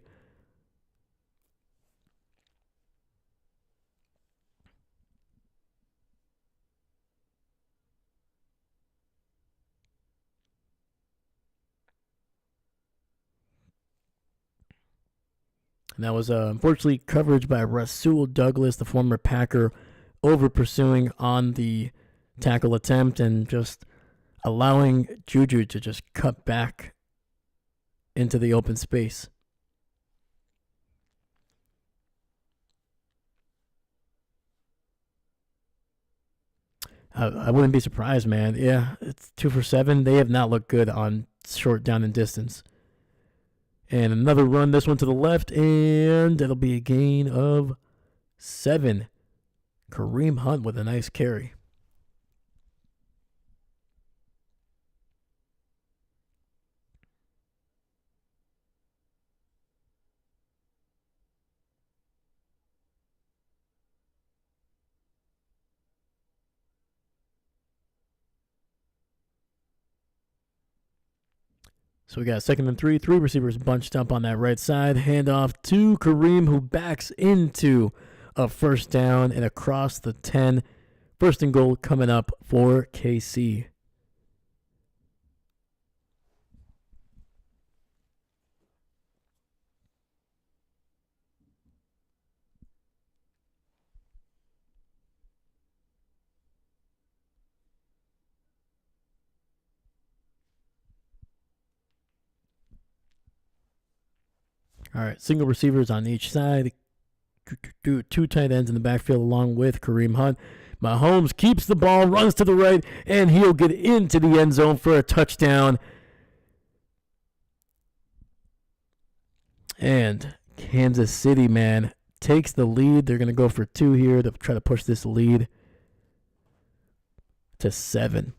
And that was unfortunately coverage by Rasul Douglas, the former Packer, over pursuing on the tackle attempt and just allowing Juju to just cut back into the open space. I wouldn't be surprised, man. Yeah, it's 2 for 7. They have not looked good on short down and distance. And another run, this one to the left, and it'll be a gain of 7. Kareem Hunt with a nice carry. So we got 2nd and 3, 3 receivers bunched up on that right side. Handoff to Kareem, who backs into a first down and across the 10. 1st and goal coming up for KC. All right, single receivers on each side. 2 tight ends in the backfield along with Kareem Hunt. Mahomes keeps the ball, runs to the right, and he'll get into the end zone for a touchdown. And Kansas City, man, takes the lead. They're going to go for 2 here to try to push this lead to 7.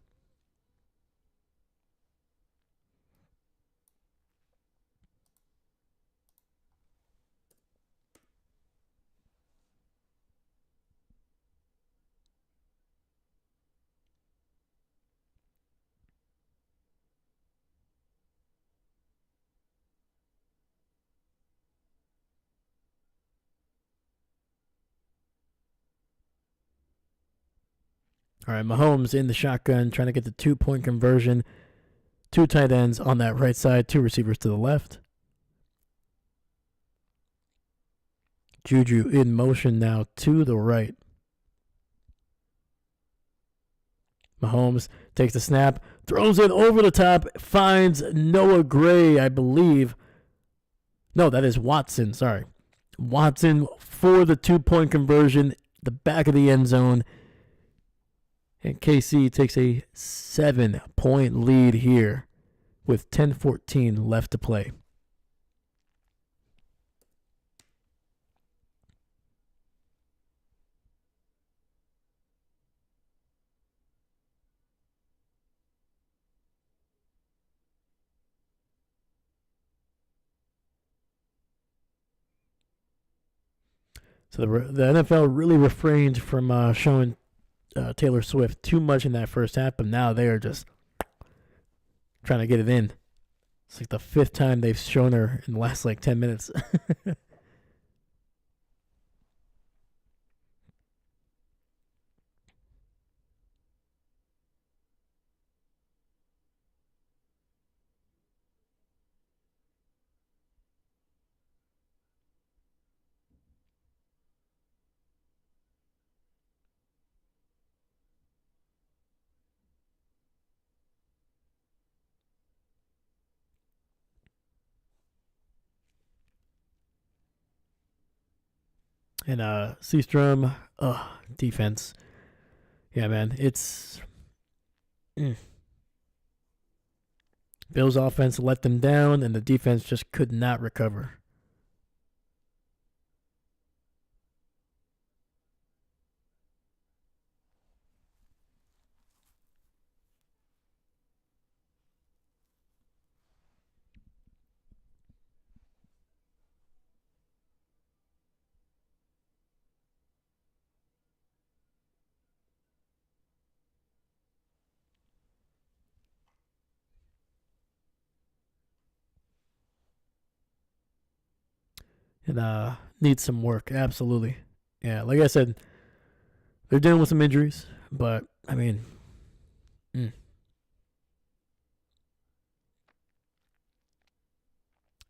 All right, Mahomes in the shotgun, trying to get the 2-point conversion. 2 tight ends on that right side, 2 receivers to the left. Juju in motion now to the right. Mahomes takes the snap, throws it over the top, finds Noah Gray, I believe. No, that is Watson, sorry. Watson for the 2-point conversion, the back of the end zone. And KC takes a 7-point lead here with 10:14 left to play. So the NFL really refrained from showing Taylor Swift too much in that first half, but now they are just trying to get it in. It's like the 5th time they've shown her in the last 10 minutes. And Seastrom, defense. Yeah, man, it's Bills offense let them down, and the defense just could not recover. And needs some work, absolutely. Yeah, like I said, they're dealing with some injuries, but I mean,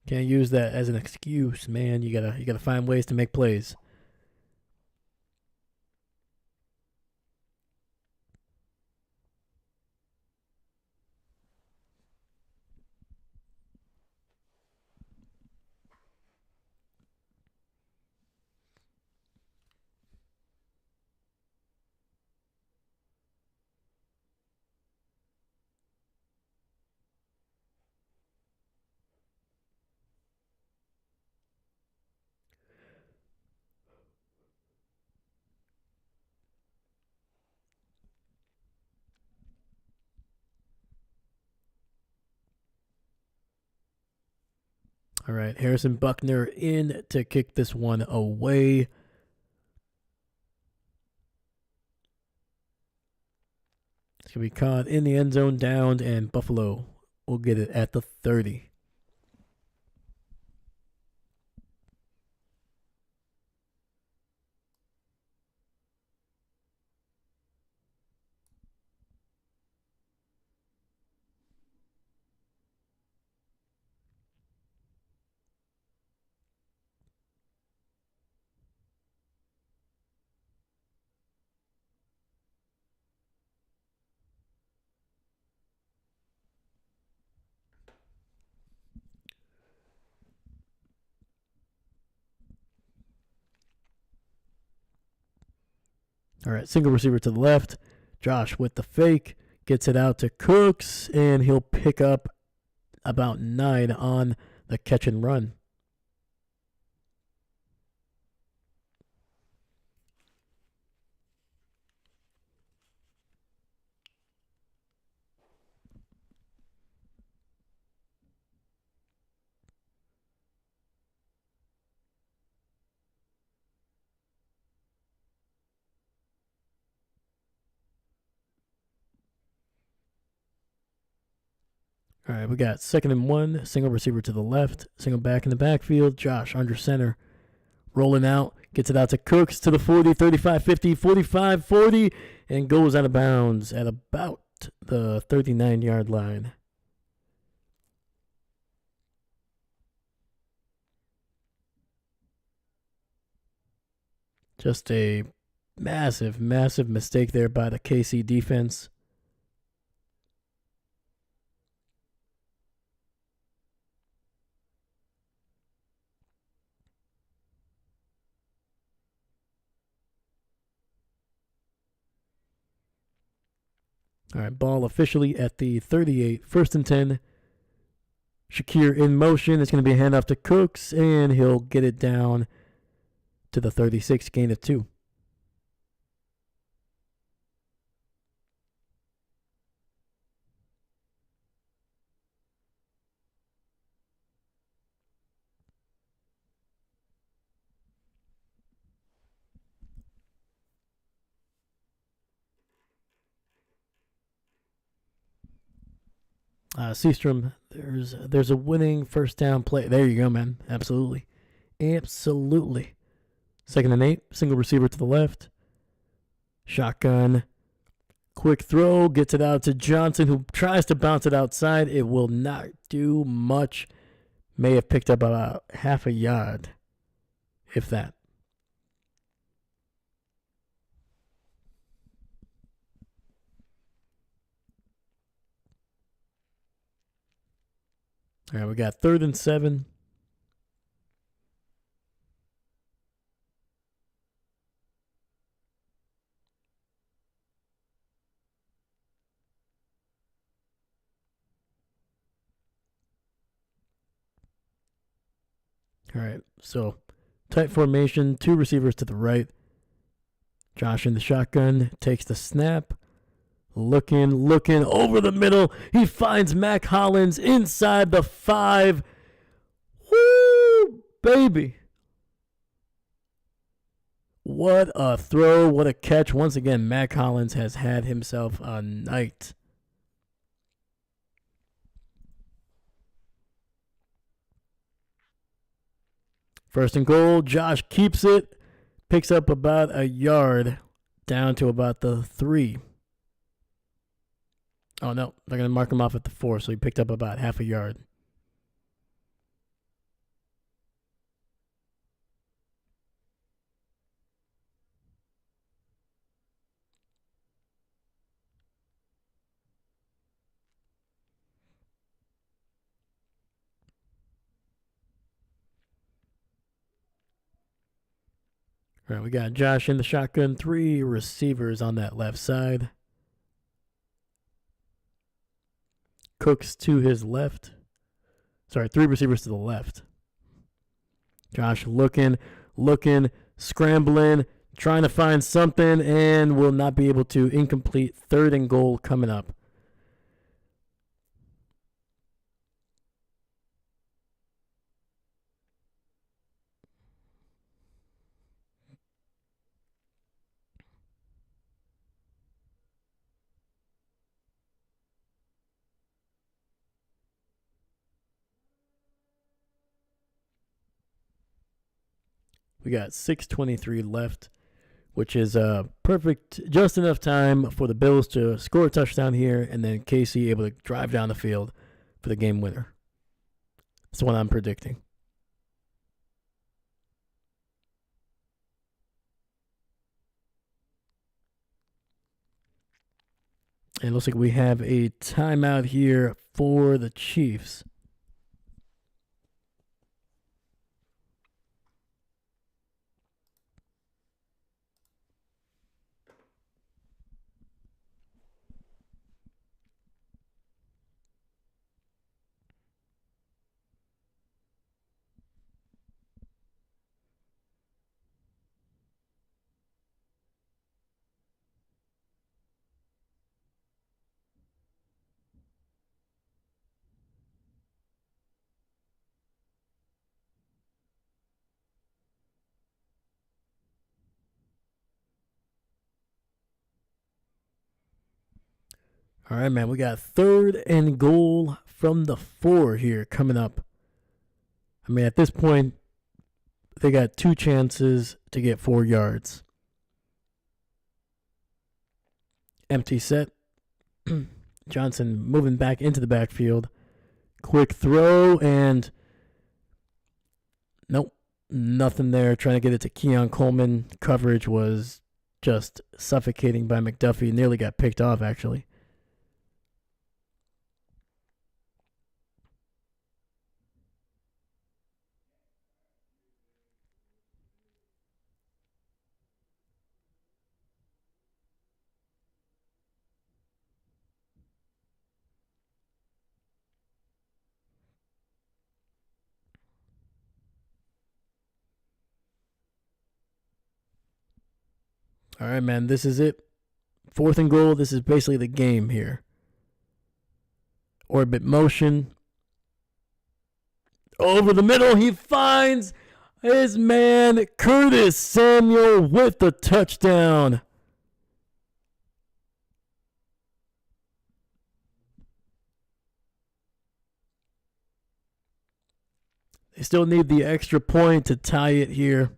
can't use that as an excuse, man. You gotta find ways to make plays. All right, Harrison Buckner in to kick this one away. It's going to be caught in the end zone, downed, and Buffalo will get it at the 30. All right, single receiver to the left. Josh with the fake. Gets it out to Cooks, and he'll pick up about 9 on the catch and run. All right, we got 2nd and 1, single receiver to the left, single back in the backfield. Josh under center, rolling out, gets it out to Cooks to the 40, 35, 50, 45, 40, and goes out of bounds at about the 39-yard line. Just a massive, massive mistake there by the KC defense. All right, ball officially at the 38, 1st and 10. Shakir in motion. It's going to be a handoff to Cooks, and he'll get it down to the 36, gain of 2. Seastrom, there's a winning 1st down play. There you go, man. Absolutely. 2nd and 8, single receiver to the left. Shotgun. Quick throw, gets it out to Johnson, who tries to bounce it outside. It will not do much. May have picked up about half a yard, if that. All right, we got 3rd and 7. All right, so tight formation, 2 receivers to the right. Josh in the shotgun, takes the snap. Looking over the middle. He finds Mac Hollins inside the 5. Woo, baby. What a throw, what a catch. Once again, Mac Hollins has had himself a night. First and goal, Josh keeps it. Picks up about a yard down to about the 3. Oh, no. They're going to mark him off at the 4, so he picked up about half a yard. All right, we got Josh in the shotgun, 3 receivers on that left side. Cooks to his left. 3 receivers to the left. Josh looking, scrambling, trying to find something, and will not be able to. Incomplete. 3rd and goal coming up. We got 6:23 left, which is perfect, just enough time for the Bills to score a touchdown here, and then Casey able to drive down the field for the game winner. That's what I'm predicting. And it looks like we have a timeout here for the Chiefs. All right, man. We got 3rd and goal from the 4 here coming up. I mean, at this point, they got 2 chances to get 4 yards. Empty set. Johnson moving back into the backfield. Quick throw, and nope, nothing there. Trying to get it to Keon Coleman. Coverage was just suffocating by McDuffie. Nearly got picked off, actually. All right, man. This is it. 4th and goal. This is basically the game here. Orbit motion. Over the middle. He finds his man, Curtis Samuel, with the touchdown. They still need the extra point to tie it here.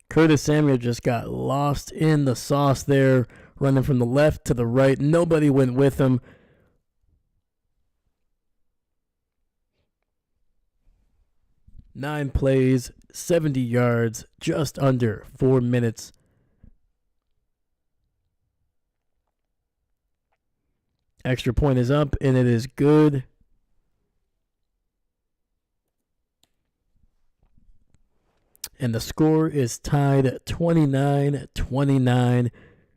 Curtis Samuel just got lost in the sauce there, running from the left to the right. Nobody went with him. Nine plays, 70 yards, just under 4 minutes. Extra point is up, and it is good. And the score is tied 29-29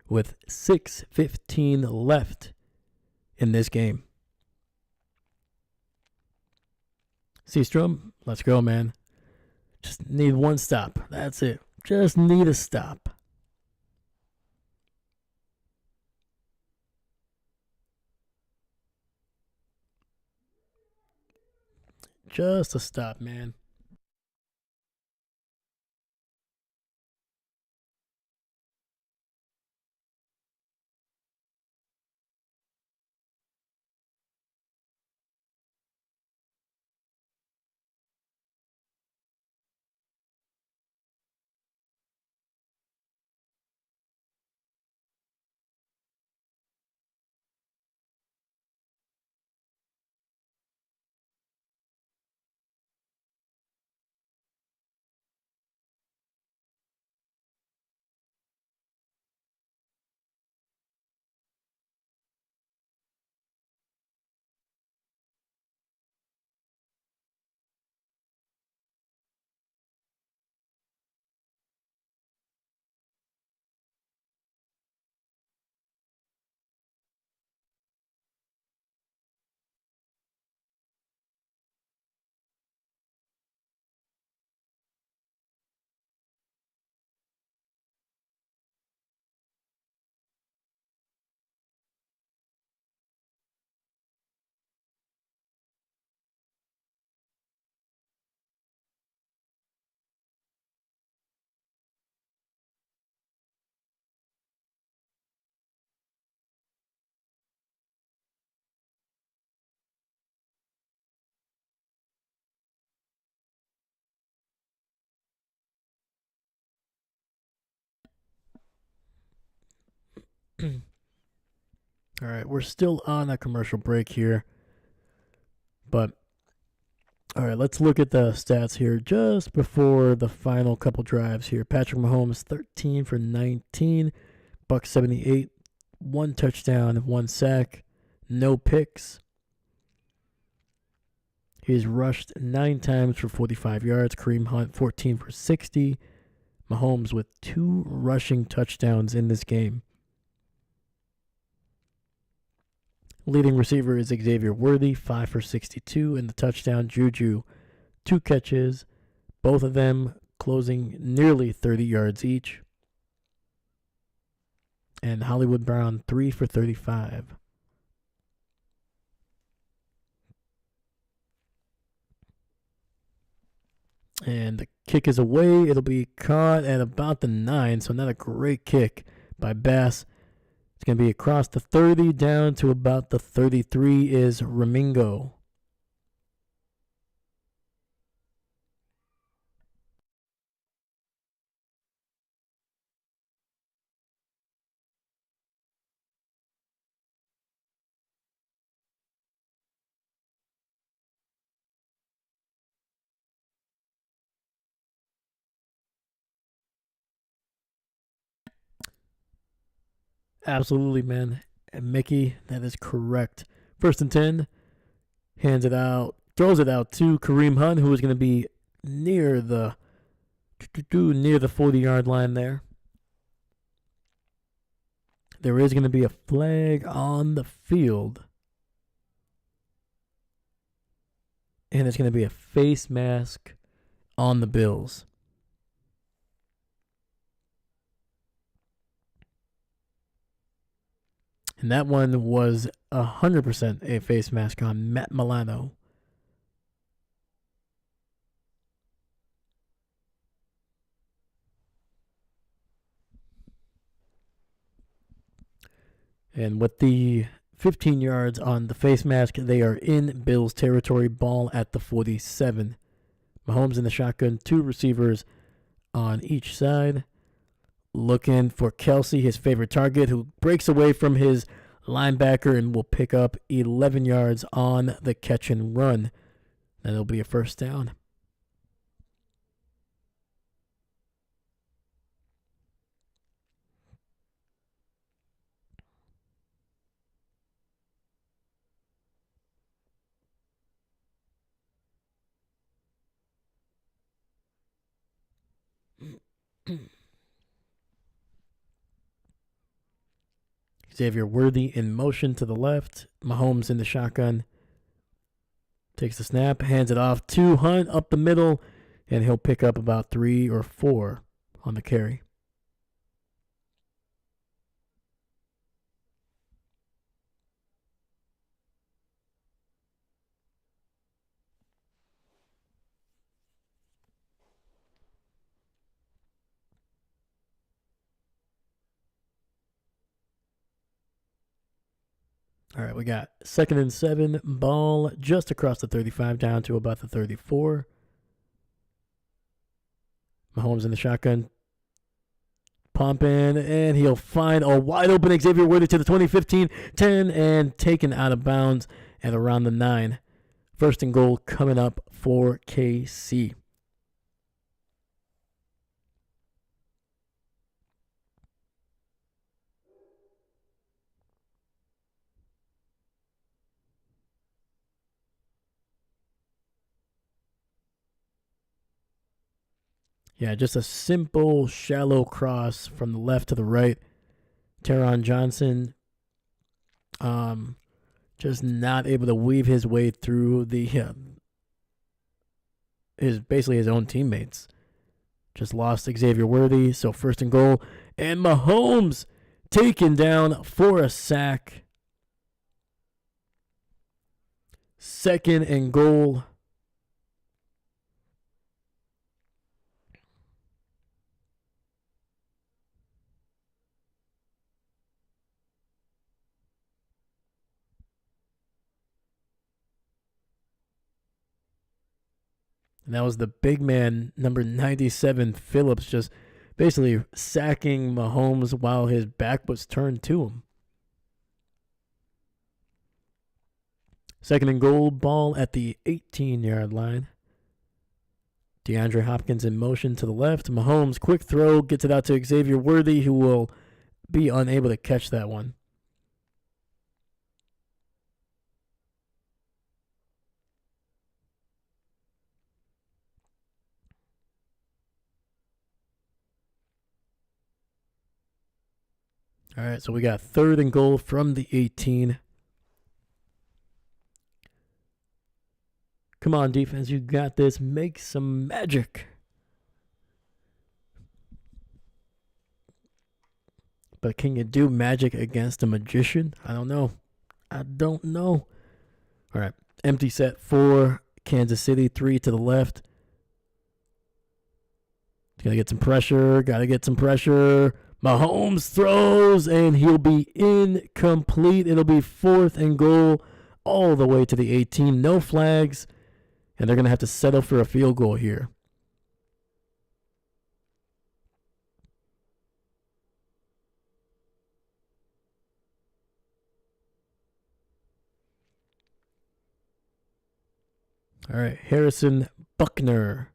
with 6:15 left in this game. Seastrom, let's go, man. Just need one stop. That's it. Just need a stop. Just a stop, man. All right, we're still on a commercial break here, but all right, let's look at the stats here just before the final couple drives here. Patrick Mahomes, 13 for 19, buck 78, 1 touchdown, 1 sack, no picks. He's rushed 9 times for 45 yards. Kareem Hunt, 14 for 60. Mahomes with 2 rushing touchdowns in this game. Leading receiver is Xavier Worthy, 5 for 62 in the touchdown. Juju, 2 catches, both of them closing nearly 30 yards each. And Hollywood Brown, 3 for 35. And the kick is away. It'll be caught at about the 9, so not a great kick by Bass. It's going to be across the 30 down to about the 33 is Ramingo. Absolutely, man. And Mickey, that is correct. 1st and 10. Hands it out. Throws it out to Kareem Hunt, who is going to be near the 40-yard line there. There is going to be a flag on the field. And it's going to be a face mask on the Bills. And that one was 100% a face mask on Matt Milano. And with the 15 yards on the face mask, they are in Bills territory. Ball at the 47. Mahomes in the shotgun, 2 receivers on each side. Looking for Kelsey, his favorite target, who breaks away from his linebacker and will pick up 11 yards on the catch and run. That'll be a first down. Xavier Worthy in motion to the left. Mahomes in the shotgun. Takes the snap, hands it off to Hunt up the middle, and he'll pick up about 3 or 4 on the carry. All right, we got 2nd and 7, ball just across the 35 down to about the 34. Mahomes in the shotgun, pumping, and he'll find a wide open Xavier Worthy to the 20-15, 10, and taken out of bounds at around the 9. 1st and goal coming up for KC. Yeah, just a simple, shallow cross from the left to the right. Taron Johnson just not able to weave his way through the his own teammates. Just lost Xavier Worthy, so 1st and goal. And Mahomes taken down for a sack. 2nd and goal. And that was the big man, number 97, Phillips, just basically sacking Mahomes while his back was turned to him. Second and goal, ball at the 18-yard line. DeAndre Hopkins in motion to the left. Mahomes, quick throw, gets it out to Xavier Worthy, who will be unable to catch that one. All right, so we got third and goal from the 18. Come on, defense, you got this. Make some magic. But can you do magic against a magician? I don't know. All right, empty set for Kansas City, 3 to the left. Gotta get some pressure. Mahomes throws, and he'll be incomplete. It'll be fourth and goal all the way to the 18. No flags, and they're going to have to settle for a field goal here. All right, Harrison Buckner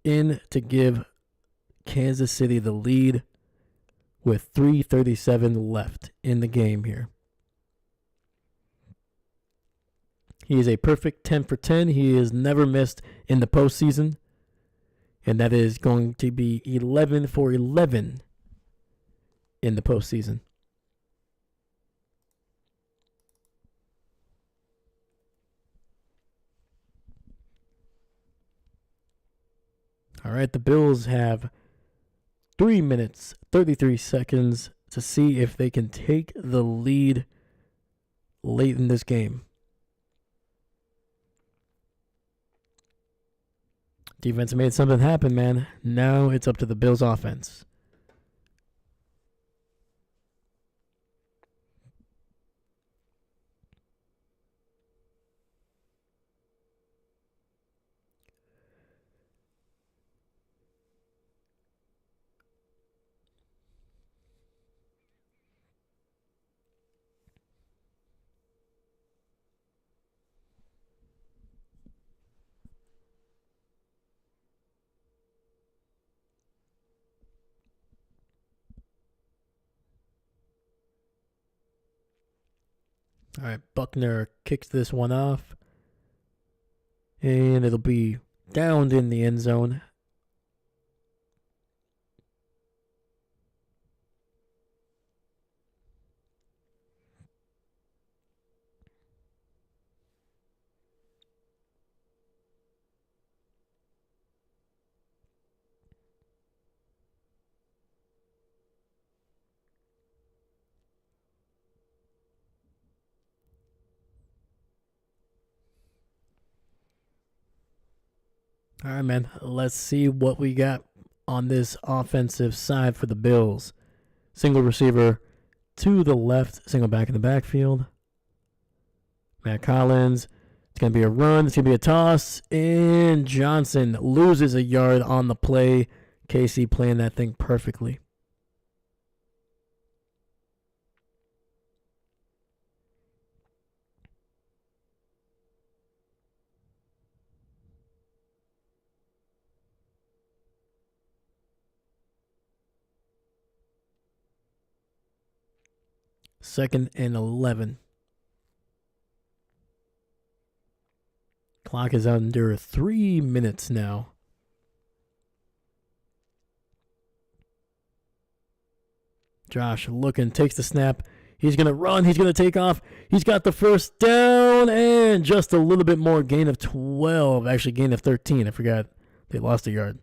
in to give Kansas City the lead with 3:37 left in the game here. He is a perfect 10 for 10. He has never missed in the postseason. And that is going to be 11 for 11 in the postseason. All right, the Bills have 3 minutes, 33 seconds to see if they can take the lead late in this game. Defense made something happen, man. Now it's up to the Bills offense. All right, Buckner kicks this one off. And it'll be downed in the end zone. All right, man. Let's see what we got on this offensive side for the Bills. Single receiver to the left, single back in the backfield. Matt Collins. It's going to be a run. It's going to be a toss. And Johnson loses a yard on the play. Casey playing that thing perfectly. Second and 11. Clock is under 3 minutes now. Josh looking, takes the snap. He's going to run. He's going to take off. He's got the first down and just a little bit more, gain of 12. Actually, gain of 13. I forgot they lost a yard.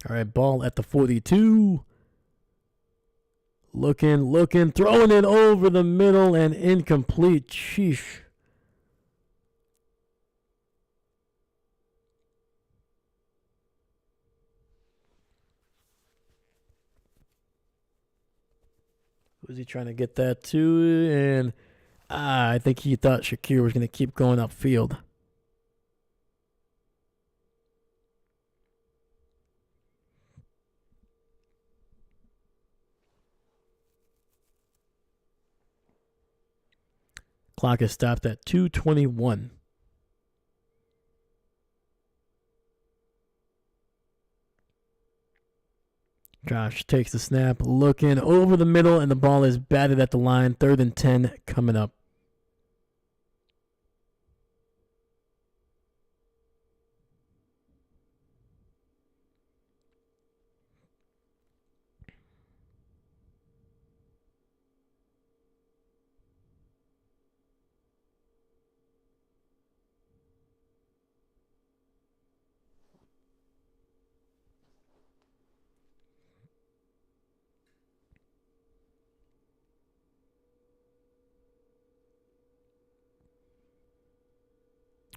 All right, ball at the 42. Looking, throwing it over the middle and incomplete. Sheesh. Who's he trying to get that to? And I think he thought Shakir was going to keep going upfield. Clock is stopped at 2:21. Josh takes the snap, looking over the middle, and the ball is batted at the line. 3rd and 10 coming up.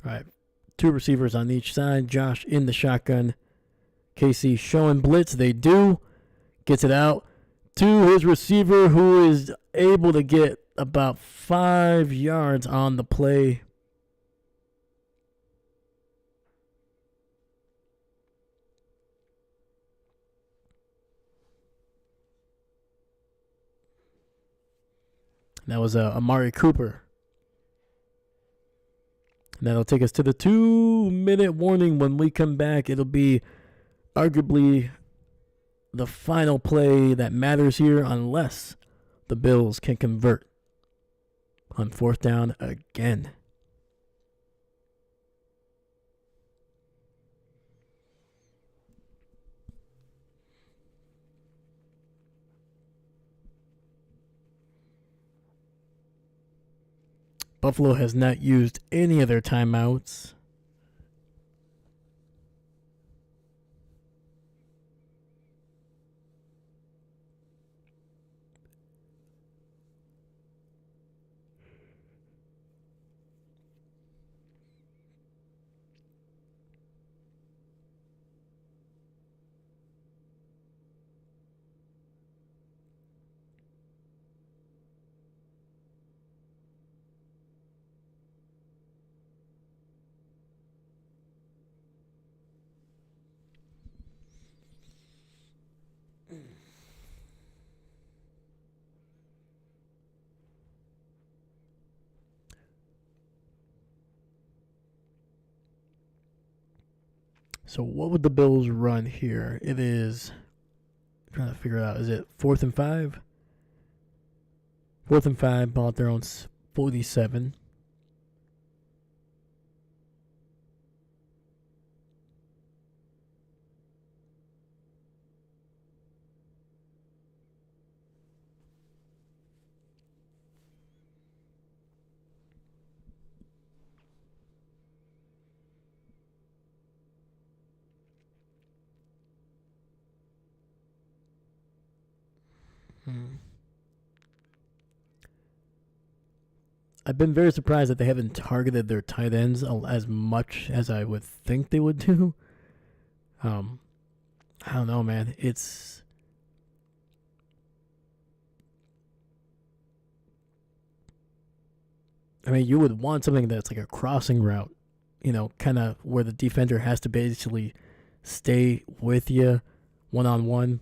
All right, 2 receivers on each side. Josh in the shotgun. KC showing blitz. They do. Gets it out to his receiver, who is able to get about 5 yards on the play. That was Amari Cooper. And that'll take us to the 2-minute warning. When we come back, it'll be arguably the final play that matters here, unless the Bills can convert on 4th down again. Buffalo has not used any of their timeouts. So what would the Bills run here? It is, I'm trying to figure it out. Is it 4th and 5? 4th and 5, ball at their own 47. I've been very surprised that they haven't targeted their tight ends as much as I would think they would do. I don't know, man. I mean, you would want something that's like a crossing route, kind of where the defender has to basically stay with you one-on-one.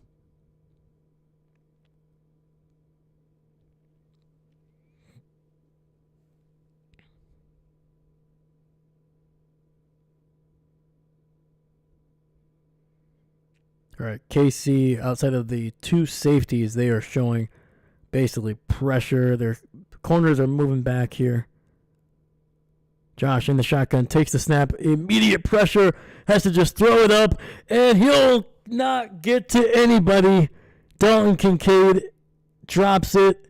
All right, KC, outside of the 2 safeties, they are showing basically pressure. Their corners are moving back here. Josh in the shotgun takes the snap. Immediate pressure. Has to just throw it up, and he'll not get to anybody. Dalton Kincaid drops it.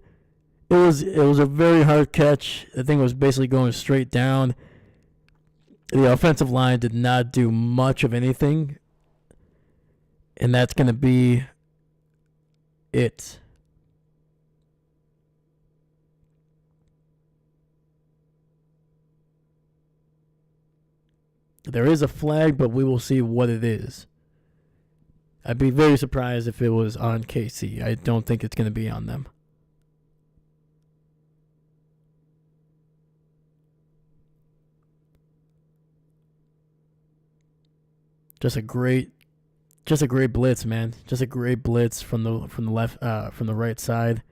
It was a very hard catch. The thing was basically going straight down. The offensive line did not do much of anything. And that's going to be it. There is a flag, but we will see what it is. I'd be very surprised if it was on KC. I don't think it's going to be on them. Just a great blitz, man. Just a great blitz from the left from the right side.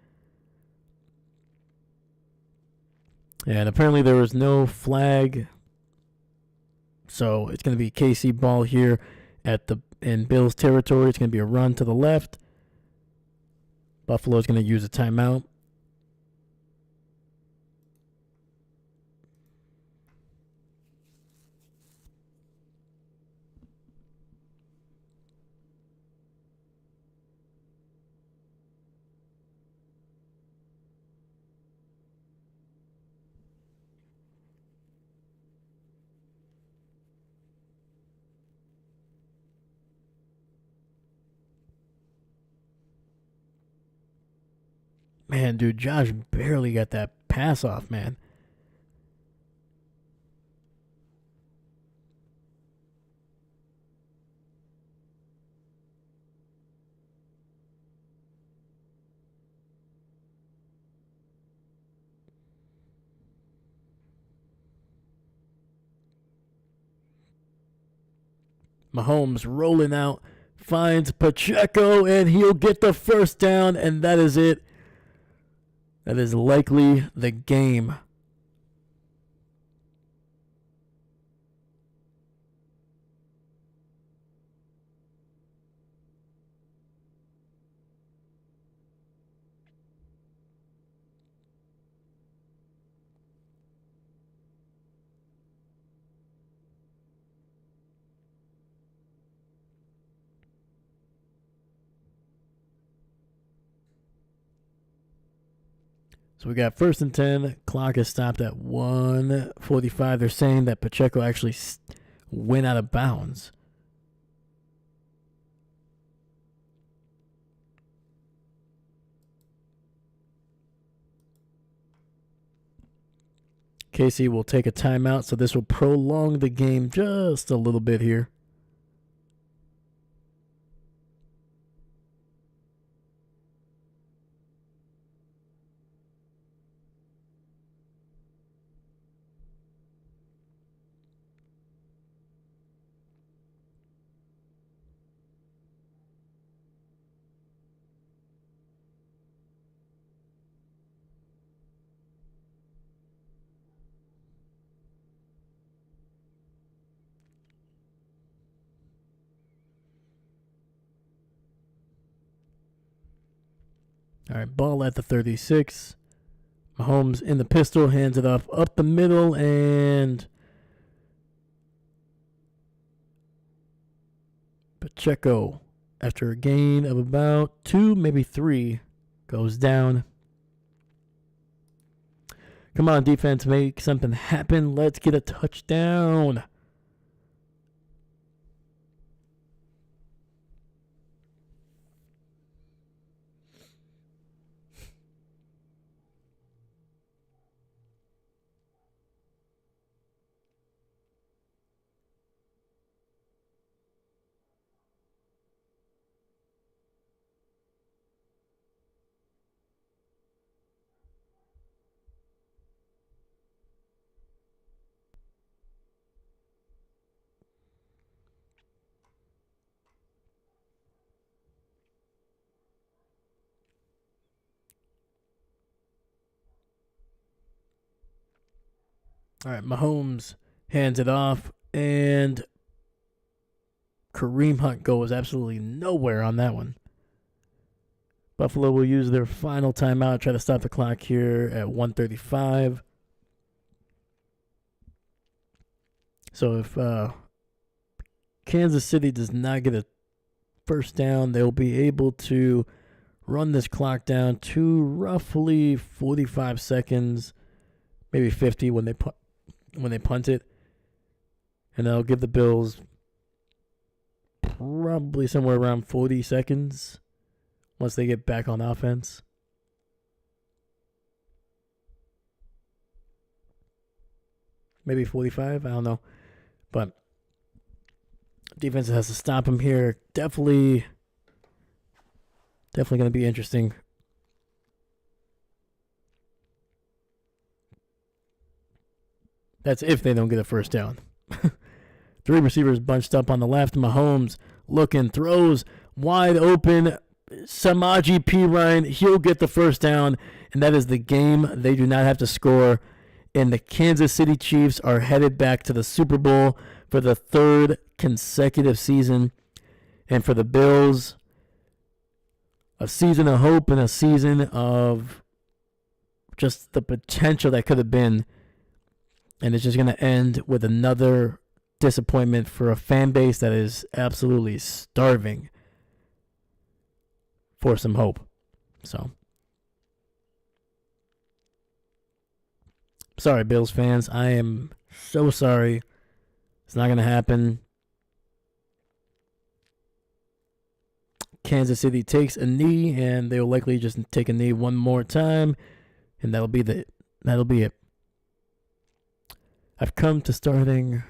And apparently there was no flag. So it's going to be KC ball here in Bills territory. It's going to be a run to the left. Buffalo's going to use a timeout. Man, dude, Josh barely got that pass off, man. Mahomes rolling out, finds Pacheco, and he'll get the first down, and that is it. That is likely the game. So we got 1st and 10. Clock is stopped at 1:45. They're saying that Pacheco actually went out of bounds. KC will take a timeout, so this will prolong the game just a little bit here. All right, ball at the 36. Mahomes in the pistol, hands it off up the middle, and Pacheco, after a gain of about 2, maybe 3, goes down. Come on, defense, make something happen. Let's get a touchdown. All right, Mahomes hands it off, and Kareem Hunt goes absolutely nowhere on that one. Buffalo will use their final timeout, try to stop the clock here at 1:35. So if Kansas City does not get a first down, they'll be able to run this clock down to roughly 45 seconds, maybe 50 when they punt it, and that'll give the Bills probably somewhere around 40 seconds once they get back on offense. Maybe 45, I don't know. But defense has to stop him here. Definitely going to be interesting. That's if they don't get a first down. Three receivers bunched up on the left. Mahomes looking, throws wide open. Samaje Perine, he'll get the first down, and that is the game. They do not have to score, and the Kansas City Chiefs are headed back to the Super Bowl for the third consecutive season. And for the Bills, a season of hope and a season of just the potential that could have been. And it's just going to end with another disappointment for a fan base that is absolutely starving for some hope. So, sorry, Bills fans. I am so sorry. It's not going to happen. Kansas City takes a knee, and they'll likely just take a knee one more time, and that'll be it. I've come to starting.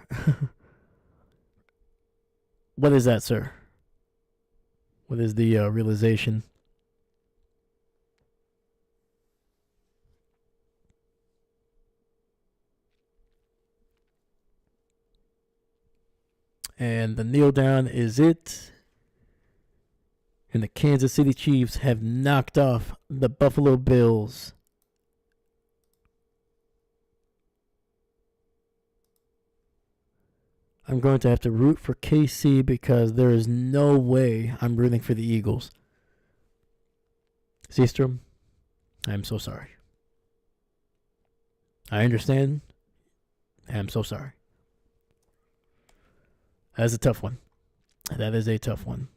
What is that, sir? What is the realization? And the kneel down is it. And the Kansas City Chiefs have knocked off the Buffalo Bills. I'm going to have to root for KC because there is no way I'm rooting for the Eagles. Seastrom, I'm so sorry. I understand. I'm so sorry. That's a tough one. That is a tough one.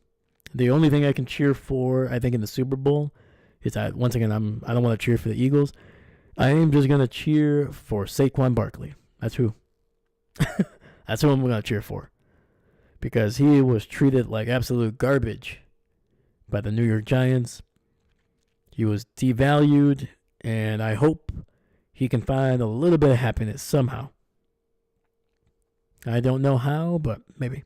The only thing I can cheer for, I think, in the Super Bowl is that, once again, I don't want to cheer for the Eagles. I am just going to cheer for Saquon Barkley. That's who. That's who I'm going to cheer for. Because he was treated like absolute garbage by the New York Giants. He was devalued, and I hope he can find a little bit of happiness somehow. I don't know how, but maybe.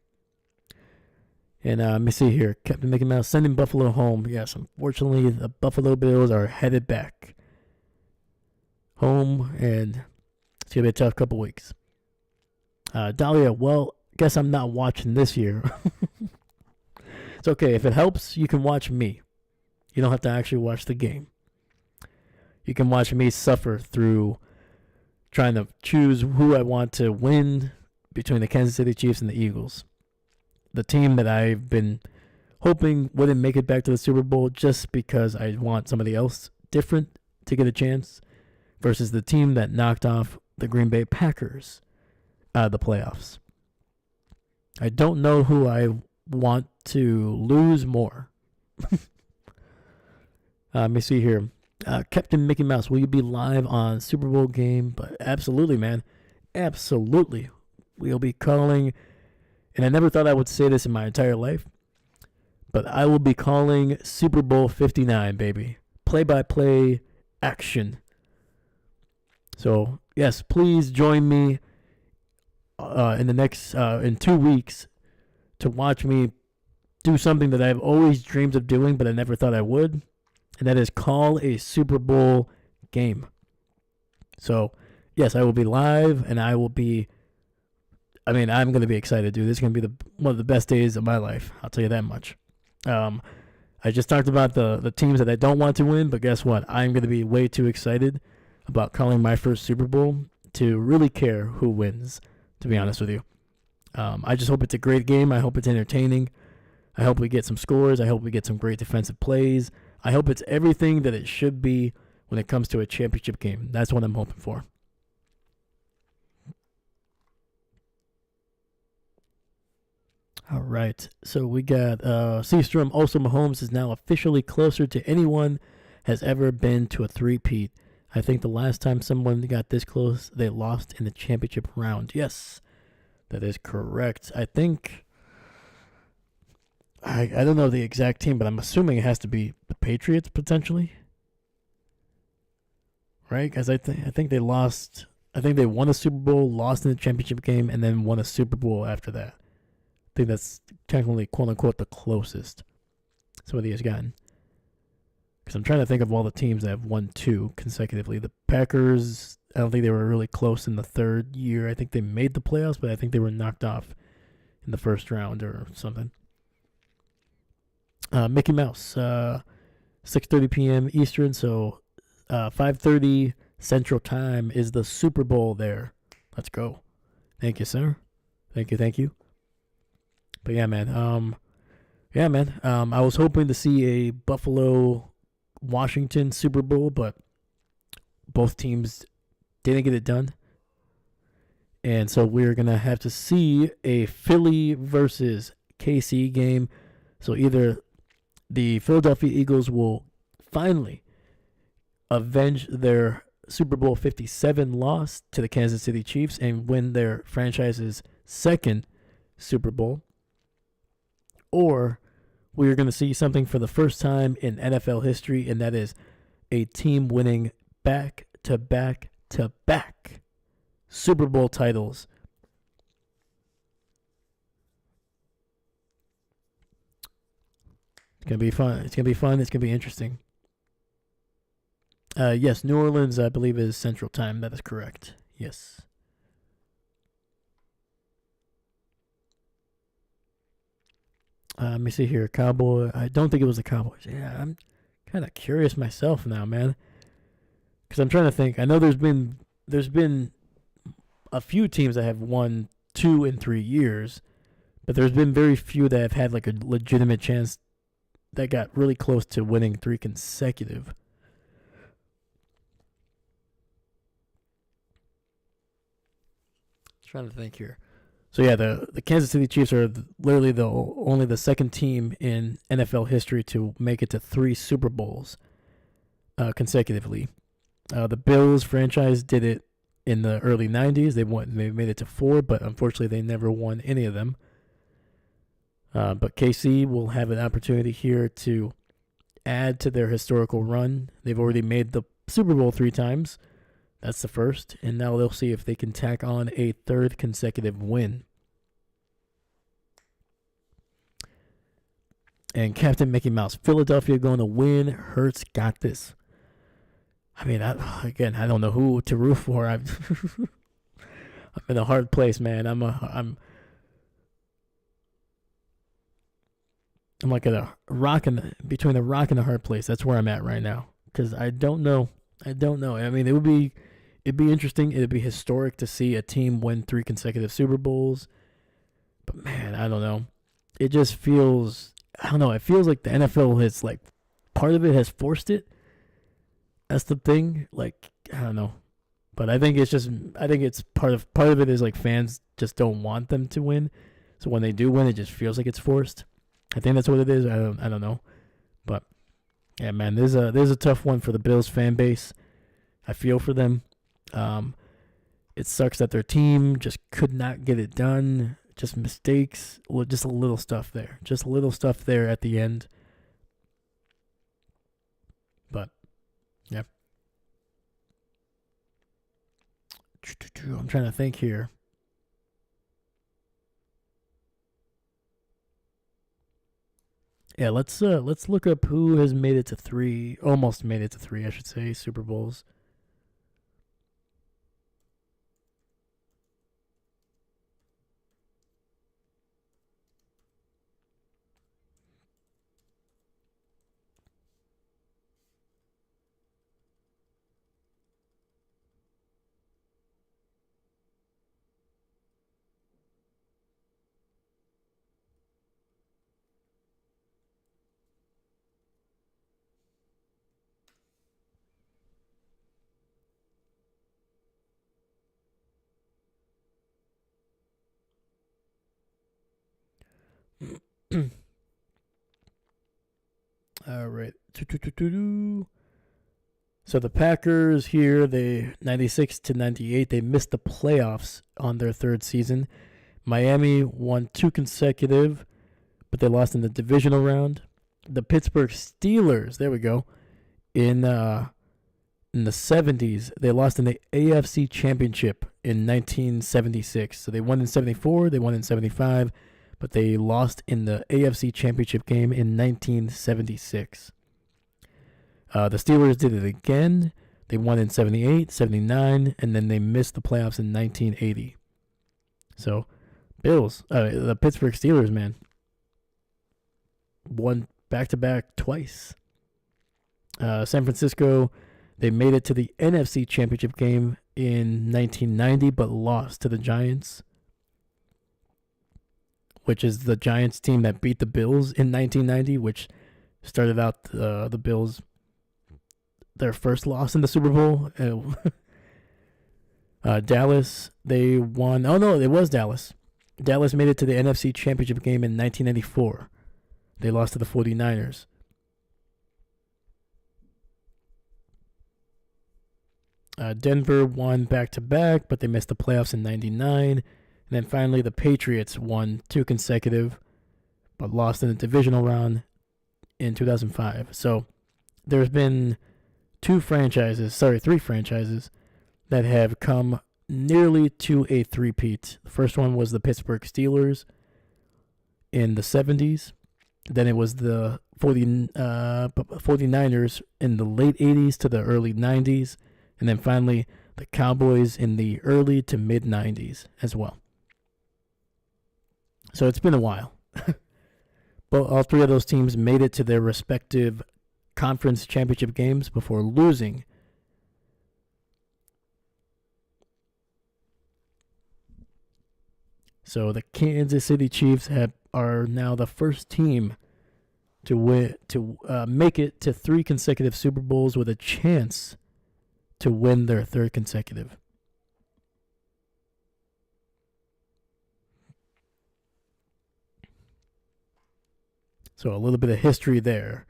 And let me see here. Captain Mickey Mouse sending Buffalo home. Yes, unfortunately, the Buffalo Bills are headed back home, and it's going to be a tough couple weeks. Dahlia, well, guess I'm not watching this year. It's okay. If it helps, you can watch me. You don't have to actually watch the game. You can watch me suffer through trying to choose who I want to win between the Kansas City Chiefs and the Eagles. The team that I've been hoping wouldn't make it back to the Super Bowl just because I want somebody else different to get a chance versus the team that knocked off the Green Bay Packers out of the playoffs. I don't know who I want to lose more. Let me see here. Captain Mickey Mouse, will you be live on Super Bowl game? But absolutely, man. Absolutely. We'll be calling, and I never thought I would say this in my entire life, but I will be calling Super Bowl 59, baby. Play-by-play action. So, yes, please join me in the next, in 2 weeks to watch me do something that I've always dreamed of doing, but I never thought I would, and that is call a Super Bowl game. So, yes, I will be live, and I'm going to be excited, dude. This is going to be one of the best days of my life. I'll tell you that much. I just talked about the teams that I don't want to win, but guess what? I'm going to be way too excited about calling my first Super Bowl to really care who wins, to be honest with you. I just hope it's a great game. I hope it's entertaining. I hope we get some scores. I hope we get some great defensive plays. I hope it's everything that it should be when it comes to a championship game. That's what I'm hoping for. All right, so we got Seastrom. Also, Mahomes is now officially closer to anyone has ever been to a three-peat. I think the last time someone got this close, they lost in the championship round. Yes, that is correct. I think, I don't know the exact team, but I'm assuming it has to be the Patriots, potentially. Right? Because I think they lost, I think they won a Super Bowl, lost in the championship game, and then won a Super Bowl after that. I think that's technically, quote-unquote, the closest somebody has gotten. Because I'm trying to think of all the teams that have won two consecutively. The Packers, I don't think they were really close in the third year. I think they made the playoffs, but I think they were knocked off in the first round or something. Mickey Mouse, 6:30 p.m. Eastern, so 5:30 Central Time is the Super Bowl there. Let's go. Thank you, sir. Thank you. But yeah, man. I was hoping to see a Buffalo Washington Super Bowl, but both teams didn't get it done. And so we're going to have to see a Philly versus KC game. So either the Philadelphia Eagles will finally avenge their Super Bowl 57 loss to the Kansas City Chiefs and win their franchise's second Super Bowl, or we're going to see something for the first time in NFL history, and that is a team winning back-to-back-to-back Super Bowl titles. It's going to be fun. It's going to be interesting. Yes, New Orleans, I believe, is Central Time. That is correct. Yes. Let me see here. Cowboy. I don't think it was the Cowboys. Yeah, I'm kind of curious myself now, man. Because I'm trying to think. I know there's been a few teams that have won 2 in 3 years, but there's been very few that have had like a legitimate chance that got really close to winning 3 consecutive. Trying to think here. So yeah, the Kansas City Chiefs are literally only the second team in NFL history to make it to 3 Super Bowls consecutively. The Bills franchise did it in the early 90s. They made it to 4, but unfortunately they never won any of them. But KC will have an opportunity here to add to their historical run. They've already made the Super Bowl 3 times. That's the first, and now they'll see if they can tack on a 3rd consecutive win. And Captain Mickey Mouse, Philadelphia going to win. Hurts got this. I mean, I don't know who to root for. I'm in a hard place, man. I'm like at between a rock and a hard place. That's where I'm at right now, because I don't know. I mean, it'd be interesting. It'd be historic to see a team win 3 consecutive Super Bowls. But man, I don't know. It just feels, I don't know. It feels like the NFL has, like, part of it has forced it. That's the thing. Like, I don't know. But I think it's part of it is like fans just don't want them to win. So when they do win, it just feels like it's forced. I think that's what it is. I don't know. But yeah, man, there's a tough one for the Bills fan base. I feel for them. It sucks that their team just could not get it done. Just mistakes. Just a little stuff there. Just a little stuff there at the end. But yeah, I'm trying to think here. Yeah, let's look up who has made it to 3, almost made it to 3, I should say, Super Bowls. All right. So the Packers here, they 96 to 98, they missed the playoffs on their 3rd season. Miami won 2 consecutive, but they lost in the divisional round. The Pittsburgh Steelers, there we go. In the 70s, they lost in the AFC Championship in 1976. So they won in 74, they won in 75, but they lost in the AFC Championship game in 1976. The Steelers did it again. They won in 78, 79, and then they missed the playoffs in 1980. So Bills, the Pittsburgh Steelers, man, won back-to-back twice. San Francisco, they made it to the NFC Championship game in 1990, but lost to the Giants, which is the Giants team that beat the Bills in 1990, which started out the Bills, their first loss in the Super Bowl. Dallas, they won. Oh, no, it was Dallas. Dallas made it to the NFC Championship game in 1994. They lost to the 49ers. Denver won back-to-back, but they missed the playoffs in 99. And then finally, the Patriots won 2 consecutive, but lost in the divisional round in 2005. So there's been 3 franchises that have come nearly to a three-peat. The first one was the Pittsburgh Steelers in the 70s. Then it was the 49ers in the late 80s to the early 90s. And then finally, the Cowboys in the early to mid-90s as well. So it's been a while. But all 3 of those teams made it to their respective conference championship games before losing. So the Kansas City Chiefs are now the first team to make it to 3 consecutive Super Bowls with a chance to win their 3rd consecutive. So a little bit of history there.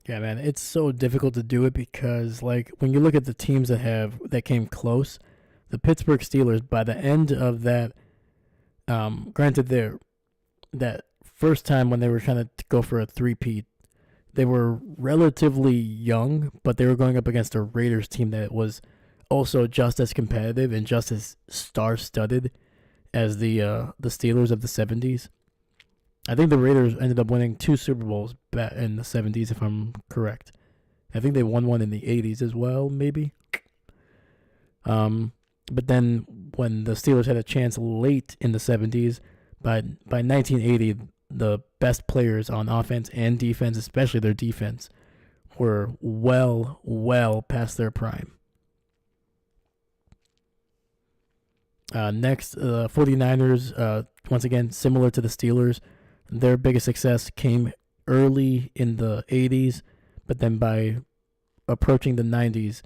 Yeah, man, it's so difficult to do it because, like, when you look at the teams that came close, the Pittsburgh Steelers, by the end of that, granted, that first time when they were trying to go for a three-peat, they were relatively young, but they were going up against a Raiders team that was also just as competitive and just as star-studded as the Steelers of the 70s. I think the Raiders ended up winning 2 Super Bowls back in the 70s, if I'm correct. I think they won one in the 80s as well, maybe. But then when the Steelers had a chance late in the 70s, by 1980, the best players on offense and defense, especially their defense, were well past their prime. Next, the 49ers, once again, similar to the Steelers, their biggest success came early in the 80s, but then by approaching the 90s,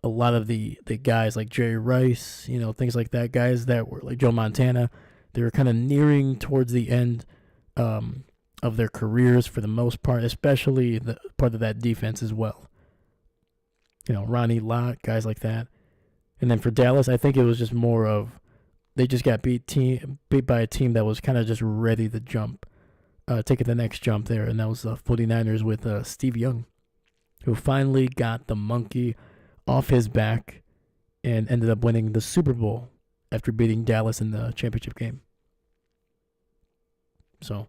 a lot of the guys like Jerry Rice, things like that, guys that were like Joe Montana, they were kind of nearing towards the end of their careers for the most part, especially the part of that defense as well. Ronnie Lott, guys like that. And then for Dallas, I think it was just more of they just got beat by a team that was kind of just ready to jump, taking the next jump there, and that was the 49ers with Steve Young, who finally got the monkey off his back and ended up winning the Super Bowl after beating Dallas in the championship game. So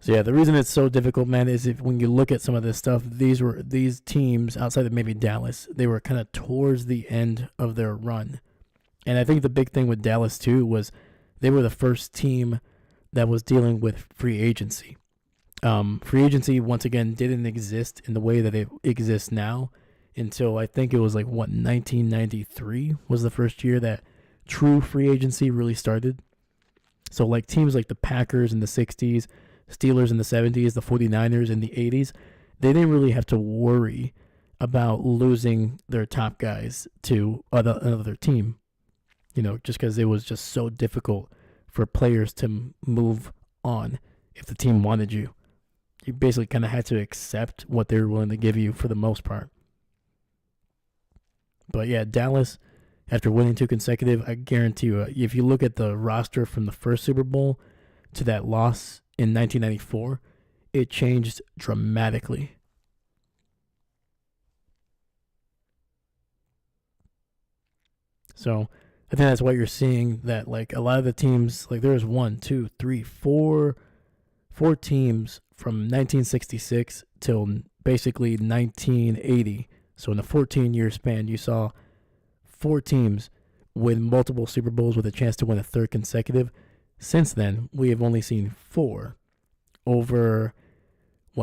yeah, the reason it's so difficult, man, is when you look at some of this stuff, these teams outside of maybe Dallas, they were kind of towards the end of their run. And I think the big thing with Dallas too was they were the first team that was dealing with free agency. Free agency, once again, didn't exist in the way that it exists now until I think it was 1993 was the first year that true free agency really started. So teams like the Packers in the 60s, Steelers in the 70s, the 49ers in the 80s, they didn't really have to worry about losing their top guys to another team, just because it was just so difficult for players to move on if the team wanted you. You basically kind of had to accept what they were willing to give you for the most part. But yeah, Dallas, after winning 2 consecutive, I guarantee you, if you look at the roster from the first Super Bowl to that loss in 1994, it changed dramatically. So I think that's why you're seeing that, like, a lot of the teams, like, there was one, two, three, four teams from 1966 till basically 1980. So in a 14-year span, you saw 4 teams win multiple Super Bowls with a chance to win a third consecutive. Since then, we have only seen 4 over,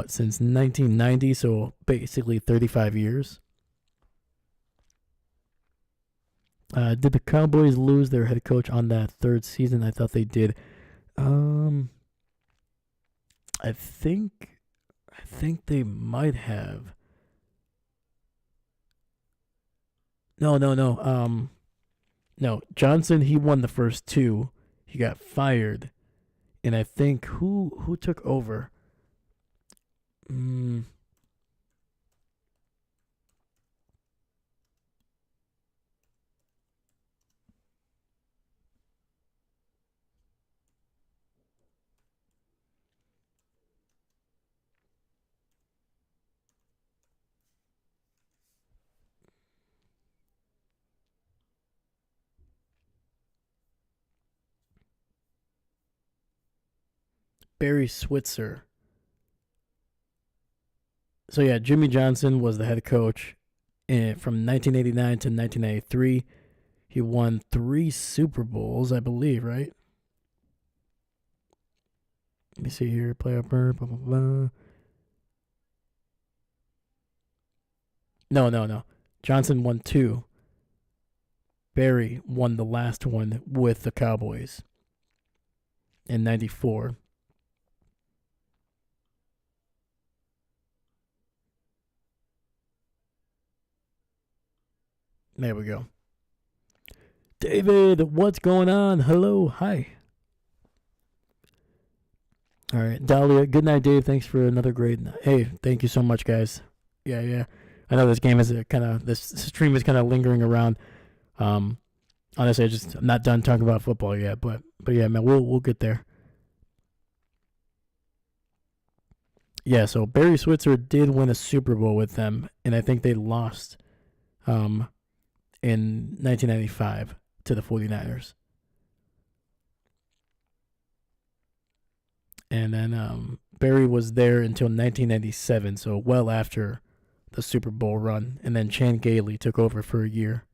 since 1990, so basically 35 years. Did the Cowboys lose their head coach on that third season? I thought they did. I think they might have. No. No. Johnson, he won the first 2. He got fired, and I think who took over. Barry Switzer. So yeah, Jimmy Johnson was the head coach from 1989 to 1993. He won 3 Super Bowls, I believe, right? Let me see here. Playoff blah blah blah. No. Johnson won 2. Barry won the last one with the Cowboys in '94. There we go. David, what's going on? Hello, hi. All right, Dahlia. Good night, Dave. Thanks for another great. Hey, thank you so much, guys. Yeah. I know this game is this stream is kind of lingering around. Honestly, I'm not done talking about football yet, but yeah, man, we'll get there. Yeah, so Barry Switzer did win a Super Bowl with them, and I think they lost in 1995 to the 49ers. And then Barry was there until 1997, so well after the Super Bowl run. And then Chan Gailey took over for a year.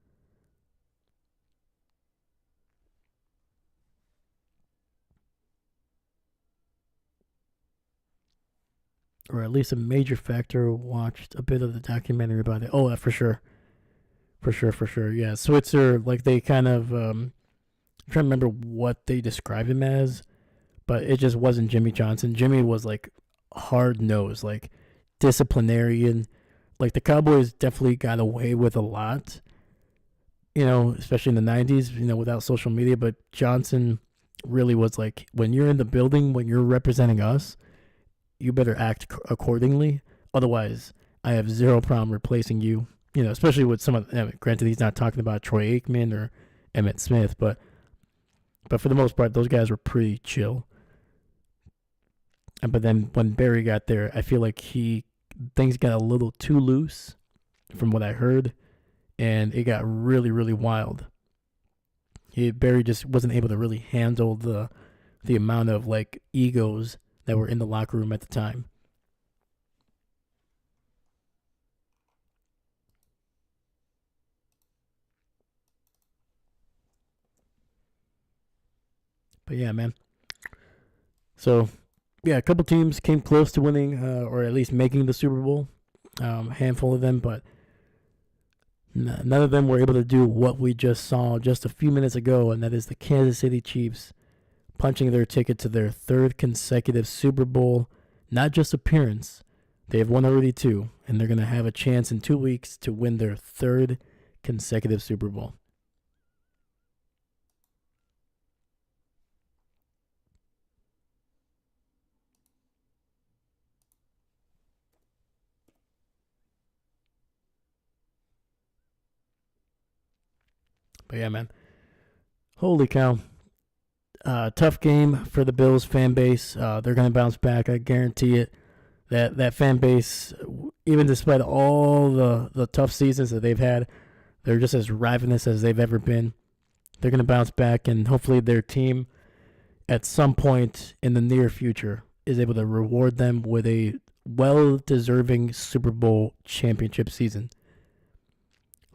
Or at least a major factor. Watched a bit of the documentary about it. Oh, for sure. For sure. Yeah, Switzer, like, they kind of, I'm trying to remember what they described him as, but it just wasn't Jimmy Johnson. Jimmy was, like, hard nosed, like, disciplinarian. Like, the Cowboys definitely got away with a lot, especially in the 90s, without social media. But Johnson really was like, when you're in the building, when you're representing us, you better act accordingly. Otherwise, I have zero problem replacing you. Especially with some of, granted, he's not talking about Troy Aikman or Emmitt Smith, but for the most part, those guys were pretty chill. But then when Barry got there, I feel like things got a little too loose, from what I heard, and it got really, really wild. Barry just wasn't able to really handle the amount of, like, egos that were in the locker room at the time. But yeah, man. So yeah, a couple teams came close to winning, or at least making the Super Bowl. A handful of them, but none of them were able to do what we just saw just a few minutes ago, and that is the Kansas City Chiefs punching their ticket to their 3rd consecutive Super Bowl, not just appearance. They have won already 2, and they're going to have a chance in 2 weeks to win their 3rd consecutive Super Bowl. But yeah, man. Holy cow. Tough game for the Bills fan base. They're going to bounce back. I guarantee it. That fan base, even despite all the tough seasons that they've had, they're just as ravenous as they've ever been. They're going to bounce back, and hopefully their team at some point in the near future is able to reward them with a well-deserving Super Bowl championship season.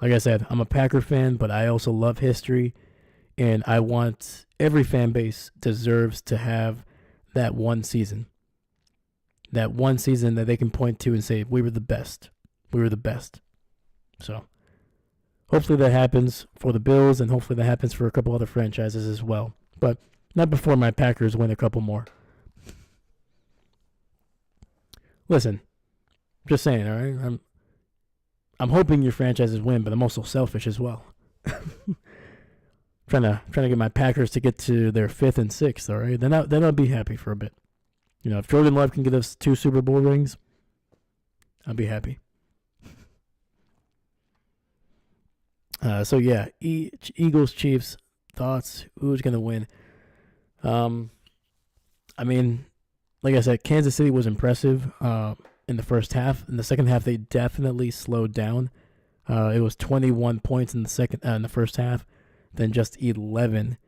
Like I said, I'm a Packer fan, but I also love history, and I want every fan base deserves to have that one season. That one season that they can point to and say, we were the best. We were the best. So hopefully that happens for the Bills, and hopefully that happens for a couple other franchises as well. But not before my Packers win a couple more. Listen, just saying, all right? I'm hoping your franchises win, but I'm also selfish as well. trying to get my Packers to get to their 5th and 6th, all right? Then I'll be happy for a bit. You know, if Jordan Love can get us 2 Super Bowl rings, I'll be happy. So yeah, Eagles, Chiefs, thoughts? Who's gonna win? I mean, like I said, Kansas City was impressive in the first half. In the second half, they definitely slowed down. It was 21 points in the first half, then just 11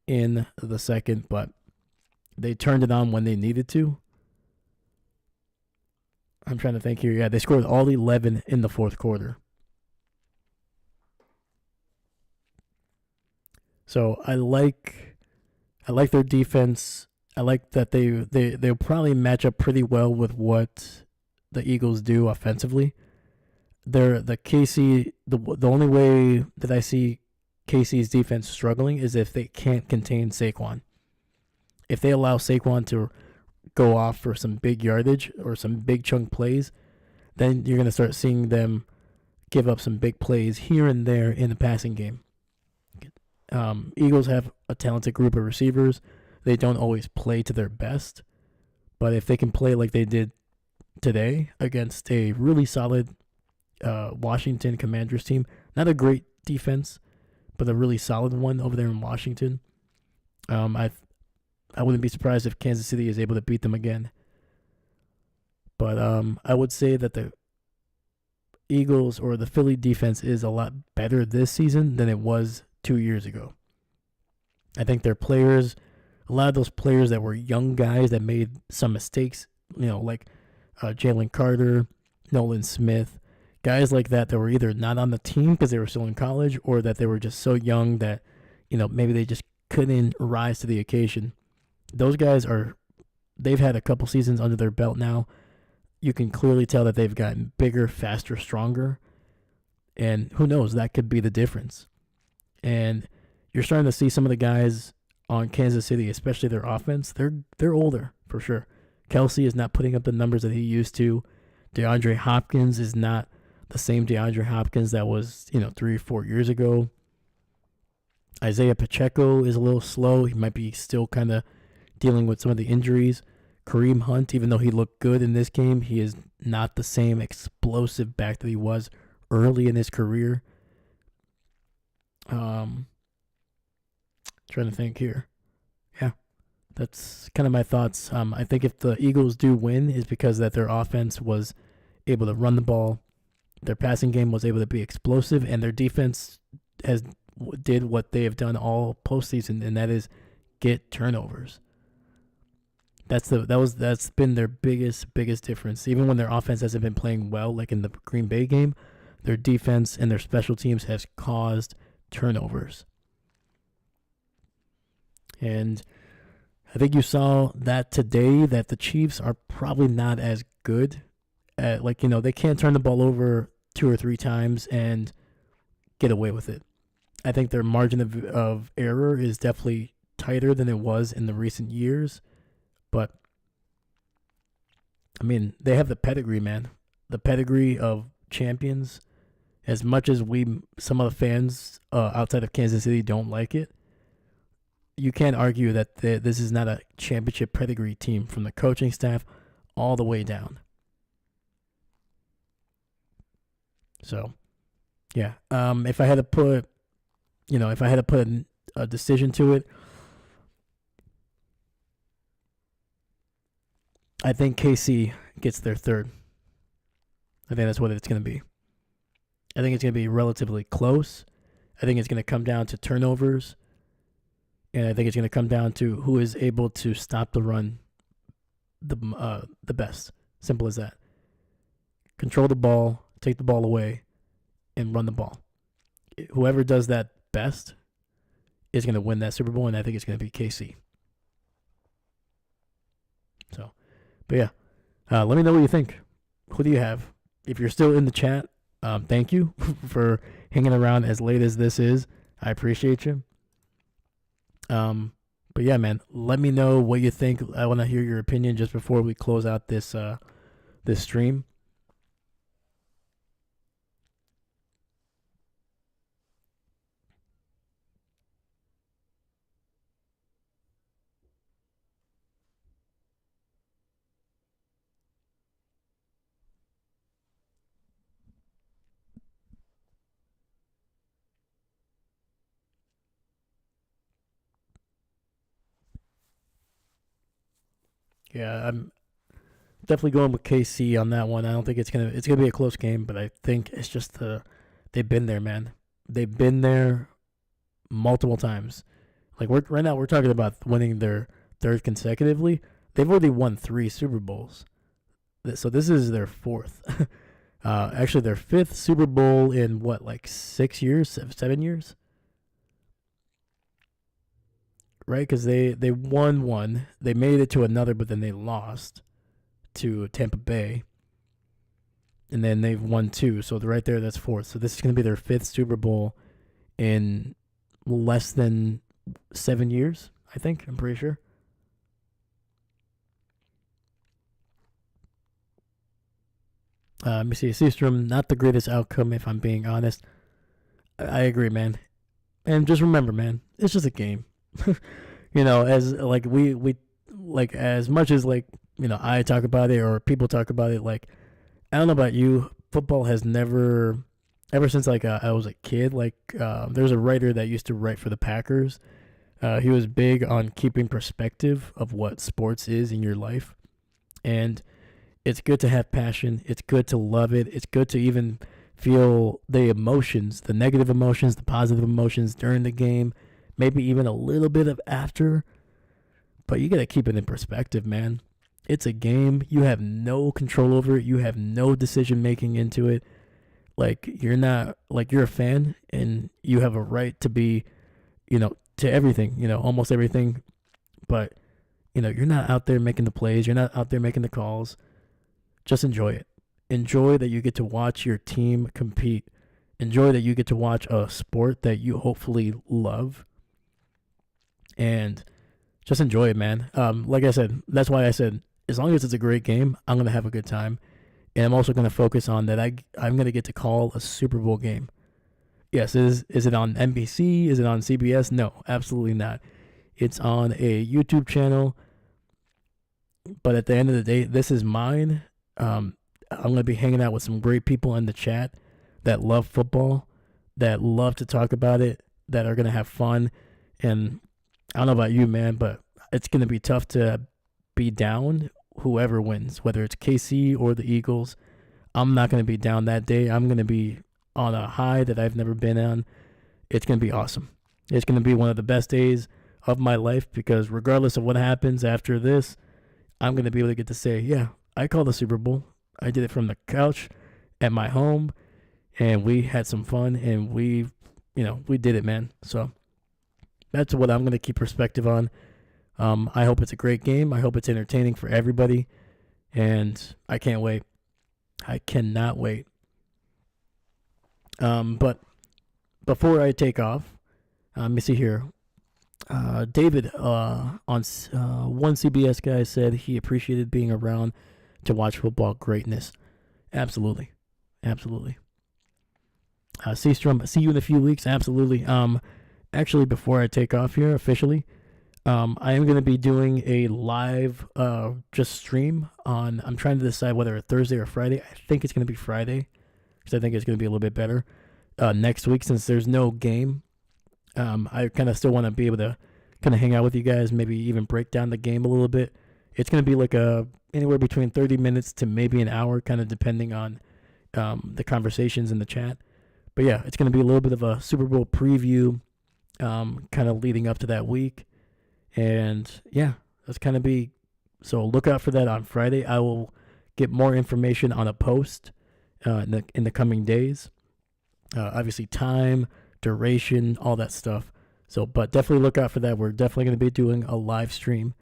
in the second. But they turned it on when they needed to. I'm trying to think here. Yeah, they scored all 11 in the fourth quarter. So I like their defense. I like that they'll probably match up pretty well with what the Eagles do offensively. The only way that I see KC's defense struggling is if they can't contain Saquon. If they allow Saquon to go off for some big yardage or some big chunk plays, then you're going to start seeing them give up some big plays here and there in the passing game. Eagles have a talented group of receivers. They don't always play to their best, but if they can play like they did today against a really solid Washington Commanders team, not a great defense, but a really solid one over there in Washington, I wouldn't be surprised if Kansas City is able to beat them again. But I would say that the Eagles or the Philly defense is a lot better this season than it was 2 years ago. I think their players, a lot of those players that were young guys that made some mistakes, like Jalen Carter, Nolan Smith, guys like that were either not on the team because they were still in college, or that they were just so young that, maybe they just couldn't rise to the occasion. Those guys they've had a couple seasons under their belt now. You can clearly tell that they've gotten bigger, faster, stronger. And who knows, that could be the difference. And you're starting to see some of the guys on Kansas City, especially their offense, they're older for sure. Kelsey is not putting up the numbers that he used to. DeAndre Hopkins is not the same DeAndre Hopkins that was, 3 or 4 years ago. Isaiah Pacheco is a little slow. He might be still kind of dealing with some of the injuries. Kareem Hunt, even though he looked good in this game, he is not the same explosive back that he was early in his career. Trying to think here. Yeah, that's kind of my thoughts. I think if the Eagles do win, is because that their offense was able to run the ball, their passing game was able to be explosive, and their defense did what they have done all postseason, and that is get turnovers. That's been their biggest difference. Even when their offense hasn't been playing well, like in the Green Bay game, their defense and their special teams has caused turnovers. And I think you saw that today, that the Chiefs are probably not as good at, they can't turn the ball over 2 or 3 times and get away with it. I think their margin of error is definitely tighter than it was in the recent years. But, I mean, they have the pedigree, man. The pedigree of champions. As much as some of the fans outside of Kansas City don't like it, you can't argue that this is not a championship pedigree team from the coaching staff all the way down. So, yeah. If I had to put if I had to put a decision to it, I think KC gets their third. I think that's what it's going to be. I think it's going to be relatively close. I think it's going to come down to turnovers. And I think it's going to come down to who is able to stop the run the best. Simple as that. Control the ball, take the ball away, and run the ball. Whoever does that best is going to win that Super Bowl, and I think it's going to be KC. So, but yeah, let me know what you think. Who do you have? If you're still in the chat, thank you for hanging around as late as this is. I appreciate you. But yeah, man, let me know what you think. I want to hear your opinion just before we close out this stream. Yeah, I'm definitely going with KC on that one. I don't think it's gonna be a close game, but I think it's just they've been there, man. They've been there multiple times. Like right now we're talking about winning their third consecutively. They've already won 3 Super Bowls, so this is their 4th. Actually, their 5th Super Bowl in what, like 6 years, 7 years, right? Because they won one, they made it to another, but then they lost to Tampa Bay, and then they've won 2. So right there, that's 4th. So this is going to be their 5th Super Bowl in less than 7 years, I think. I'm pretty sure. Let me see. Seastrom, not the greatest outcome, if I'm being honest. I agree, man. And just remember, man, it's just a game. As like we like, as much as like, I talk about it or people talk about it, like, I don't know about you, football has never, ever since like I was a kid, like there's a writer that used to write for the Packers. He was big on keeping perspective of what sports is in your life. And it's good to have passion. It's good to love it. It's good to even feel the emotions, the negative emotions, the positive emotions during the game, maybe even a little bit of after. But you got to keep it in perspective, man. It's a game. You have no control over it. You have no decision making into it. Like, you're not, like, you're a fan and you have a right to be, to everything, almost everything. But, you're not out there making the plays. You're not out there making the calls. Just enjoy it. Enjoy that you get to watch your team compete. Enjoy that you get to watch a sport that you hopefully love. And just enjoy it, man. Like I said, that's why I said, as long as it's a great game, I'm going to have a good time. And I'm also going to focus on that I'm going to get to call a Super Bowl game. Yes, is it on NBC? Is it on CBS? No, absolutely not. It's on a YouTube channel. But at the end of the day, this is mine. I'm going to be hanging out with some great people in the chat that love football, that love to talk about it, that are going to have fun. And I don't know about you, man, but it's going to be tough to be down whoever wins, whether it's KC or the Eagles. I'm not going to be down that day. I'm going to be on a high that I've never been on. It's going to be awesome. It's going to be one of the best days of my life, because regardless of what happens after this, I'm going to be able to get to say, yeah, I called the Super Bowl. I did it from the couch at my home, and we had some fun, and we did it, man. So that's what I'm going to keep perspective on. I hope it's a great game. I hope it's entertaining for everybody, and I can't wait. I cannot wait. But before I take off, let me see here. David on one CBS guy said he appreciated being around to watch football greatness. Absolutely. Seastrom, see you in a few weeks. Absolutely. Actually, before I take off here officially, I am going to be doing a live just stream on, I'm trying to decide whether it's Thursday or Friday. I think it's going to be Friday, because I think it's going to be a little bit better next week, since there's no game. I kind of still want to be able to kind of hang out with you guys, maybe even break down the game a little bit. It's going to be like anywhere between 30 minutes to maybe an hour, kind of depending on the conversations in the chat. But yeah, it's going to be a little bit of a Super Bowl preview, kind of leading up to that week. And yeah, that's kind of be. So look out for that on Friday. I will get more information on a post in the coming days. Obviously, time, duration, all that stuff. So, but definitely look out for that. We're definitely going to be doing a live stream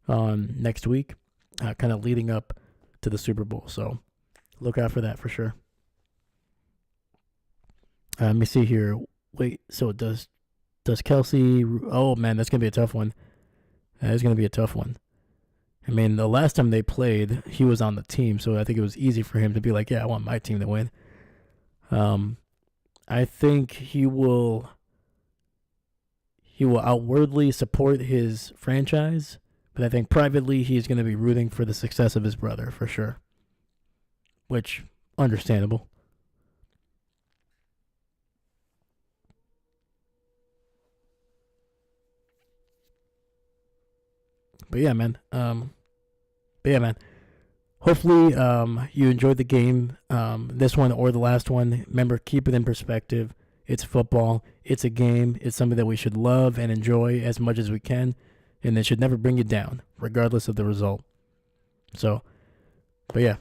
next week, kind of leading up to the Super Bowl. So look out for that for sure. Let me see here. Wait, so does Kelsey? Oh man, that's gonna be a tough one. That is gonna be a tough one. I mean, the last time they played, he was on the team, so I think it was easy for him to be like, "Yeah, I want my team to win." I think he will outwardly support his franchise, but I think privately he's going to be rooting for the success of his brother for sure. Which, understandable. But yeah, man. Hopefully, you enjoyed the game, this one or the last one. Remember, keep it in perspective. It's football. It's a game. It's something that we should love and enjoy as much as we can, and it should never bring you down, regardless of the result. So, but yeah,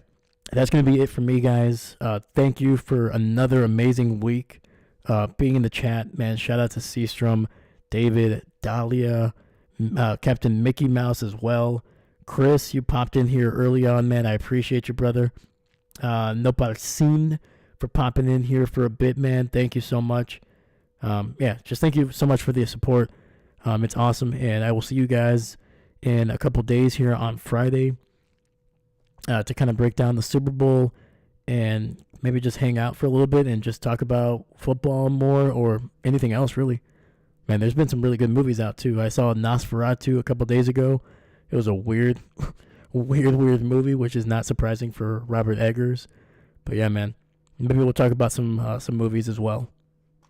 that's going to be it for me, guys. Thank you for another amazing week being in the chat, man. Shout out to Seastrom, David, Dahlia, Captain Mickey Mouse as well. Chris, you popped in here early on, man. I appreciate you, brother. Noparcin for popping in here for a bit, man. Thank you so much. Just thank you so much for the support. It's awesome, and I will see you guys in a couple days here on Friday to kind of break down the Super Bowl and maybe just hang out for a little bit and just talk about football more or anything else, really. Man, there's been some really good movies out, too. I saw Nosferatu a couple days ago. It was a weird movie, which is not surprising for Robert Eggers. But yeah, man, maybe we'll talk about some movies as well.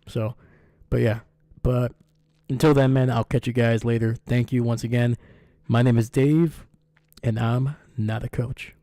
So, but until then, man, I'll catch you guys later. Thank you once again. My name is Dave, and I'm not a coach.